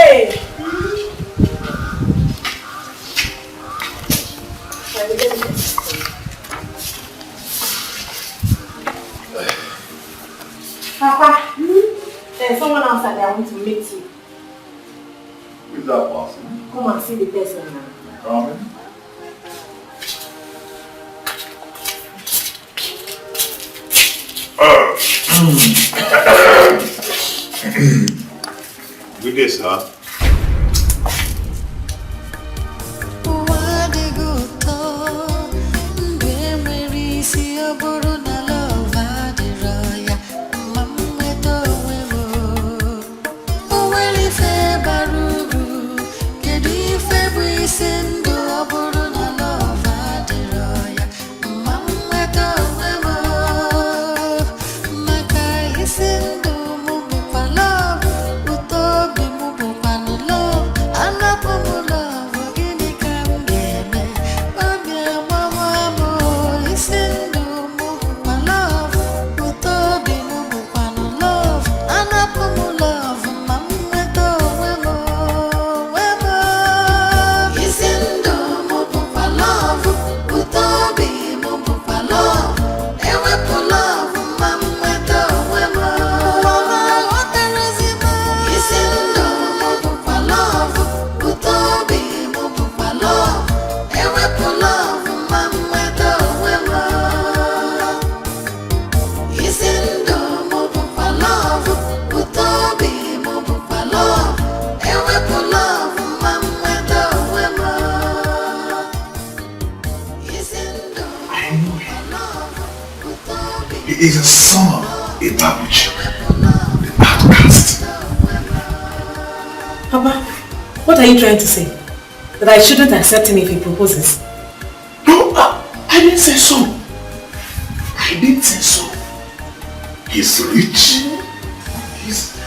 Speaker 6: Papa, there's someone outside that I want to meet you.
Speaker 3: Who is that person?
Speaker 6: Come and see the person now.
Speaker 3: Coming? Good day, sir.
Speaker 2: He is a son of a babuch, the outcast.
Speaker 6: Papa, what are you trying to say? That I shouldn't accept him if he proposes?
Speaker 2: No, I didn't say so. I didn't say so. He's rich. He's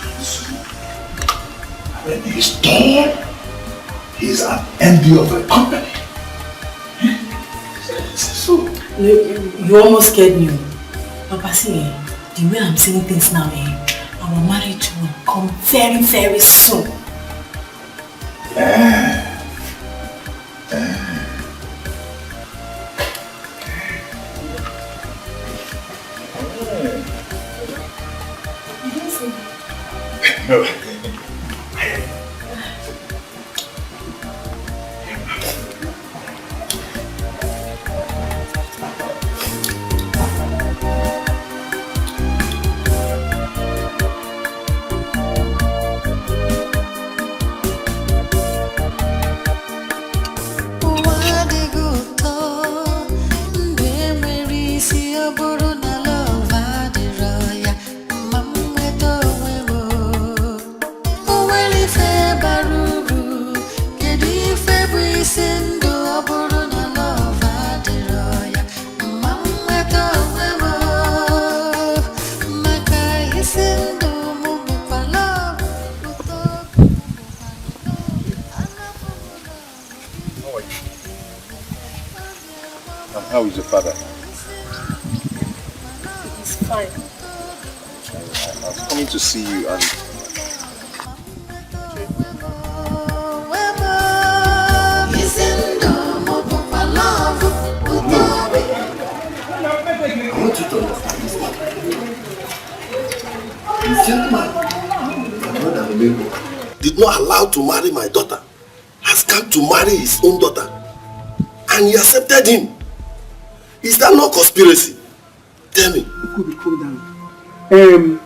Speaker 2: handsome. When he's tall, he's an envy of a company. So
Speaker 6: you almost scared me. Papa, see, the way I'm saying things now, our marriage will come very, very soon.
Speaker 2: No.
Speaker 3: are you? And how is your father?
Speaker 6: He's fine.
Speaker 3: I was coming to see you and...
Speaker 13: I want you to understand this. The gentleman, my brother Omego, did not allow to marry my daughter, has come to marry his own daughter, and he accepted him. Is that not conspiracy? Tell me.
Speaker 9: Okobi, calm down.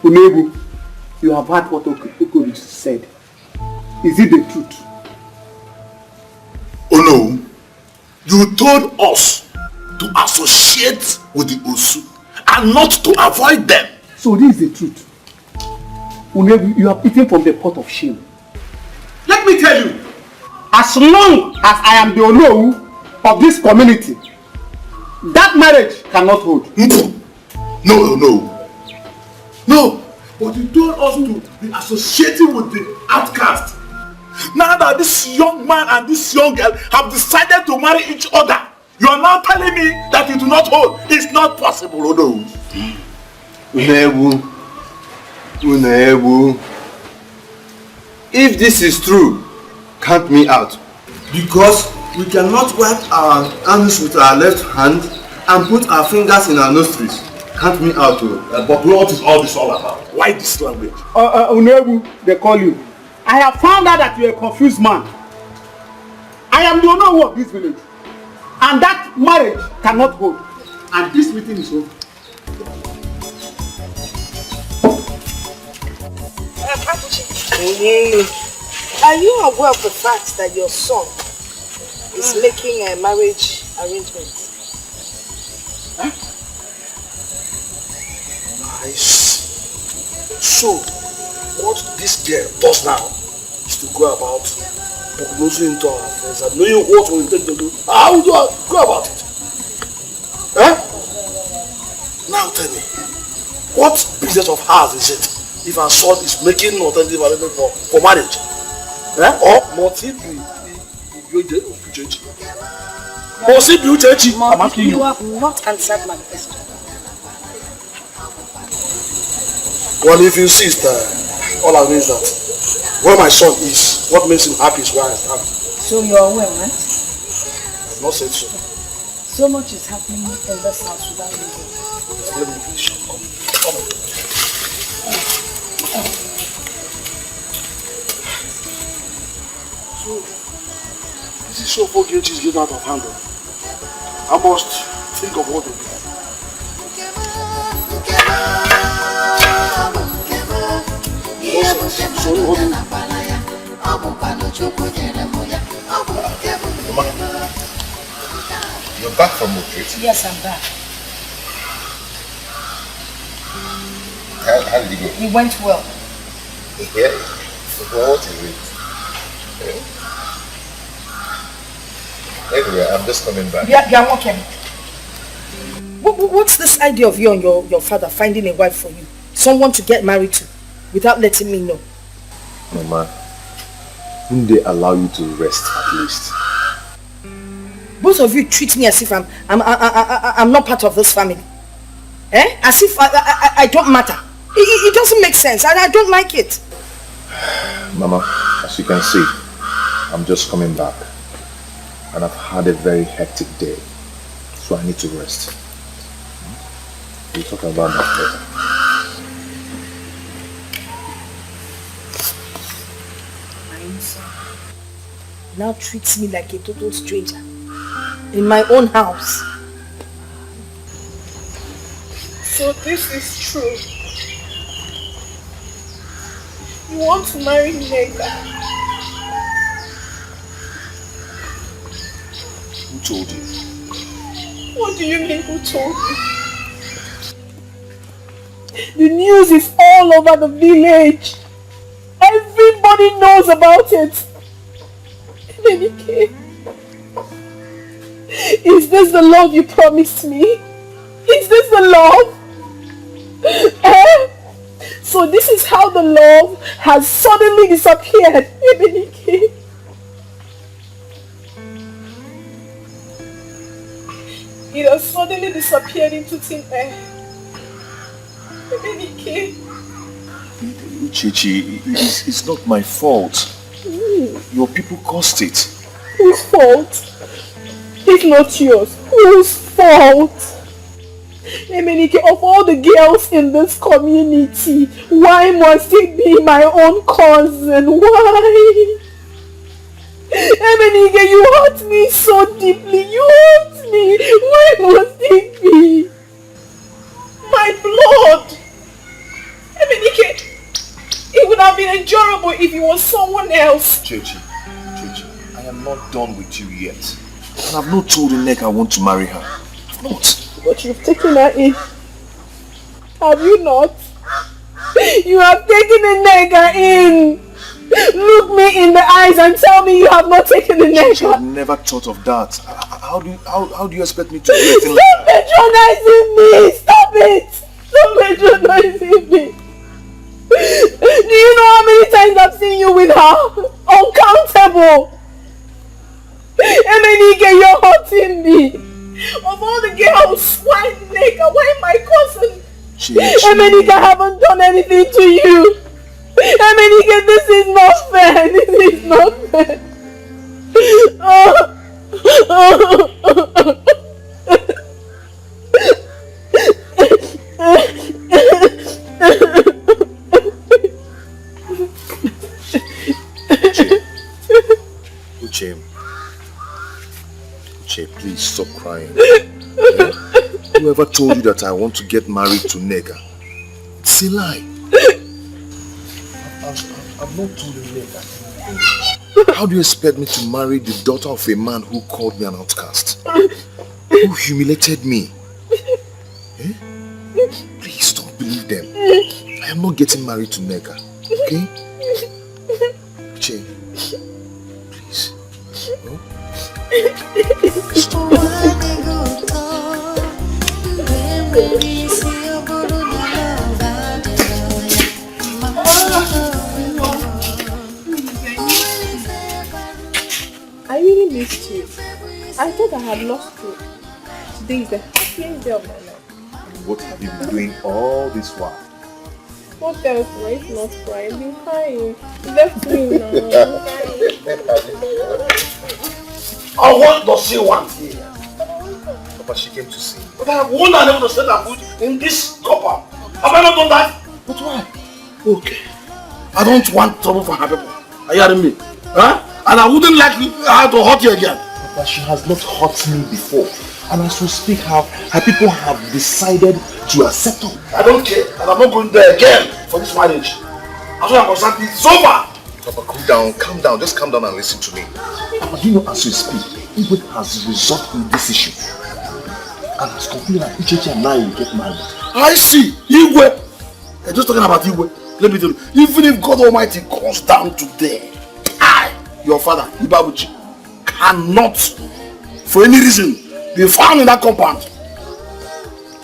Speaker 9: Omego, you have heard what Okobi said. Is it the truth?
Speaker 13: Oh no. You told us to associate with the Osu and not to avoid them.
Speaker 9: So this is the truth. Omego, you have eaten from the pot of shame. Let me tell you, as long as I am the Onowu of this community, that marriage cannot hold.
Speaker 13: No. But you told us to be associating with the outcast. Now that this young man and this young girl have decided to marry each other, you are now telling me that you do not hold. It's not possible, Onowu.
Speaker 3: Unebu. If this is true, count me out. Because we cannot wipe our hands with our left hand and put our fingers in our nostrils. Count me out.
Speaker 13: But what is all this all about? Why this language?
Speaker 9: Unebu, they call you. I have found out that you are a confused man. I am the owner of this village. And that marriage cannot hold. And this meeting is over.
Speaker 1: Are you aware of the fact that your son is making a marriage arrangement?
Speaker 5: Huh? Nice. So, what this girl does now is to go about prognosing into our affairs and knowing what we intend to do. How do I go about it? Huh? Now tell me, what business of ours is it if our son is making alternative arrangement for marriage? Or must he be Uchechi? Must he be Uchechi? I'm asking you.
Speaker 1: You have not answered my question.
Speaker 5: Well, if you insist, all I mean is that where my son is, what makes him happy is where I stand.
Speaker 1: So you're aware, right?
Speaker 5: I've not said so.
Speaker 1: So much is happening in this house without you.
Speaker 5: Let me finish. Come. So, this is so Ogechi is getting out of hand. I must think of what to do.
Speaker 3: You're back from Madrid?
Speaker 1: Yes, I'm back.
Speaker 3: How did it go?
Speaker 1: It went well.
Speaker 3: Yeah? Well, what is it? Anyway, I'm just coming back.
Speaker 1: Yeah, okay. What's this idea of you and your father finding a wife for you? Someone to get married to without letting me know?
Speaker 3: Mama, wouldn't they allow you to rest at least?
Speaker 1: Both of you treat me as if I'm not part of this family. As if I don't matter. It doesn't make sense and I don't like it.
Speaker 3: Mama, as you can see, I'm just coming back. And I've had a very hectic day. So I need to rest. We'll talk about that later.
Speaker 1: Now treats me like a total stranger in my own house.
Speaker 6: So this is true. You want to marry Nega?
Speaker 5: Who told you?
Speaker 6: What do you mean who told you? The news is all over the village. Everybody knows about it. Nenike, is this the love you promised me? Is this the love? So this is how the love has suddenly disappeared. Nenike. It has suddenly disappeared into thin air. Emenike.
Speaker 3: Chichi, it's not my fault. Your people caused it.
Speaker 6: Whose fault? It's not yours. Whose fault? Emenike, of all the girls in this community, why must it be my own cousin? Why? Emenike, you hurt me so deeply. You hurt me. Why must it be my blood? Emenike, it would have been endurable if it was someone else.
Speaker 3: Chichi, I am not done with you yet. And I've not told Nneka I want to marry her. I've not.
Speaker 6: But you've taken her in. Have you not? You have taken Nneka in. Look me in the eyes and tell me you have not taken Nneka.
Speaker 3: I've never thought of that. How do you expect me to do anything like
Speaker 6: Stop patronizing me! Stop it! Stop patronizing me! Do you know how many times I've seen you with her? Uncountable! Emenike, you're hurting me! Of all the girls, why Nneka? Why my cousin? Emenike, I haven't done anything to you! Emenike, this is not fair! This is not fair!
Speaker 3: Uche, please stop crying. Yeah? Whoever told you that I want to get married to Nneka? It's a lie. I've not told you Nneka. How do you expect me to marry the daughter of a man who called me an outcast? Who humiliated me? Eh? Please don't believe them. I am not getting married to Nneka. Okay? Uche, please. No? Stop.
Speaker 6: I really missed you. I thought I had lost you. Today is the happiest day of my life.
Speaker 3: What have you been doing all this while?
Speaker 6: What else? Why is not crying? I've been crying. You left me now.
Speaker 5: Oh, what does she want here?
Speaker 3: Papa, she came to see me.
Speaker 5: But I have warned her never to set her foot in this compound. Have I not done that? But why? Okay. I don't want trouble for her people. Are you hearing me? Huh? And I wouldn't like her to hurt you again.
Speaker 3: Papa, she has not hurt me before. And as we speak, her people have decided to accept her.
Speaker 5: I don't care. And I'm not going there again for this marriage. As far as I'm concerned, it's over.
Speaker 3: Papa, calm down. Just calm down and listen to me. Papa, you know, as we speak, Igwe has resolved in this issue. And has concluded that Uchechi and I will get married.
Speaker 5: I see. Igwe. I'm just talking about Igwe. Let me tell you, even if God Almighty comes down today, I, your father, Ibabuchi, cannot, for any reason, be found in that compound.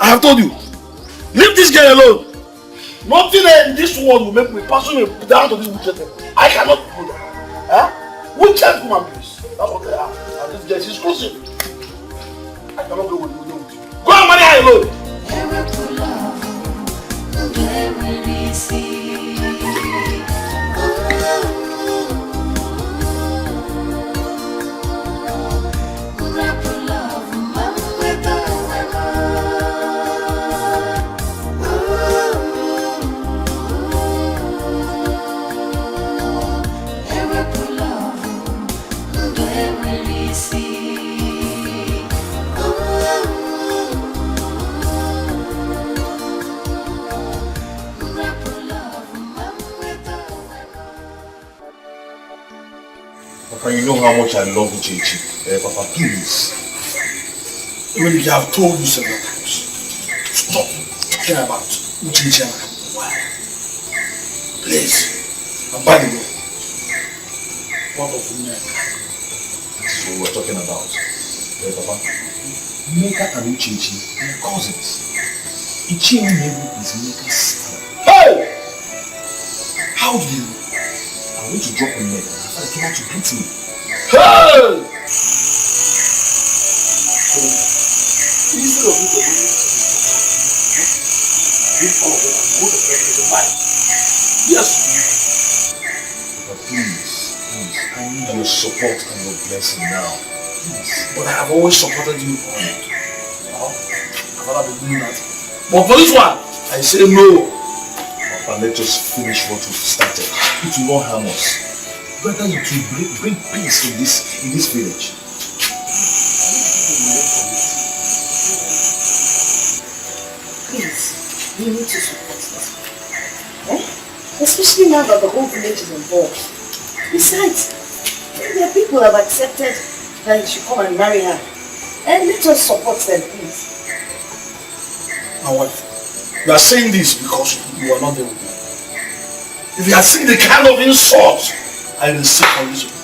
Speaker 5: I have told you, leave this girl alone. Nothing in this world will make me personally down to this witches. I cannot do that. Huh? Witches woman, please. That's what they are. And this girl is exclusive. I cannot go with you. Go and marry her alone.
Speaker 3: Papa, you know how much I love Uchechi. Papa, please.
Speaker 5: Even if I have told you several times, stop talking about Uchechi and why. Please. And by the way, what of Nneka?
Speaker 3: This is what we're talking about. Papa, Nneka and Uchechi are cousins. Ichie Nnebu is Nneka's sister.
Speaker 5: Hey!
Speaker 3: How do you know? I went to drop Nneka. I came out to greet me.
Speaker 5: Hey! Instead of you to manage give all of them and go to bed with a bite. Yes.
Speaker 3: But please, I need your support and your blessing now. Please.
Speaker 5: But I have always supported you on it. I've never been doing that. But for this one, I say no.
Speaker 3: Papa, let's just finish what we've started. It will not harm us. Better you to bring peace in this village.
Speaker 1: Please, you need to support this. Eh? Especially now that the whole village is involved. Besides, there are people who have accepted that you should come and marry her. And let us support them, please.
Speaker 5: My wife, you are saying this because you are not there with me. If you had seen the kind of insult I received from this woman.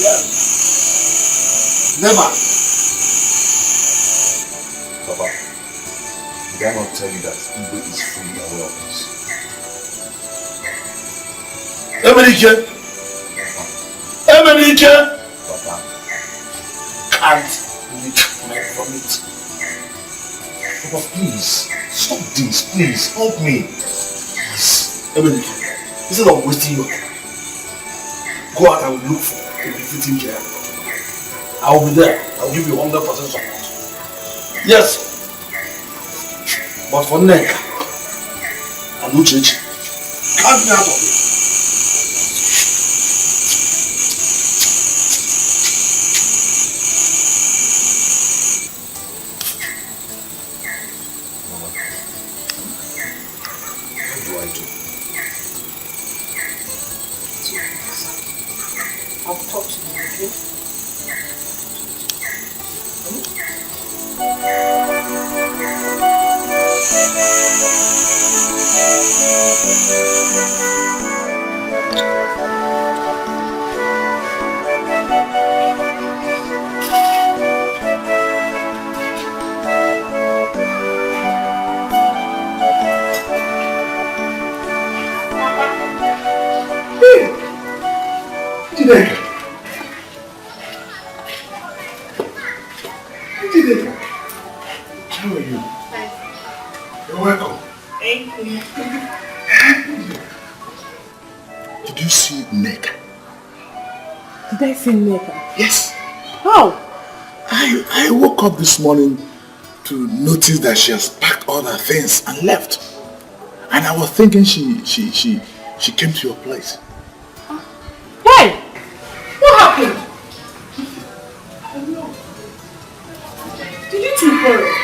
Speaker 5: Yeah. Never.
Speaker 3: Papa, did I not tell you that Igbo is fully aware of this?
Speaker 5: Emenike!
Speaker 3: Papa.
Speaker 5: Can't lick my vomit.
Speaker 3: Papa, please, stop this, please, help me.
Speaker 5: Please, Emenike, instead of wasting your time, go out and look for a befitting girl. I will be there. I will give you 100% support. Yes. But for Nneka and Uchechi, count me out of it.
Speaker 3: What do I do?
Speaker 1: I'll talk to you, okay?
Speaker 5: How are you? You're welcome.
Speaker 4: Thank you.
Speaker 5: Did you see Nneka?
Speaker 6: Did I see Nneka?
Speaker 5: Yes.
Speaker 6: How?
Speaker 5: I woke up this morning to notice that she has packed all her things and left. And I was thinking she came to your place.
Speaker 6: Hey! What happened? Did you two quarrel?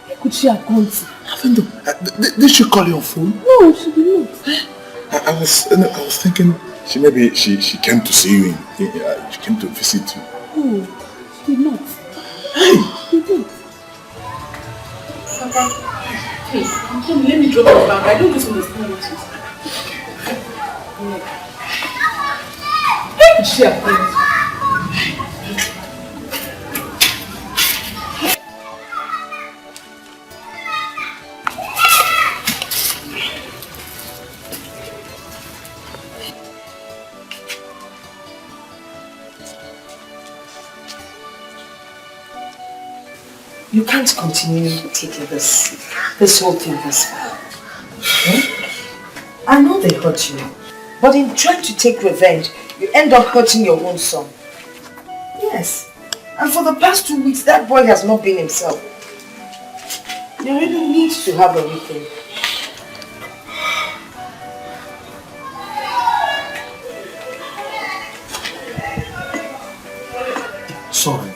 Speaker 6: Where could she have gone to?
Speaker 5: Did she call you on phone?
Speaker 6: No, she did not.
Speaker 5: I was thinking she came to see you. She came to visit you.
Speaker 6: No, she did not.
Speaker 5: Hey!
Speaker 6: She did not.
Speaker 4: Papa, hey, come, let me drop you back. I don't misunderstand what you said.
Speaker 6: Where could she have gone to?
Speaker 1: You can't continue taking this whole thing this far. Okay? I know they hurt you, but in trying to take revenge, you end up hurting your own son. Yes, and for the past 2 weeks, that boy has not been himself. You really need to have a rethink.
Speaker 5: Sorry.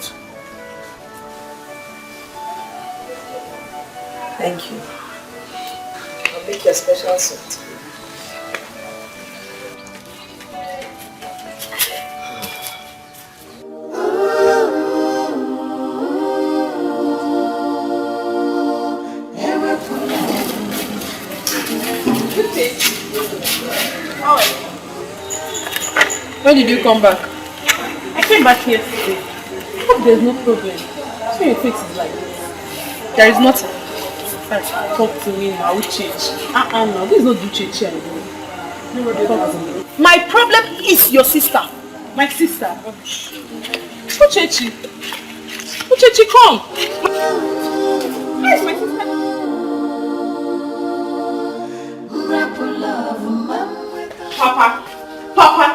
Speaker 1: Thank you. I'll make you a special soup.
Speaker 6: When did you come back? I came back yesterday. I hope there's no problem. So your face is like this. There is nothing. Talk to me now, I will change. No, this is not do change here. Talk to me. My problem is your sister. My sister. Uchechi. Uchechi, come. Where is my sister? Papa,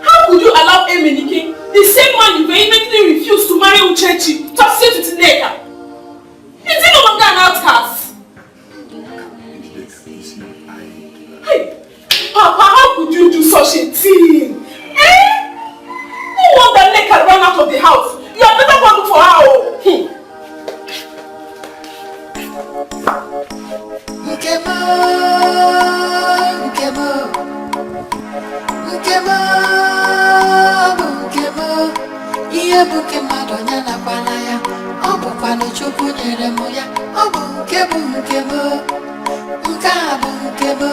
Speaker 6: how could you allow Emenike, the same man you vehemently refused to marry Uchechi, to associate with Nneka? Is he no longer an outcast? Hey, Papa, how could you do such a thing? No wonder Nneka ran out of the house. You are better go look for her.
Speaker 14: Buke madonya na kwanaya obu kwano chukwu nyere mu ya obu nkebo nkebo nkabu nkebo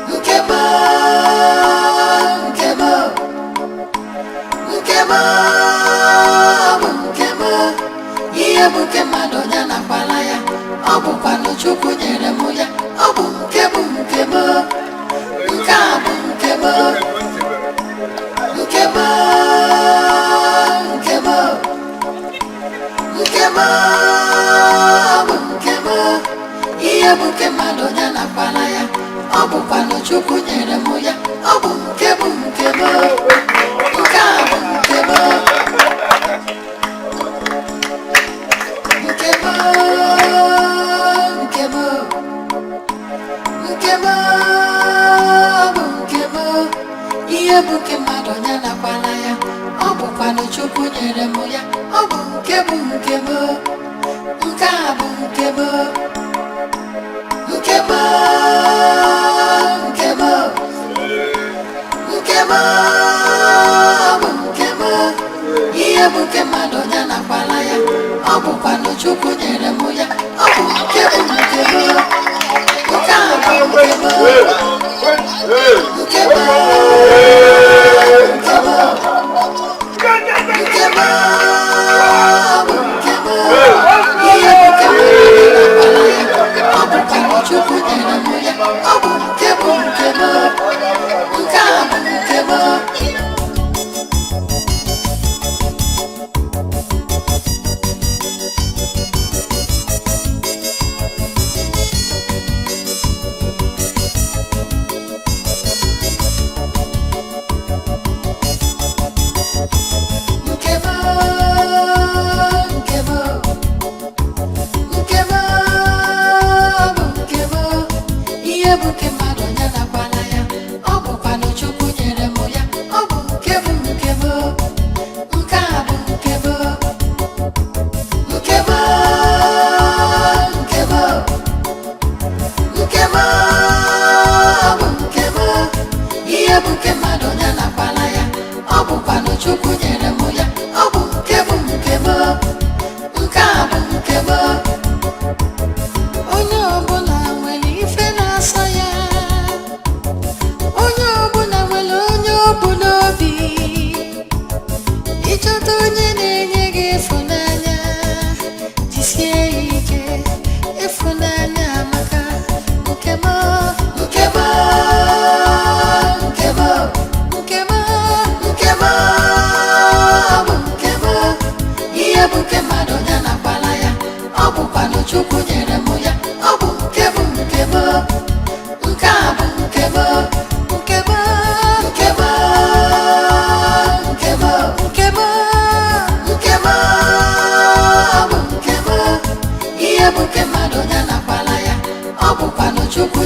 Speaker 14: nkebo nkebo nkebo obu nkebo iye buke madonya na kwanaya obu kwano chukwu nyere mu ya obu nkebo nkebo nkabu nkebo nkebo iye buke madonya na kwana ya obu kwano chukwu nyere mu ya obu nkebo nkebo nkabu nkebo nkebo nkebo nkebo obu nkebo iye buke madonya na kwana ya obu kwano chukwu nyere mu ya obu nkebo nkebo nkabu nkebo nkebo nkebo nkebo nkebo iye buke madonya na kwala ya obu kwano chukwu nyere mu ya obu nkebo nkebo nkabu nkebo nkebo nkebo nkebo iye buke madonya na kwala ya obu kwano chukwu nyere mu ya obu nkebo nkebo nkabu nkebo chukwu nyere mu ya obu nkebo nkebo nkabu nkebo nkebo nkebo nkebo nkebo nkebo obu nkebo iye buke madonya na kwala ya obu kwano chukwu